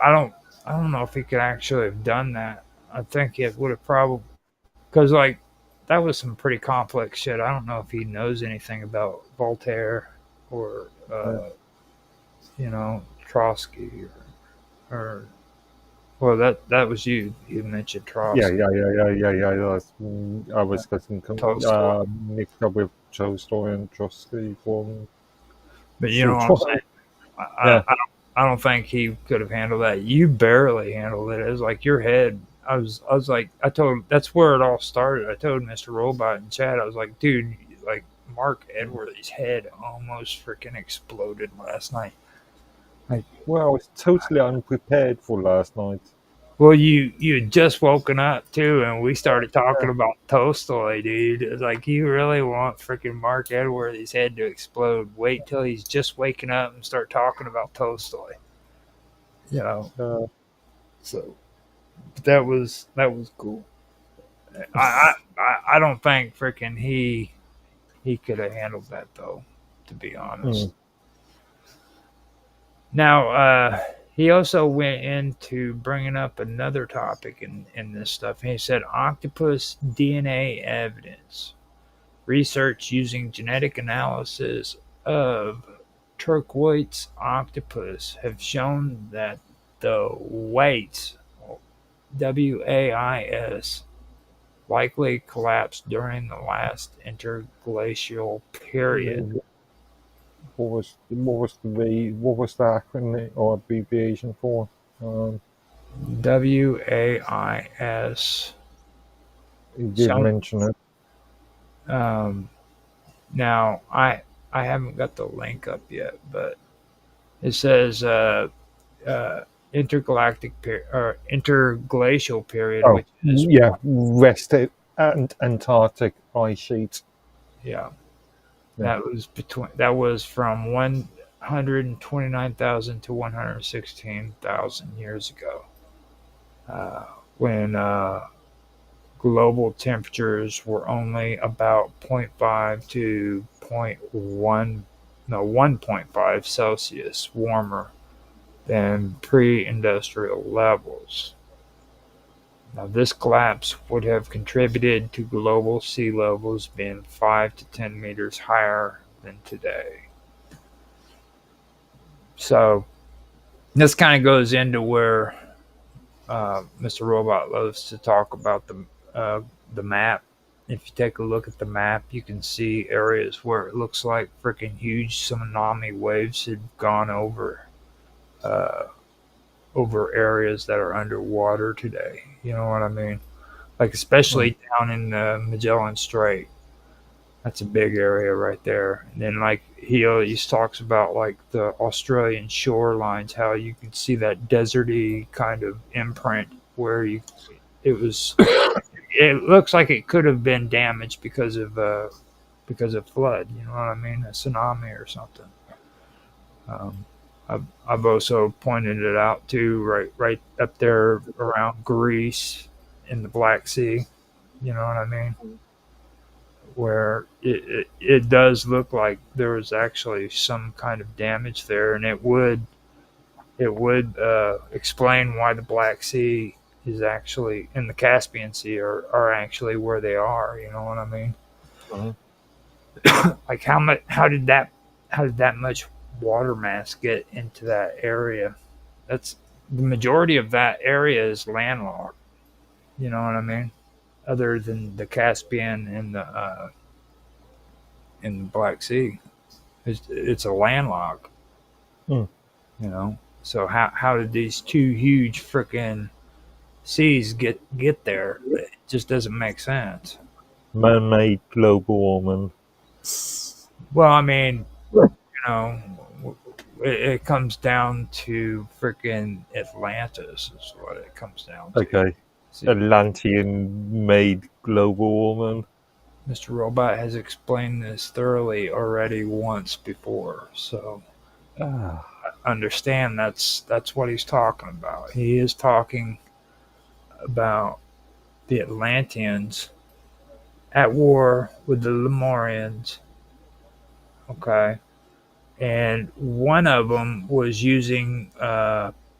know if he could actually have done that. I think it would have probably, because like that was some pretty complex shit. I don't know if he knows anything about Voltaire or Trotsky or well, that was you. You mentioned Yeah, Trotsky, I was getting Tolstoy, mixed up with Tolstoy and Trotsky from. but you know what I'm saying. Yeah. I don't think he could have handled that. You barely handled it. It was like your head. I was like, I told, that's where it all started. I told Mr. Robot in chat, I was like, dude, like Mark Edwards' head almost freaking exploded last night. Like, Well, I was totally unprepared for last night. well, you had just woken up too, and we started talking about Tolstoy, dude. It's like you really want freaking Mark Edwards' head to explode. Wait till he's just waking up and start talking about Tolstoy. You know, Uh, so that was cool. I don't think freaking he could have handled that though, to be honest. mm, Now, he also went into bringing up another topic in this stuff. He said octopus DNA evidence. Research using genetic analysis of turquoise octopus have shown that the weights, WAIS, likely collapsed during the last interglacial period. what was the acronym or abbreviation for? WAIS. You did So, mention it. now I haven't got the link up yet, but it says interglacial period, Oh, which is yeah, West and Antarctic ice sheet. yeah, Yeah. that was from 129,000 to 116,000 years ago, when global temperatures were only about 0.5 to 1.5 Celsius warmer than pre-industrial levels. Now, this collapse would have contributed to global sea levels being 5 to 10 meters higher than today. So, this kind of goes into where Mr. Robot loves to talk about the map. If you take a look at the map, you can see areas where it looks like freaking huge tsunami waves had gone over areas that are underwater today. You know what I mean? Like especially down in the Magellan Strait. That's a big area right there. And then like he always talks about like the Australian shorelines, how you can see that deserty kind of imprint where it was it looks like it could have been damaged because of flood. You know what I mean? A tsunami or something. I've also pointed it out too, right up there around Greece in the Black Sea. You know what I mean? Where it does look like there was actually some kind of damage there, and it would explain why the Black Sea is actually in the Caspian Sea are actually where they are. You know what I mean? Mhm. Like how did that much water mass get into that area? That's the majority of that area is landlocked. You know what I mean? Other than the Caspian and the Black Sea, it's a landlock. Mm. You know, so how did these two huge freaking seas get there? It just doesn't make sense. Man-made global warming. Well, I mean, you know, it comes down to freaking Atlantis is what it comes down to. Okay. See, Atlantean-made global warming. Mr. Robot has explained this thoroughly already once before, so Ah, understand that's what he's talking about. He is talking about the Atlanteans at war with the Lemurians, okay? And one of them was using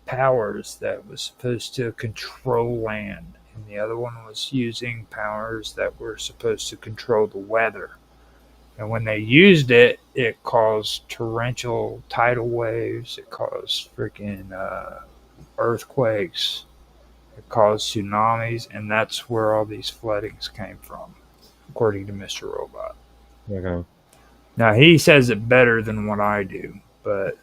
powers that was supposed to control land, and the other one was using powers that were supposed to control the weather. And when they used it, it caused torrential tidal waves. It caused freaking earthquakes. It caused tsunamis, and that's where all these floodings came from, according to Mr. Robot. okay. Now he says it better than what I do, but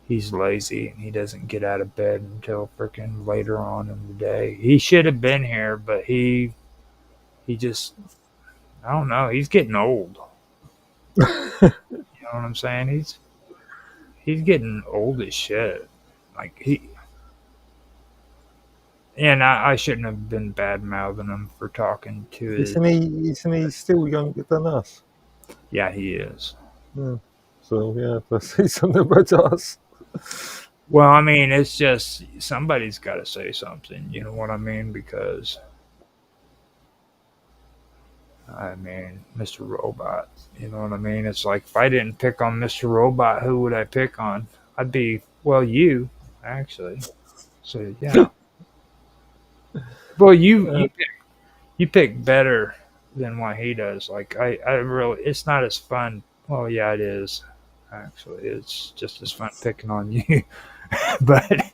he's lazy and he doesn't get out of bed until freaking later on in the day. He should have been here, but he just I don't know. He's getting old. You know what I'm saying? He's getting old as shit. Like he and I shouldn't have been bad mouthing him for talking to his. Isn't he still younger than us? Yeah, he is. Yeah. So yeah, let's say something about us. Well, I mean, it's just somebody's got to say something. You know what I mean? Because I mean, Mr. Robot. You know what I mean? It's like if I didn't pick on Mr. Robot, who would I pick on? I'd be well, you actually. So yeah. Well, you pick better than what he does. Like I really, it's not as fun. Well, yeah, it is. Actually, it's just as fun picking on you, but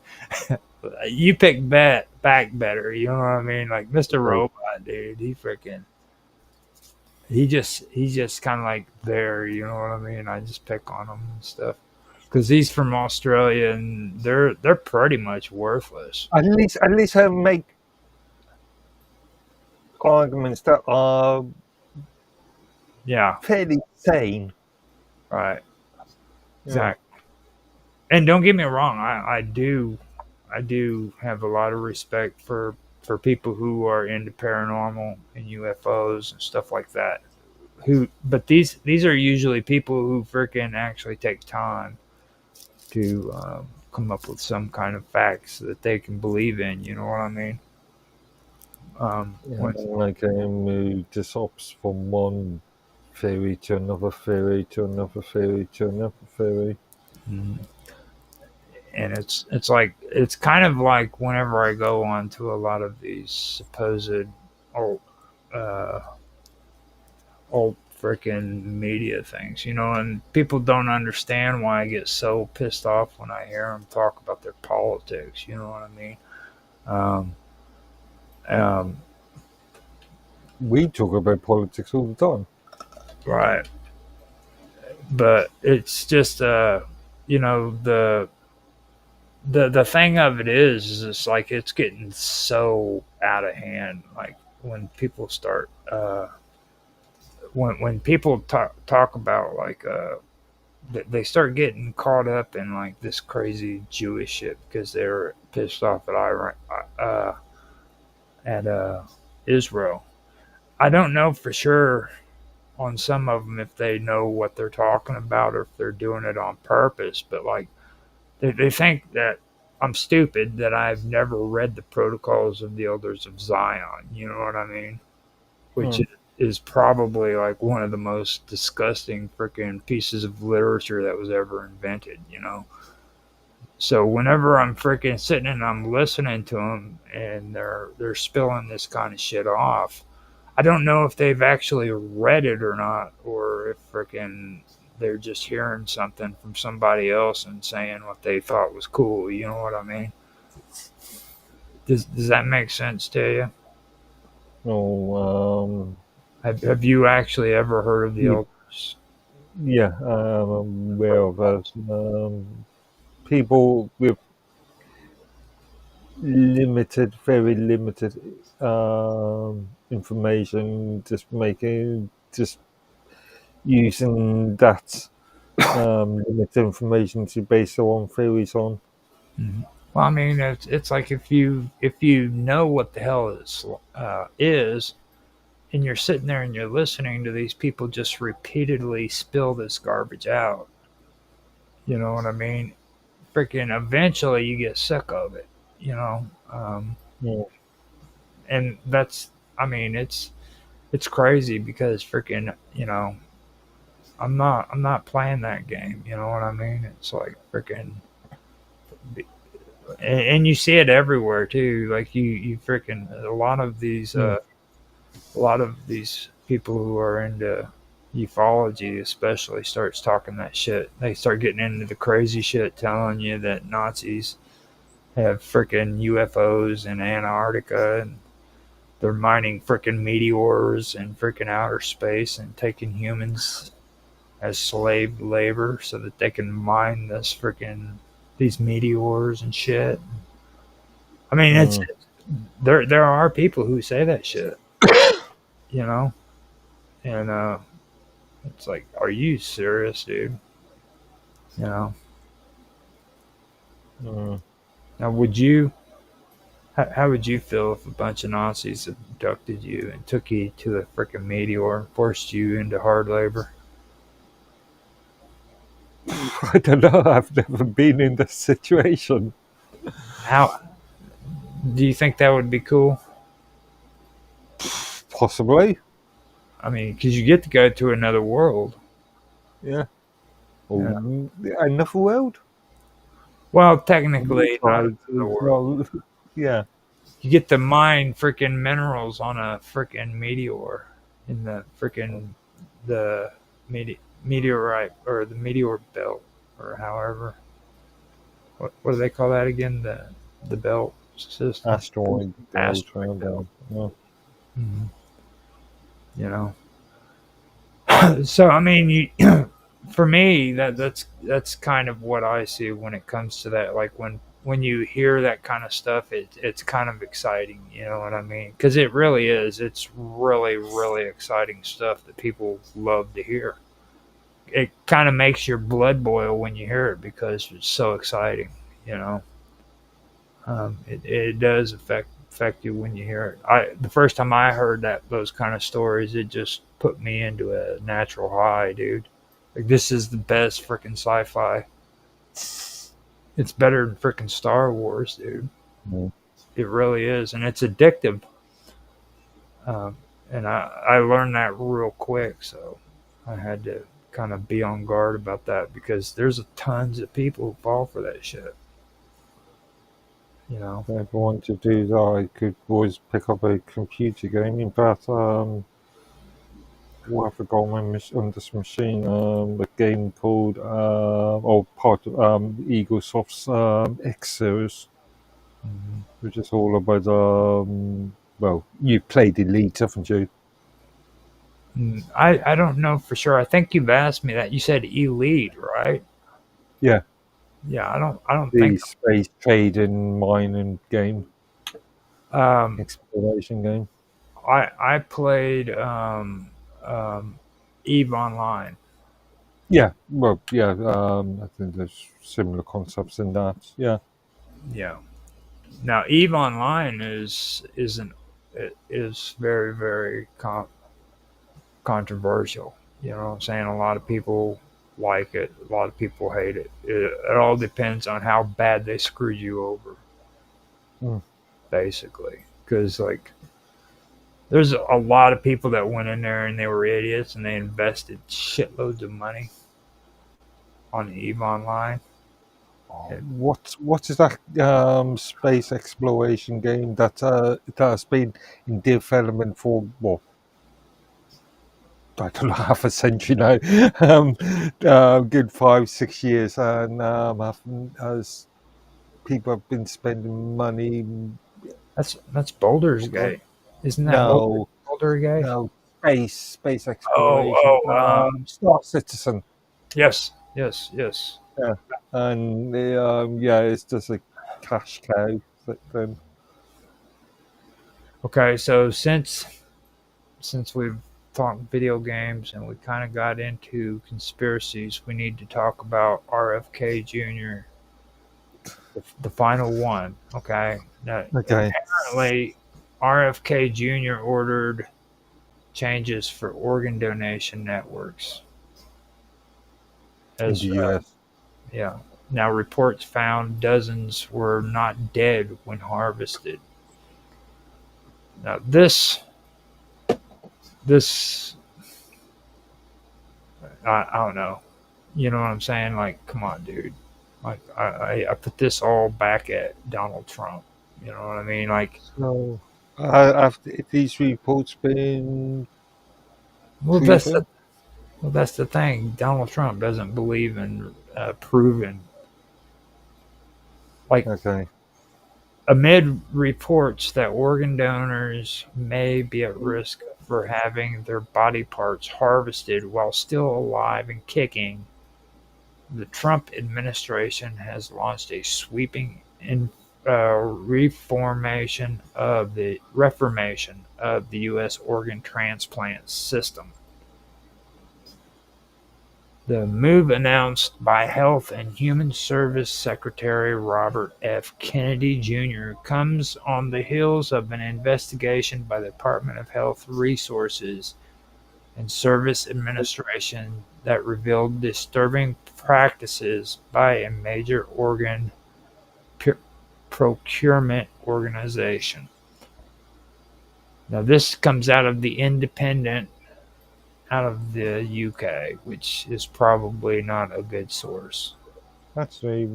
you pick back better. You know what I mean? Like Mr. Right. Robot, dude. He's just kind of like there. You know what I mean? I just pick on him and stuff because he's from Australia and they're pretty much worthless. At least I make arguments that are Yeah, fairly sane. right. Yeah. Exactly. And don't get me wrong, I do have a lot of respect for people who are into paranormal and UFOs and stuff like that. Who, but these are usually people who freaking actually take time to come up with some kind of facts that they can believe in. You know what I mean? Yeah, like who just hops from one theory to another theory to another theory to another theory. Mhm. And it's like it's kind of like whenever I go on to a lot of these supposed old uh, old freaking media things, you know, and people don't understand why I get so pissed off when I hear them talk about their politics. You know what I mean? Um, um, We talk about politics all the time. right, but it's just you know the thing of it is it's like it's getting so out of hand. Like when people start when people talk about like they start getting caught up in like this crazy Jewish shit because they're pissed off at Iran at Israel. I don't know for sure on some of them if they know what they're talking about or if they're doing it on purpose, but like they think that I'm stupid that I've never read the Protocols of the Elders of Zion. You know what I mean? Which Hmm. is probably like one of the most disgusting freaking pieces of literature that was ever invented. You know, So whenever I'm freaking sitting and I'm listening to them and they're spilling this kind of shit off, I don't know if they've actually read it or not, or if freaking they're just hearing something from somebody else and saying what they thought was cool. You know what I mean? Does that make sense to you? Oh, Have you actually ever heard of the yeah, elders? yeah, I'm aware of that. People with limited, very limited information, just using that limited information to base their own theories on. Mhm. Well, I mean, it's like if you know what the hell is, and you're sitting there and you're listening to these people just repeatedly spill this garbage out. You know what I mean? Freaking eventually you get sick of it. You know, Yeah. and that's I mean it's crazy because freaking I'm not playing that game. You know what I mean? It's like freaking and you see it everywhere too. Like you freaking Mm, a lot of these people who are into ufology especially starts talking that shit. They start getting into the crazy shit telling you that Nazis have freaking UFOs in Antarctica and they're mining freaking meteors in freaking outer space and taking humans as slave labor so that they can mine these meteors and shit. I mean, it's mm. there are people who say that shit, you know, and it's like, are you serious, dude? You know. Mm. Now, how would you feel if a bunch of Nazis abducted you and took you to the freaking meteor and forced you into hard labor? I don't know. I've never been in this situation. How do you think that would be cool? Possibly, I mean, because you get to go to another world. yeah. Yeah. Or another world. Well, Another technically, not side another as world. well. Yeah. You get to mine freaking minerals on a freaking meteor in the freaking the meteorite or the meteor belt or however. What do they call that again? The belt system. Asteroid belt. Asteroid belt. Yeah. Mhm. You know. So I mean, you for me that's kind of what I see when it comes to that. Like when you hear that kind of stuff, it's kind of exciting. You know what I mean? Because it really is. It's really really exciting stuff that people love to hear. It kind of makes your blood boil when you hear it because it's so exciting. You know, it does affect you when you hear it. The first time I heard those kind of stories, it just put me into a natural high, dude. Like this is the best freaking sci-fi. It's better than freaking Star Wars, dude. Mm. It really is, and it's addictive. And I learned that real quick, so I had to kind of be on guard about that because there's tons of people who fall for that shit. You know. If I want to do that, I could always pick up a computer game. In fact, what have I got on this machine? A game called, or part of Eaglesoft's X series, Mhm. which is all about, well, you played Elite, haven't you? I don't know for sure. I think you've asked me that. You said elite, right? Yeah, Yeah, I don't the think space trading mining game, um exploration game. I played um Eve Online. Yeah, well, yeah, I think there's similar concepts in that. Yeah. Yeah. Now Eve Online is very very controversial. You know what I'm saying? A lot of people like it, a lot of people hate it. It all depends on how bad they screwed you over, Mm. basically. Because like there's a lot of people that went in there and they were idiots and they invested shitloads of money on Eve Online, What is that space exploration game that has been in development for what? I don't know, half a century now, good 5 6 years, and as people have been spending money. That's Boulder's Gate, isn't that No, Boulder Gate? no, space Oh, exploration. oh, Star Citizen, yes, yes, yes. yeah, and yeah, it's just a cash cow. But then, Okay, so since we've talked video games and we kind of got into conspiracies, we need to talk about RFK Jr., the final one. Okay, now okay, apparently RFK Jr. ordered changes for organ donation networks. in As the US, yeah, now reports found dozens were not dead when harvested. Now this I don't know. You know what I'm saying? Like, come on, dude. Like, I put this all back at Donald Trump. You know what I mean? Like, so have these reports been well, proven? that's the thing. Donald Trump doesn't believe in proven. Like, Okay, amid reports that organ donors may be at risk for having their body parts harvested while still alive and kicking, the Trump administration has launched a sweeping reformation of the U.S. organ transplant system. The move, announced by Health and Human Service Secretary Robert F. Kennedy Jr., comes on the heels of an investigation by the Department of Health Resources and Service Administration that revealed disturbing practices by a major organ procurement organization. Now, this comes out of the Independent, out of the UK, which is probably not a good source. that's a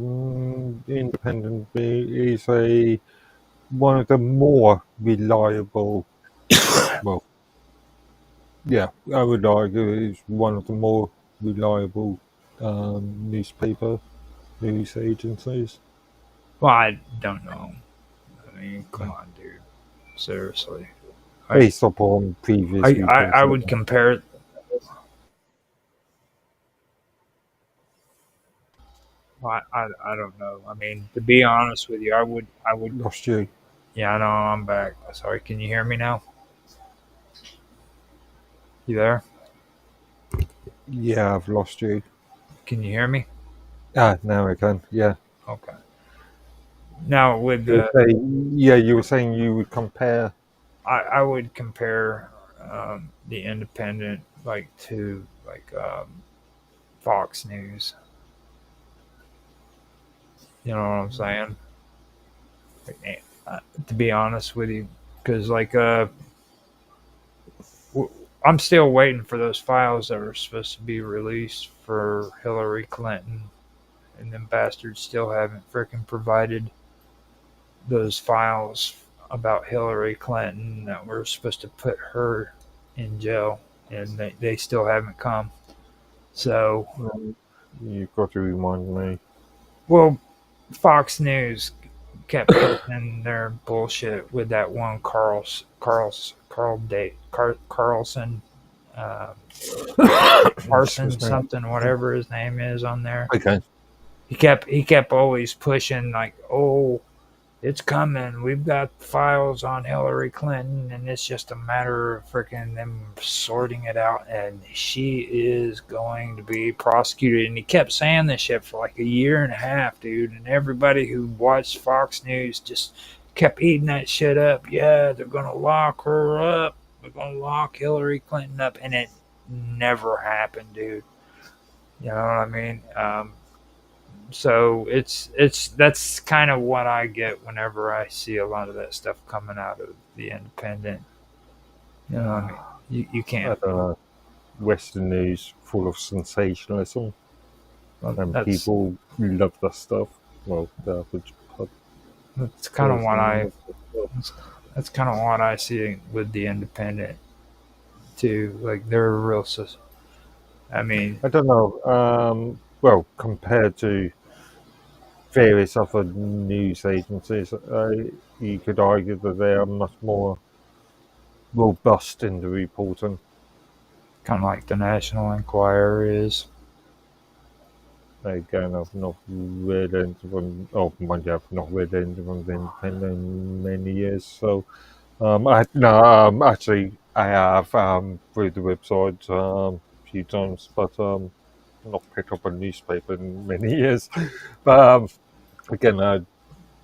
independent is a one of the more reliable. Well, yeah, I would argue it's one of the more reliable newspaper news agencies. Well, I don't know. I mean, come on, dude. Seriously. Based upon previous reports. I would compare it. I don't know. I mean, to be honest with you, I would. Lost you. Yeah, I know. I'm back. Sorry. Can you hear me now? You there? Yeah, I've lost you. Can you hear me? Ah, now I can. Yeah. Okay. Now with You the, were yeah, you were saying you would compare. I would compare the Independent to Fox News. You know what I'm saying? To be honest with you, because I'm still waiting for those files that were supposed to be released for Hillary Clinton, and them bastards still haven't freaking provided those files about Hillary Clinton that were supposed to put her in jail, and they still haven't come. So, You've got to remind me. well, Fox News kept pushing their bullshit with that one Carlson, Carson something, whatever his name is on there. Okay. He kept always pushing like, oh, it's coming. We've got files on Hillary Clinton, and it's just a matter of freaking them sorting it out, and she is going to be prosecuted. And he kept saying this shit for like a year and a half, dude. And everybody who watched Fox News just kept eating that shit up. Yeah, they're going to lock her up. They're going to lock Hillary Clinton up. And it never happened, dude. You know what I mean? So that's kind of what I get whenever I see a lot of that stuff coming out of the Independent. You know what I mean? You I can't. don't know. Western news full of sensationalism, and That's people love that stuff. well, the average That's kind of what I person. that's kind of what I see with the independent too. Like they're a real. I mean, I don't know. Well, compared to various other news agencies, you could argue that they are much more robust in the reporting. kind of like the National Enquirer is. Again, I've not read into them. Oh, mind you, I've not read into them the Independent in many years. So, actually, I have through the website a few times, but not picked up a newspaper in many years. But again, I've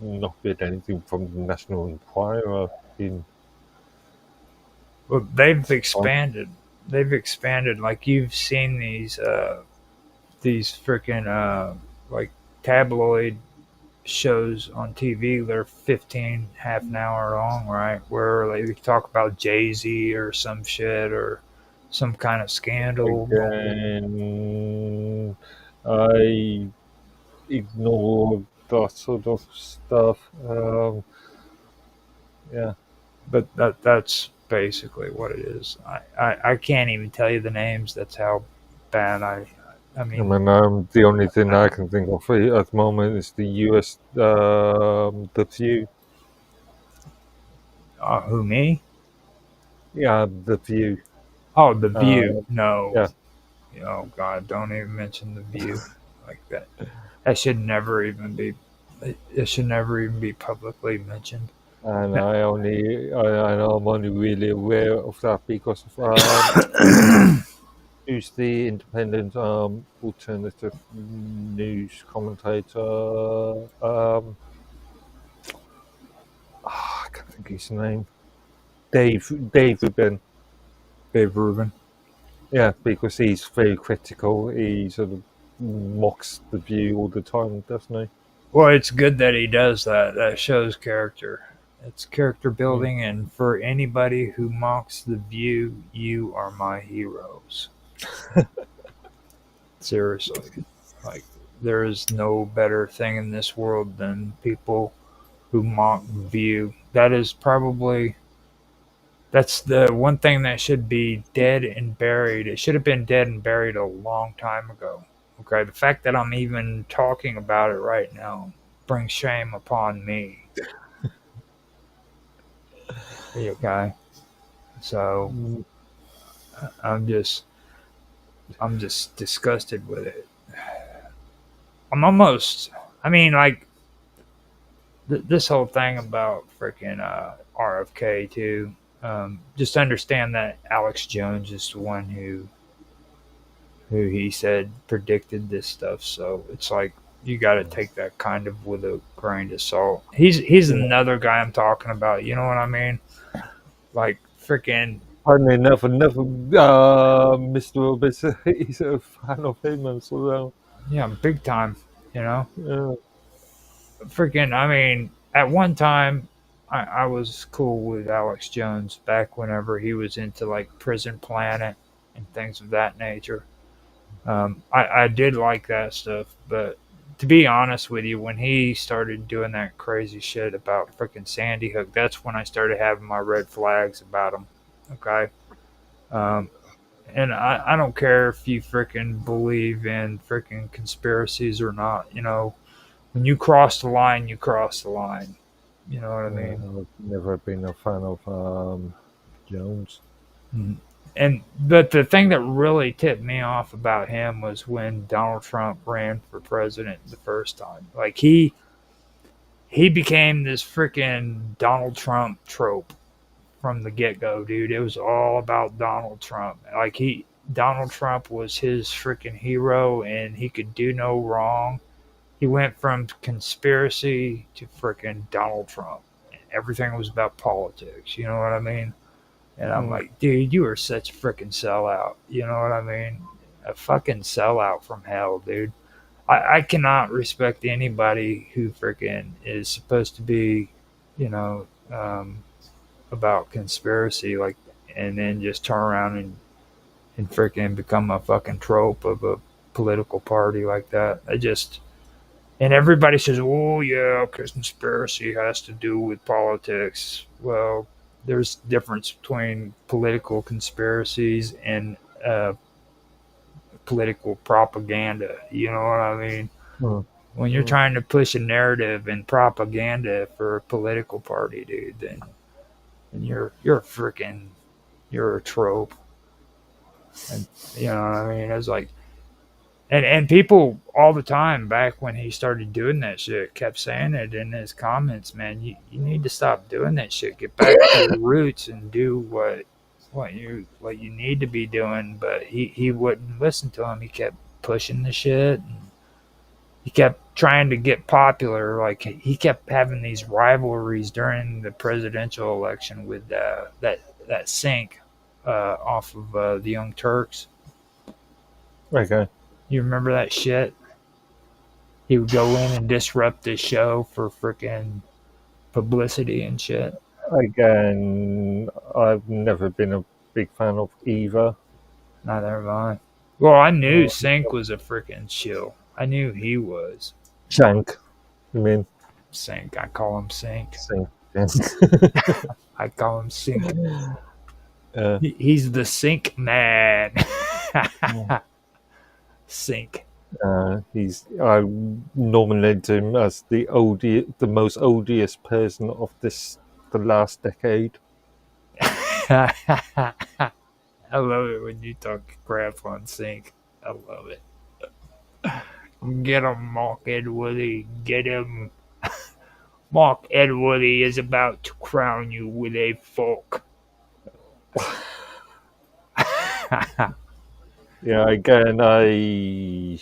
not read anything from the National Enquirer in Well, they've time. expanded. They've expanded. Like you've seen these freaking like tabloid shows on TV. They're 15 half an hour long, right? Where like, they talk about Jay-Z or some shit or some kind of scandal. Again, I ignore that sort of stuff. Yeah, But that's basically what it is. I can't even tell you the names. That's how bad I I mean, mean, the only thing I can think of at the moment is the US, the View. who me? Yeah, the View. Oh, The Uh, View. No. yeah, Oh God, don't even mention The View like that. That should never even be. It should never even be publicly mentioned. and I know I'm only really aware of that because of who's the independent alternative news commentator. I can't think of his name. Dave Rubin. Dave Rubin. Yeah, because he's very critical. He sort of mocks the View all the time, doesn't he? Well, it's good that he does that. That shows character. It's character Mm. building, and for anybody who mocks The View, you are my heroes. Seriously, like there is no better thing in this world than people who mock View. That is probably that's the one thing that should be dead and buried. It should have been dead and buried a long time ago. Okay, the fact that I'm even talking about it right now brings shame upon me. Okay, so Mm. I'm just I'm just disgusted with it. I'm almost. I mean, like this whole thing about freaking RFK too. Just understand that Alex Jones is the one who he said predicted this stuff. So it's like you got to take that kind of with a grain of salt. He's Yeah. another guy I'm talking about. You know what I mean? Like freaking Funny enough, another Mr. Orbis, he's a fan of him as well. yeah, big time. You know, Yeah. freaking. I mean, at one time. I was cool with Alex Jones back whenever he was into like Prison Planet and things of that nature. I did like that stuff, but to be honest with you, when he started doing that crazy shit about freaking Sandy Hook, that's when I started having my red flags about him. Okay. Um, and I don't care if you freaking believe in freaking conspiracies or not. You know, when you cross the line, you cross the line. You know what I mean? I've never been a fan of Jones. Mhm. And but the thing that really tipped me off about him was when Donald Trump ran for president the first time. Like he became this freaking Donald Trump trope from the get go, dude. It was all about Donald Trump. Like Donald Trump was his freaking hero, and he could do no wrong. He went from conspiracy to freaking Donald Trump. Everything was about politics. You know what I mean? And I'm Mm. like, dude, you are such a freaking sellout. You know what I mean? A fucking sellout from hell, dude. I cannot respect anybody who freaking is supposed to be, you know, about conspiracy, like, and then just turn around and freaking become a fucking trope of a political party like that. And everybody says, "Oh yeah, conspiracy has to do with politics." Well, there's difference between political conspiracies and uh, political propaganda. You know what I mean? Mm. When you're Mm. trying to push a narrative and propaganda for a political party, dude, then you're freaking you're a trope. And you know what I mean? It's like and people all the time back when he started doing that shit kept saying it in his comments, man, you need to stop doing that shit. Get back to your roots and do what you need to be doing. But he wouldn't listen to him. He kept pushing the shit and he kept trying to get popular. Like he kept having these rivalries during the presidential election with that Sink off of the Young Turks. Okay. You remember that shit? He would go in and disrupt the show for freaking publicity and shit. Again, I've never been a big fan of either. Neither have I. Well, I knew Uh, Sink was a freaking chill. I knew he was. Shank, I mean, Sink. I call him Sink. Sink. I call him Sink. uh, He's the Sink man. Sink. I nominated him as the most odious person of the last decade. I love it when you talk crap on Sink. I love it. Get him, Mark Edworthy. Get him. Mark Edworthy is about to crown you with a fork. Yeah, again, I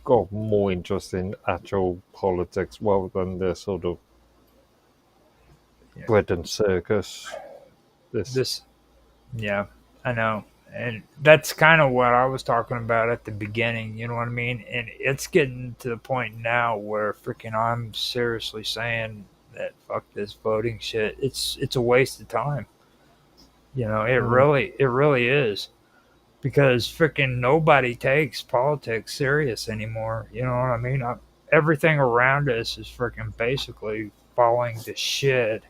got more interest in actual politics rather than the sort of Yeah. bread and circus. This, yeah, I know. And that's kind of what I was talking about at the beginning, you know what I mean? And it's getting to the point now where freaking I'm seriously saying that fuck this voting shit. It's a waste of time. You know, it really is. Because freaking nobody takes politics serious anymore. You know what I mean? Everything around us is freaking basically falling to shit.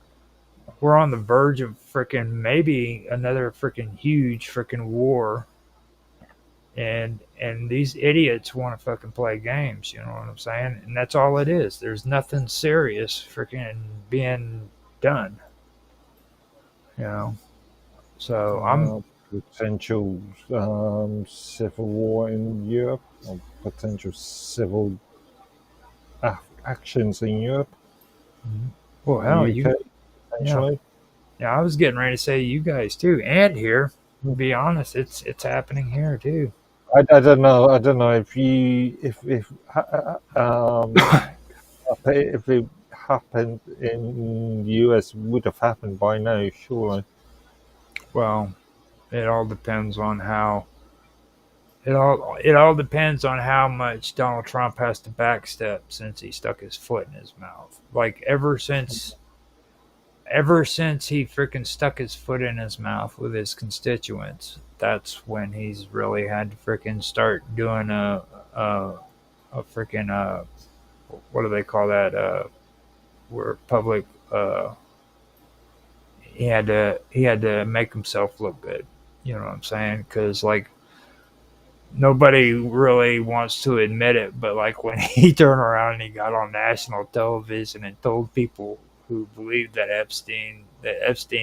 We're on the verge of freaking maybe another freaking huge freaking war, and these idiots want to fucking play games. You know what I'm saying? And that's all it is. There's nothing serious freaking being done. You know. So I'm Potential civil war in Europe, or potential civil actions in Europe, well, hell, UK, you potentially. yeah. I was getting ready to say you guys too, and here. To be honest, it's happening here too. I don't know. I don't know if you if it happened in the US, it would have happened by now, surely. Well, it all depends on how it all depends on how much Donald Trump has to backstep since he stuck his foot in his mouth. Like ever since he freaking stuck his foot in his mouth with his constituents, that's when he's really had to freaking start doing a freaking what do they call that where public he had to make himself look good. You know what I'm saying? Because like nobody really wants to admit it, but like when he turned around and he got on national television and told people who believed that Epstein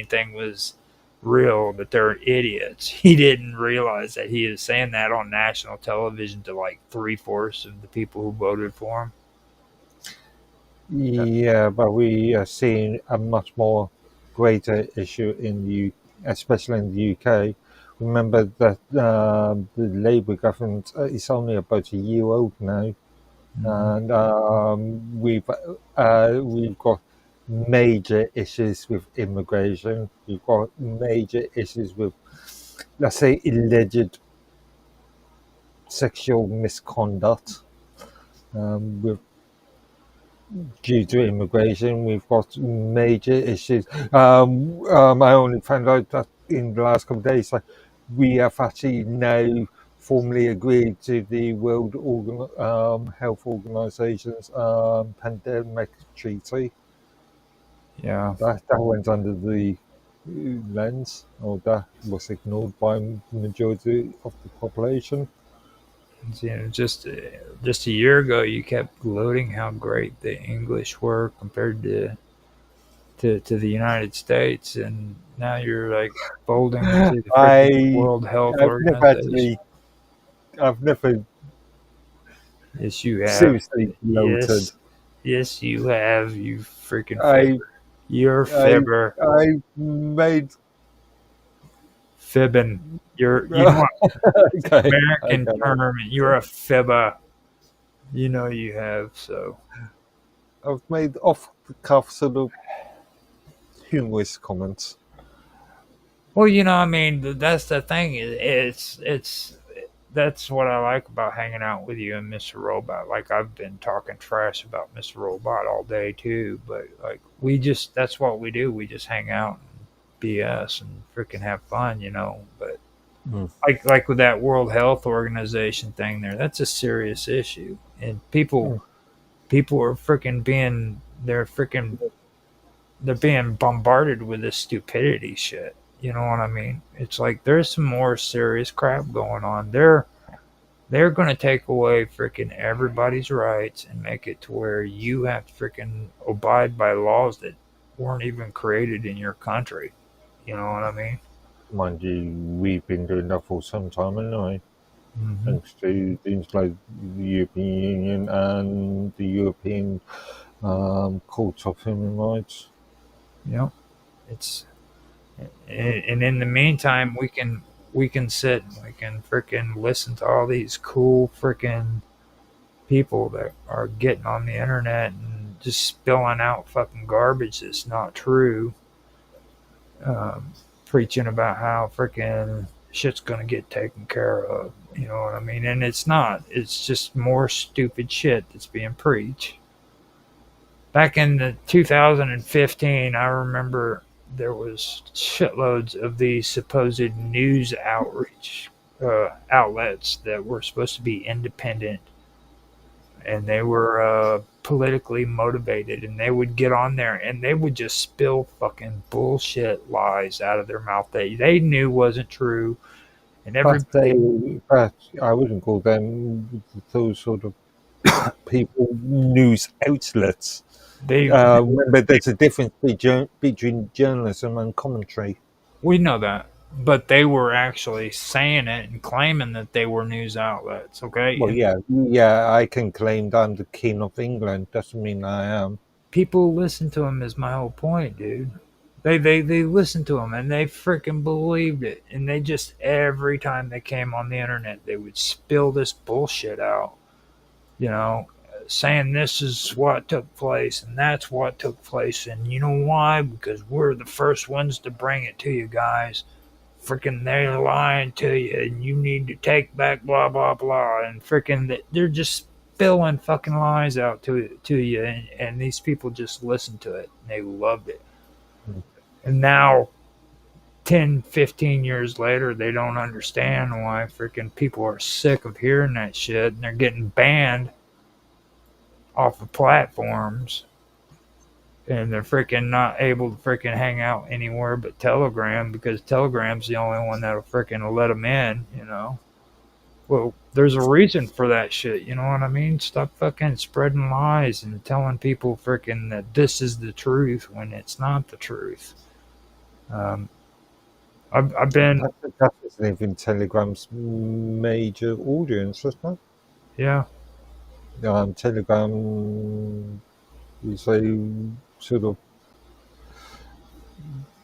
thing was real that they're idiots. He didn't realize that he is saying that on national television to like 3/4 of the people who voted for him. Yeah, but we are seeing a much more greater issue especially in the UK. Remember that the Labour government is only about a year old now, and we've got major issues with immigration. We've got major issues with, let's say, alleged sexual misconduct. With due to immigration, we've got major issues. I only found out that in the last couple of days, like we have actually now formally agreed to the Health Organization's pandemic treaty. Yeah. That went under the lens, or that was ignored by the majority of the population. Just a year ago, you kept gloating how great the English were compared to the United States, and now you're like folding to the freaking I World Health I've never Organization. actually, I've never Yes, you have. seriously gloated. Yes, you have. You freaking I fibber. You're a I fibber. I made Fibbing. You know what okay, American okay. term? You're a fibber. You know you have. So I've made off the cuff sort of humorous comments. well, I mean, that's the thing. It's that's what I like about hanging out with you and Mr. Robot. Like I've been talking trash about Mr. Robot all day too, but like that's what we do. We just hang out and BS and freaking have fun. But Mm. like with that World Health Organization thing there, that's a serious issue, and people are freaking being they're being bombarded with this stupidity shit. You know what I mean? It's like there's some more serious crap going on. They're going to take away freaking everybody's rights and make it to where you have to freaking abide by laws that weren't even created in your country. You know what I mean? Mind you, we've been doing that for some time anyway, Mm-hmm. thanks to things like the European Union and the European Court of Human Rights. Yep. It's and in the meantime, we can sit and we can freaking listen to all these cool freaking people that are getting on the internet and just spilling out fucking garbage that's not true, preaching about how freaking shit's gonna get taken care of. You know what I mean? And it's not. It's just more stupid shit that's being preached. Back in the 2015, I remember there was shitloads of these supposed news outreach outlets that were supposed to be independent, and they were politically motivated, and they would get on there and they would just spill fucking bullshit lies out of their mouth that they knew wasn't true, and But I wouldn't call them those sort of people news outlets. they Remember, there's a difference between journalism and commentary. we know that, but they were actually saying it and claiming that they were news outlets. Okay, Well, and yeah, I can claim that I'm the king of England. Doesn't mean I am. people listen to him is my whole point, dude. They listened to him and they freaking believed it, and they just every time they came on the internet they would spill this bullshit out, you know, saying this is what took place and that's what took place, and you know why? Because we're the first ones to bring it to you guys. Freaking they're lying to you and you need to take back blah blah blah, and freaking they're just spilling fucking lies out to you, and these people just listened to it and they loved it. And now 10, 15 years later, they don't understand why freaking people are sick of hearing that shit, and they're getting banned off of platforms, and they're freaking not able to freaking hang out anywhere but Telegram, because Telegram's the only one that'll freaking let them in. Well, there's a reason for that shit, you know what I mean? Stop fucking spreading lies and telling people freaking that this is the truth when it's not the truth. I've been, That isn't even Telegram's major audience, isn't it? yeah, Telegram is a sort of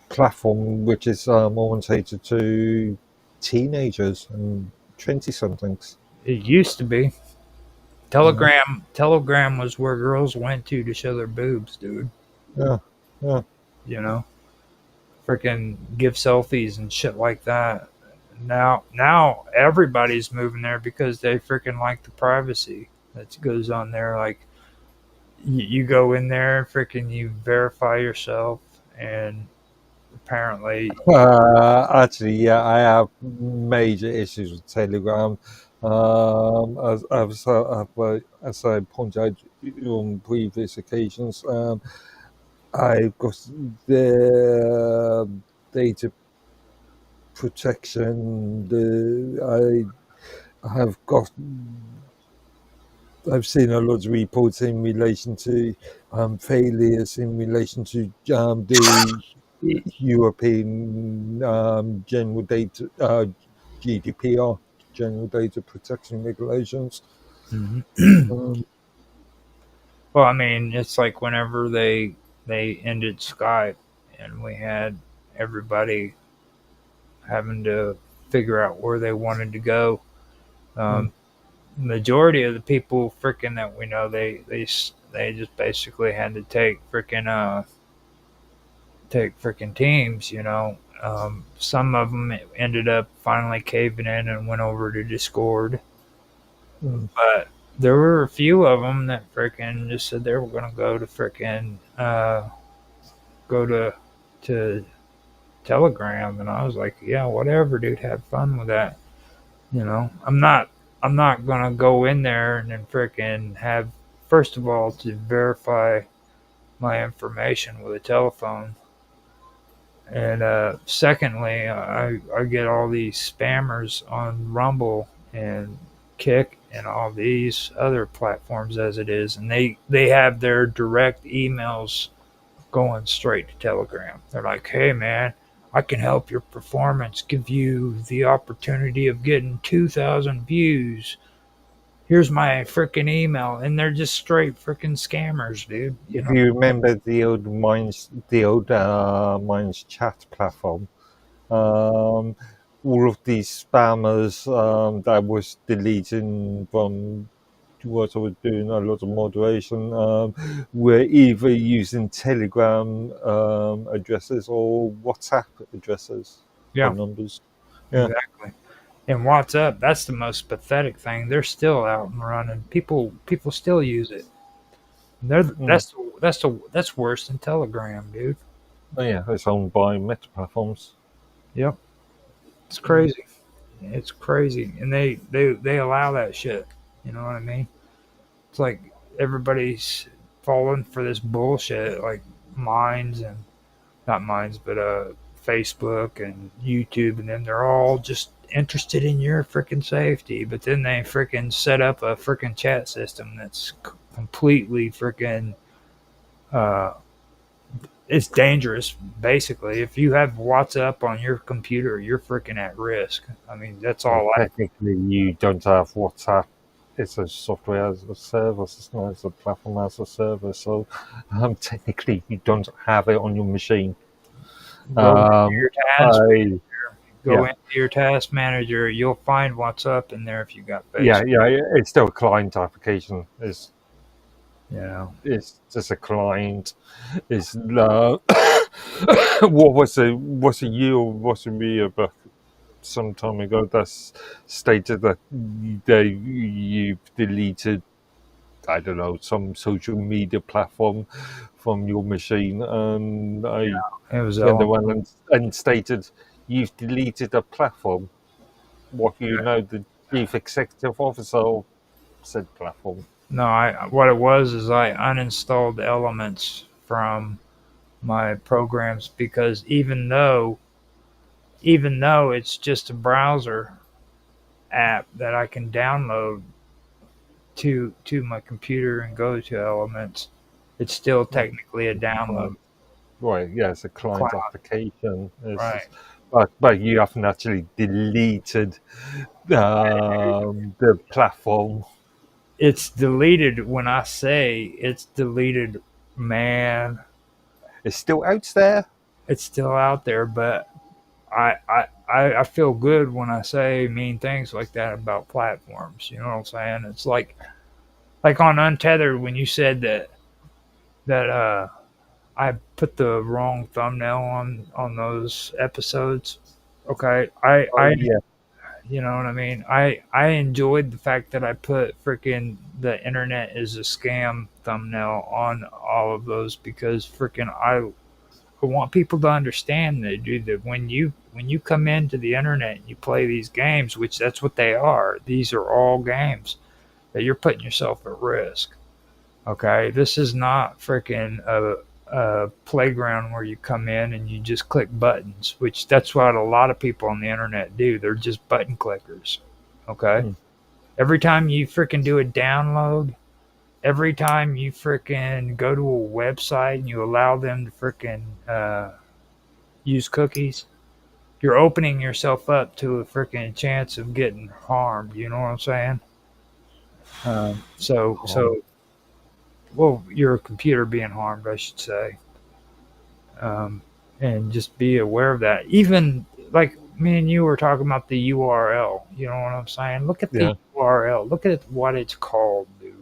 platform which is orientated to teenagers and 20-somethings. it used to be. Telegram was where girls went to show their boobs, dude. Yeah, yeah. You know, freaking give selfies and shit like that. Now everybody's moving there because they freaking like the privacy that goes on there. Like you go in there, freaking you verify yourself, and apparently. Actually, yeah, I have major issues with Telegram. As I pointed out on previous occasions, I've got the data protection. Have got. I've seen a lot of reports in relation to failures in relation to the European general data GDPR, general data protection regulations. Um, Well, I mean, it's like whenever they ended Skype, and we had everybody having to figure out where they wanted to go. mm, Um, Majority of the people freaking that we know, they just basically had to take freaking teams. Some of them ended up finally caving in and went over to Discord, mm, but there were a few of them that freaking just said they were gonna go to Telegram, and I was like, yeah, whatever, dude, have fun with that. I'm not gonna go in there and then freaking have, first of all, to verify my information with a telephone, and secondly, I get all these spammers on Rumble and Kick and all these other platforms as it is, and they have their direct emails going straight to Telegram. They're like, hey man, I can help your performance, give you the opportunity of getting 2,000 views. Here's my freaking email. And they're just straight freaking scammers, dude. if you remember the old Minds chat platform, all of these spammers that was deleting from what I was doing a lot of moderation, were either using Telegram addresses or WhatsApp addresses or Yeah, numbers. Yeah. exactly. And WhatsApp, that's the most pathetic thing. They're still out and running. People still use it. They're Mm. that's worse than Telegram, dude. Oh, yeah, it's owned by Meta Platforms. Yep. It's crazy. It's crazy. And they allow that shit. You know what I mean? It's like everybody's falling for this bullshit, like Minds and not Minds, but Facebook and YouTube, and then they're all just interested in your freaking safety. But then they freaking set up a freaking chat system that's completely freaking uh, it's dangerous. Basically, if you have WhatsApp on your computer, you're freaking at risk. I mean, that's Well, all I. technically, you don't have WhatsApp. It's a software as a service. It's not as a platform as a service. So, technically, you don't have it on your machine. Go into Um, your task I go yeah, into your task manager. You'll find what's up in there if you got yeah, Facebook. yeah. It's still a client application. You know. It's just a client. It's what was a year or was a year back some time ago that's stated that you've deleted, I don't know, some social media platform from your machine, and I It was turned all. around and stated you've deleted a platform. What do you know? The chief executive officer of said platform. No, I what it was is I uninstalled elements from my programs because even though it's just a browser app that I can download to my computer and go to elements, it's still technically a download. Right, yeah, it's a client Cloud, application. right. But you haven't actually deleted the platform. It's deleted when I say it's deleted, man. It's still out there. It's still out there, but I feel good when I say mean things like that about platforms. You know what I'm saying? It's like on Untethered when you said that I put the wrong thumbnail on those episodes. Okay, Oh I yeah, you know what I mean. I enjoyed the fact that I put freaking the internet is a scam thumbnail on all of those because freaking I want people to understand that, dude, that when you come into the internet and you play these games, which that's what they are. These are all games that you're putting yourself at risk. Okay, this is not freaking a playground where you come in and you just click buttons, which that's what a lot of people on the internet do. They're just button clickers. Okay, Mm. every time you freaking do a download, every time you freaking go to a website and you allow them to freaking use cookies, you're opening yourself up to a freaking chance of getting harmed. You know what I'm saying? So, well, your computer being harmed, I should say, um, and just be aware of that. Even like me and you were talking about the URL. You know what I'm saying? Look at the Yeah, URL. Look at what it's called, dude.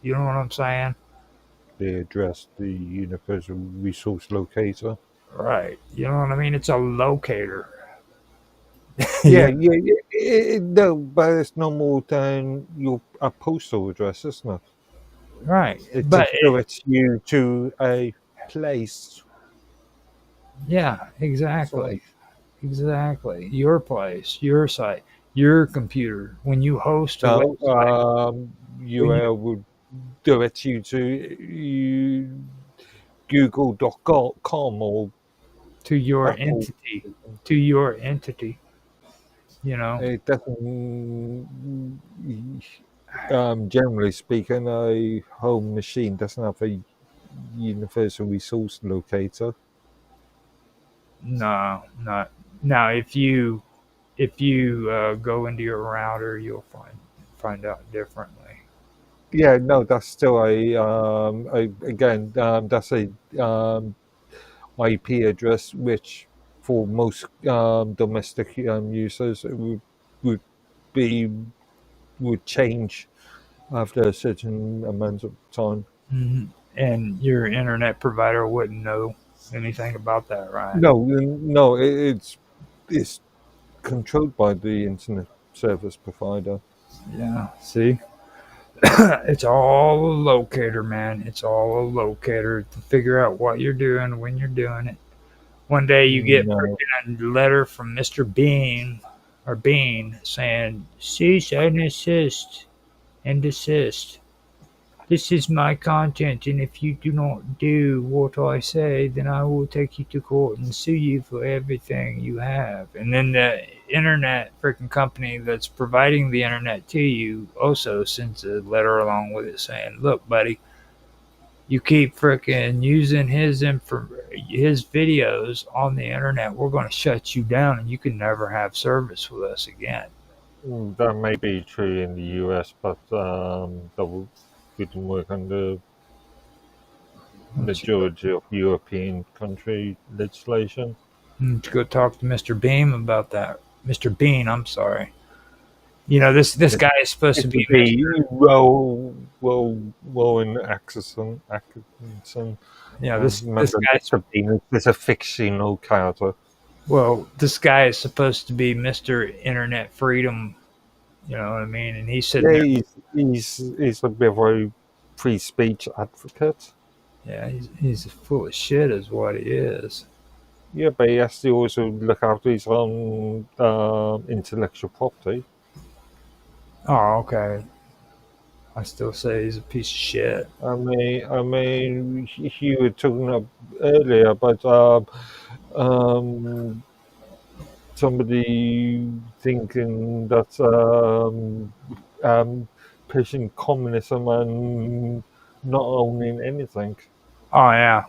You know what I'm saying? they address the universal resource locator. Right. You know what I mean? It's a locator. Yeah, Yeah. yeah, yeah. No, but it's no more than your a postal address, isn't it? Right. It But just directs you to a place. yeah, So exactly. Exactly. Your place, your site, your computer. When you host a now, website, when you URL would direct you to google.com or to your Apple. entity, to your entity, you know. It doesn't, generally speaking, a home machine doesn't have a universal resource locator. No, not now. If you go into your router, you'll find out differently. Yeah, no, that's still again, that's a IP address, which for most domestic users it would be would change after a certain amount of time. And your internet provider wouldn't know anything about that, right? No, no, it's controlled by the internet service provider. Yeah. See, it's all a locator, man. It's all a locator to figure out what you're doing when you're doing it. One day you get No, freaking a letter from Mr. Bean or Bean saying, cease and desist and desist. This is my content, and if you do not do what I say, then I will take you to court and sue you for everything you have. And then the internet freaking company that's providing the internet to you also sends a letter along with it saying, look, buddy, you keep freaking using his videos on the internet, we're going to shut you down, and you can never have service with us again. that may be true in the US, but wouldn't work on the Let's majority of European country legislation. go talk to Mr. Beam about that. Mr. Bean, I'm sorry. You know, this It, guy is supposed it to would be Mr. be Rowan Atkinson. Yeah, this Remember, guy's Mr. Bean is a fictional character. well, this guy is supposed to be Mr. Internet Freedom. You know what I mean? And he's sitting Yeah, there. he's a bit of a free speech advocate. Yeah, he's full of shit, is what he is. Yeah, but he has to also look after his own intellectual property. Oh, okay. I still say he's a piece of shit. You were talking earlier about um, somebody thinking that pushing communism and not owning anything. Oh yeah.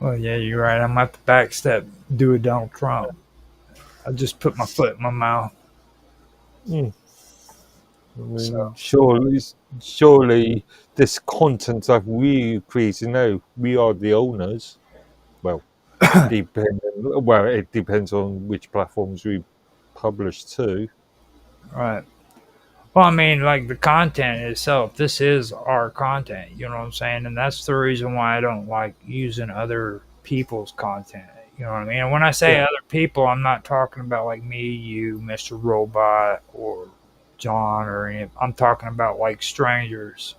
Well, yeah, you're right. I'm at the back step. Do a Donald Trump. I just put my foot in my mouth. Mm. So Surely this content that we create now, we are the owners. Well, it depends on which platforms we publish to. right. Well, I mean, like the content itself, this is our content. You know what I'm saying? And that's the reason why I don't like using other people's content. You know what I mean? And when I say Yeah. other people, I'm not talking about like me, you, Mr. Robot, or John, or any. I'm talking about like strangers.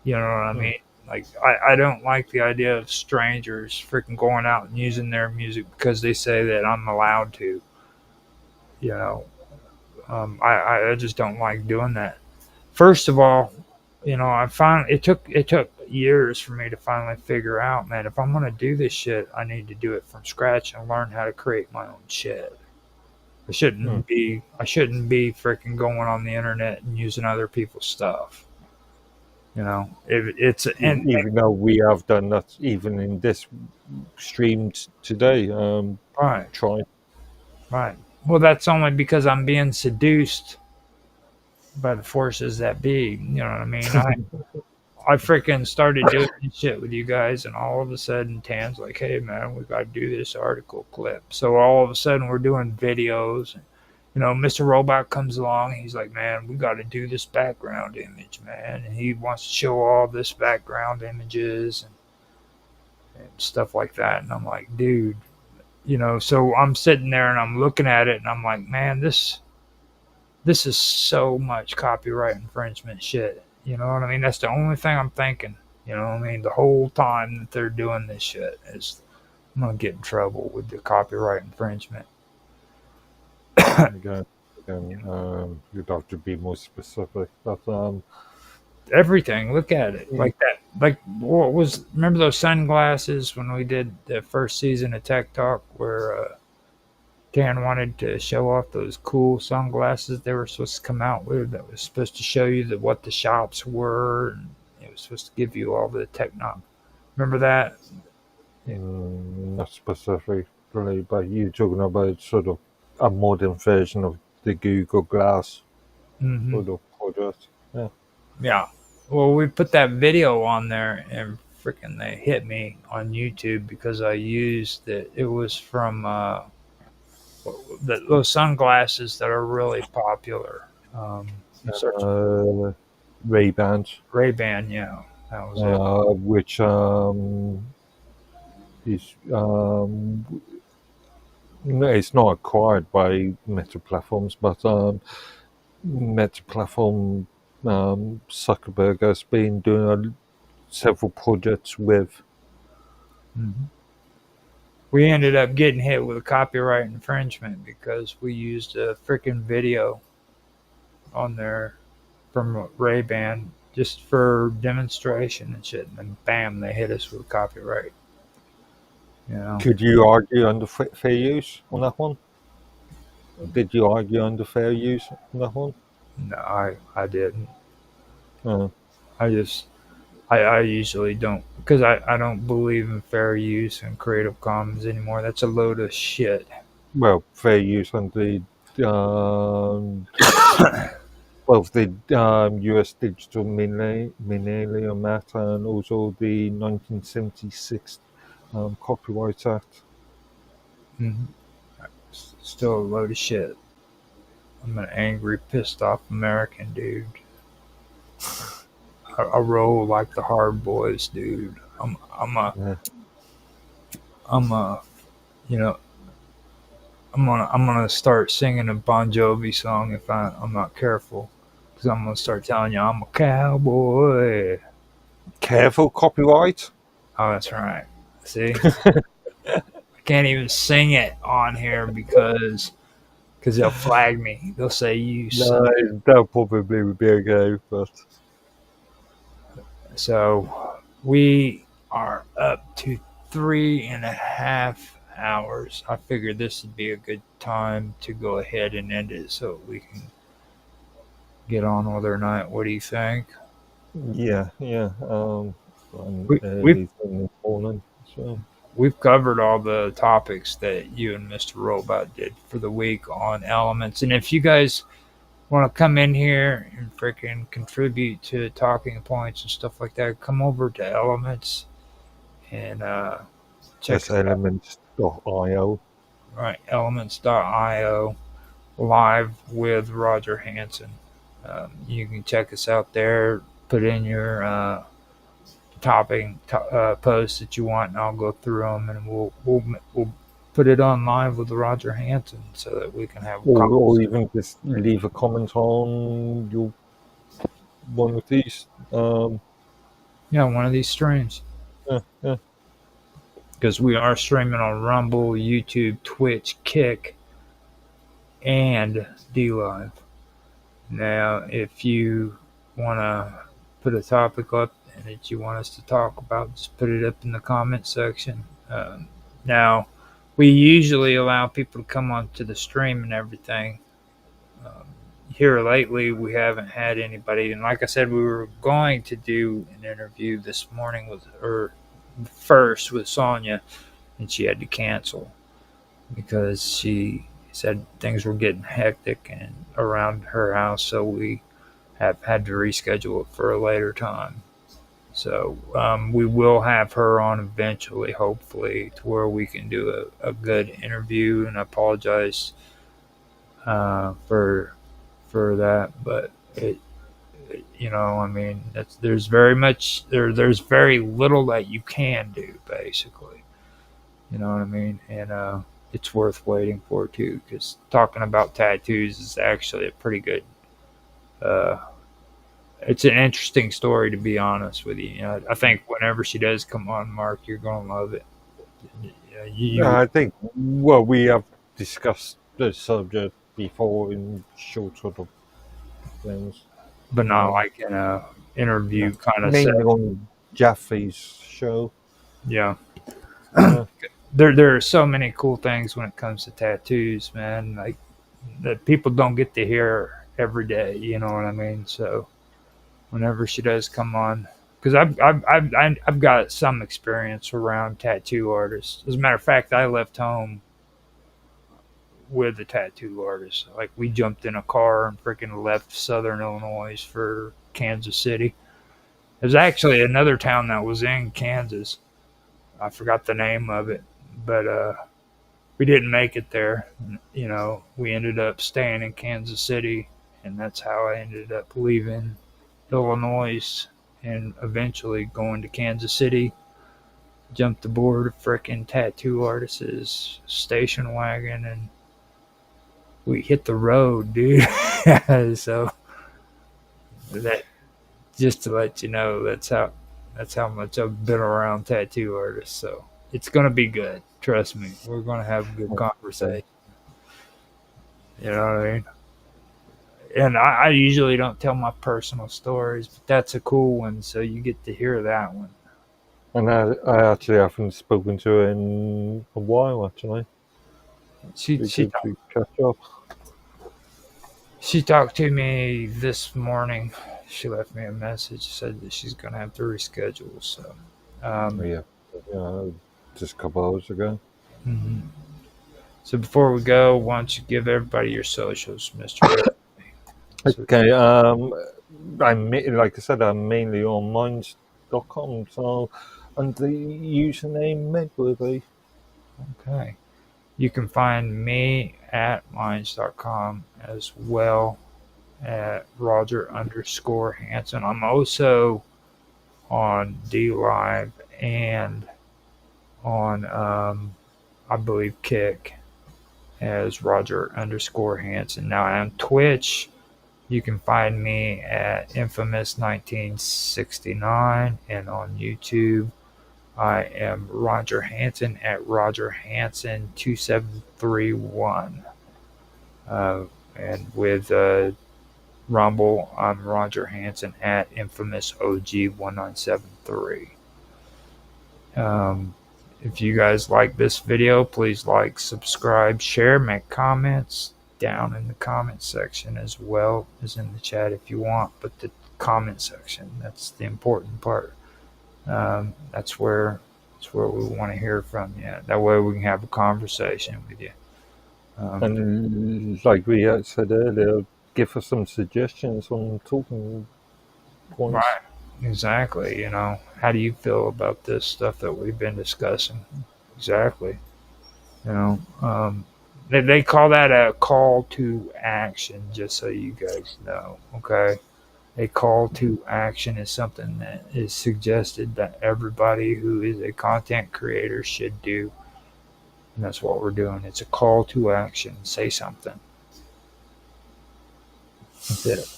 You know what I Mm. mean? Like I don't like the idea of strangers freaking going out and using their music because they say that I'm allowed to. You know, I just don't like doing that. First of all, I finally it took years for me to finally figure out, man, if I'm gonna do this shit, I need to do it from scratch and learn how to create my own shit. Hmm. I shouldn't be freaking going on the internet and using other people's stuff. If it's Even though we have done that, even in this stream today, right, try. right. Well, that's only because I'm being seduced by the forces that be. You know what I mean? I freaking started doing this shit with you guys, and all of a sudden, Tan's like, "Hey, man, we got to do this article clip." So all of a sudden, we're doing videos. Mr. Robot comes along. He's like, "Man, we got to do this background image, man." And he wants to show all this background images and stuff like that. And I'm like, "Dude, So I'm sitting there and I'm looking at it, and I'm like, "Man, this is so much copyright infringement shit." You know what I mean? That's the only thing I'm thinking. You know what I mean? The whole time that they're doing this shit is I'm gonna get in trouble with the copyright infringement. Again, you'd have to be more specific. But Everything, look at it mm, like that. Like what was? Remember those sunglasses when we did the first season of Tech Talk where Dan wanted to show off those cool sunglasses they were supposed to come out with that was supposed to show you what the shops were, and it was supposed to give you all the techno. Remember that? Yeah. not specifically, but you're talking about sort of a modern version of the Google Glass Hmm. sort of project. Yeah. Yeah. Well, we put that video on there, and freaking they hit me on YouTube because I used it. It was from those sunglasses that are really popular. You search Uh, Ray-Bans, Ray Ban, yeah, that was it. which is no, it's not acquired by Meta Platforms, but Meta Platform Zuckerberg has been doing several projects with. Mhm. We ended up getting hit with a copyright infringement because we used a freaking video on there from Ray Ban just for demonstration and shit, and then bam, they hit us with copyright. You know, Could you argue under fair use on that one? Did you argue under fair use on that one? no, I didn't. Uh, I just I usually don't because I don't believe in fair use and Creative Commons anymore. That's a load of shit. well, fair use under both the US Digital Millennium Act and also the 1976 Copyright Act. Mhm. Still a load of shit. I'm an angry, pissed off American dude. I roll like the hard boys, dude. Yeah. I'm a, you know, I'm gonna start singing a Bon Jovi song if I'm not careful, because I'm gonna start telling you I'm a cowboy. Careful, copyright. Oh, that's right. See, I can't even sing it on here because they'll flag me. They'll say you son. No, that probably would be okay, but So we are up to 3.5 hours. I figured this would be a good time to go ahead and end it so we can get on with our night. What do you think? yeah. And We, we've early in the morning. So we've covered all the topics that you and Mr. Robot did for the week on elements. And if you guys want to come in here and freaking contribute to talking points and stuff like that, come over to Elements and check that's us out. elements.io. Right, elements.io live with Roger Hanson. You can check us out there, put in your posts that you want, and I'll go through them, and we'll put it on live with Roger Hanson so that we can have a Or conversation. even just leave a comment on your one of these Yeah, one of these streams. Yeah. Because we are streaming on Rumble, YouTube, Twitch, Kick, and D Live. Now, if you want to put a topic up and that you want us to talk about, just put it up in the comment section. Now, we usually allow people to come onto the stream and everything. Um, Here lately, we haven't had anybody, and like I said, we were going to do an interview this morning or first with Sonia, and she had to cancel because she said things were getting hectic and around her house, so we have had to reschedule it for a later time. So we will have her on eventually, hopefully, to where we can do a good interview. And I apologize for that, but I mean, there's there's very little that you can do, basically. You know what I mean? And it's worth waiting for too, because talking about tattoos is actually a pretty good. Uh, it's an interesting story, to be honest with you. I think whenever she does come on, Mark, you're gonna love it. I think, well, we have discussed the subject before in short sort of things. But not like in a interview kind of Mainly setting. on Jaffe's show. Yeah. Uh, There are so many cool things when it comes to tattoos, man. Like that people don't get to hear every day. You know what I mean? So whenever she does come on, because I've got some experience around tattoo artists. As a matter of fact, I left home with a tattoo artist. Like we jumped in a car and freaking left Southern Illinois for Kansas City. There's actually another town that was in Kansas. I forgot the name of it, but we didn't make it there. We ended up staying in Kansas City, and that's how I ended up leaving Illinois and eventually going to Kansas City. Jumped aboard a frickin' tattoo artist's station wagon, and we hit the road, dude. So that just to let you know, that's how much I've been around tattoo artists. So it's gonna be good. Trust me, we're gonna have a good conversation. You know what I mean? And I usually don't tell my personal stories, but that's a cool one. So you get to hear that one. and I actually haven't spoken to her in a while, actually. She We could catch up. She talked to me this morning. She left me a message, said that she's going to have to reschedule. So, Yeah, just a couple hours ago. mhm. So before we go, why don't you give everybody your socials, Mister? Okay, like I said, I'm mainly on minds.com, so and the username Medworthy. Okay. You can find me at minds.com as well at Roger_Hanson. I'm also on D Live and on, I believe, Kick as Roger_Hanson. Now on Twitch, you can find me at Infamous1969, and on YouTube, I am Roger Hanson at Roger Hanson 2731. And with Rumble, I'm Roger Hanson at Infamous OG 1973. If you guys like this video, please like, subscribe, share, make comments down in the comment section as well as in the chat if you want. But the comment section, that's the important part. That's where we want to hear from you. That way we can have a conversation with you. And like we had said earlier, give us some suggestions on talking points. Right, exactly. How do you feel about this stuff that we've been discussing? Exactly. They call that a call to action, just so you guys know. Okay. A call to action is something that is suggested that everybody who is a content creator should do. And that's what we're doing. It's a call to action. Say something. That's it.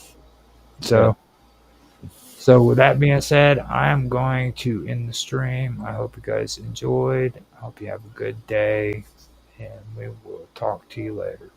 So So with that being said, I am going to end the stream. I hope you guys enjoyed. I hope you have a good day, and we will talk to you later.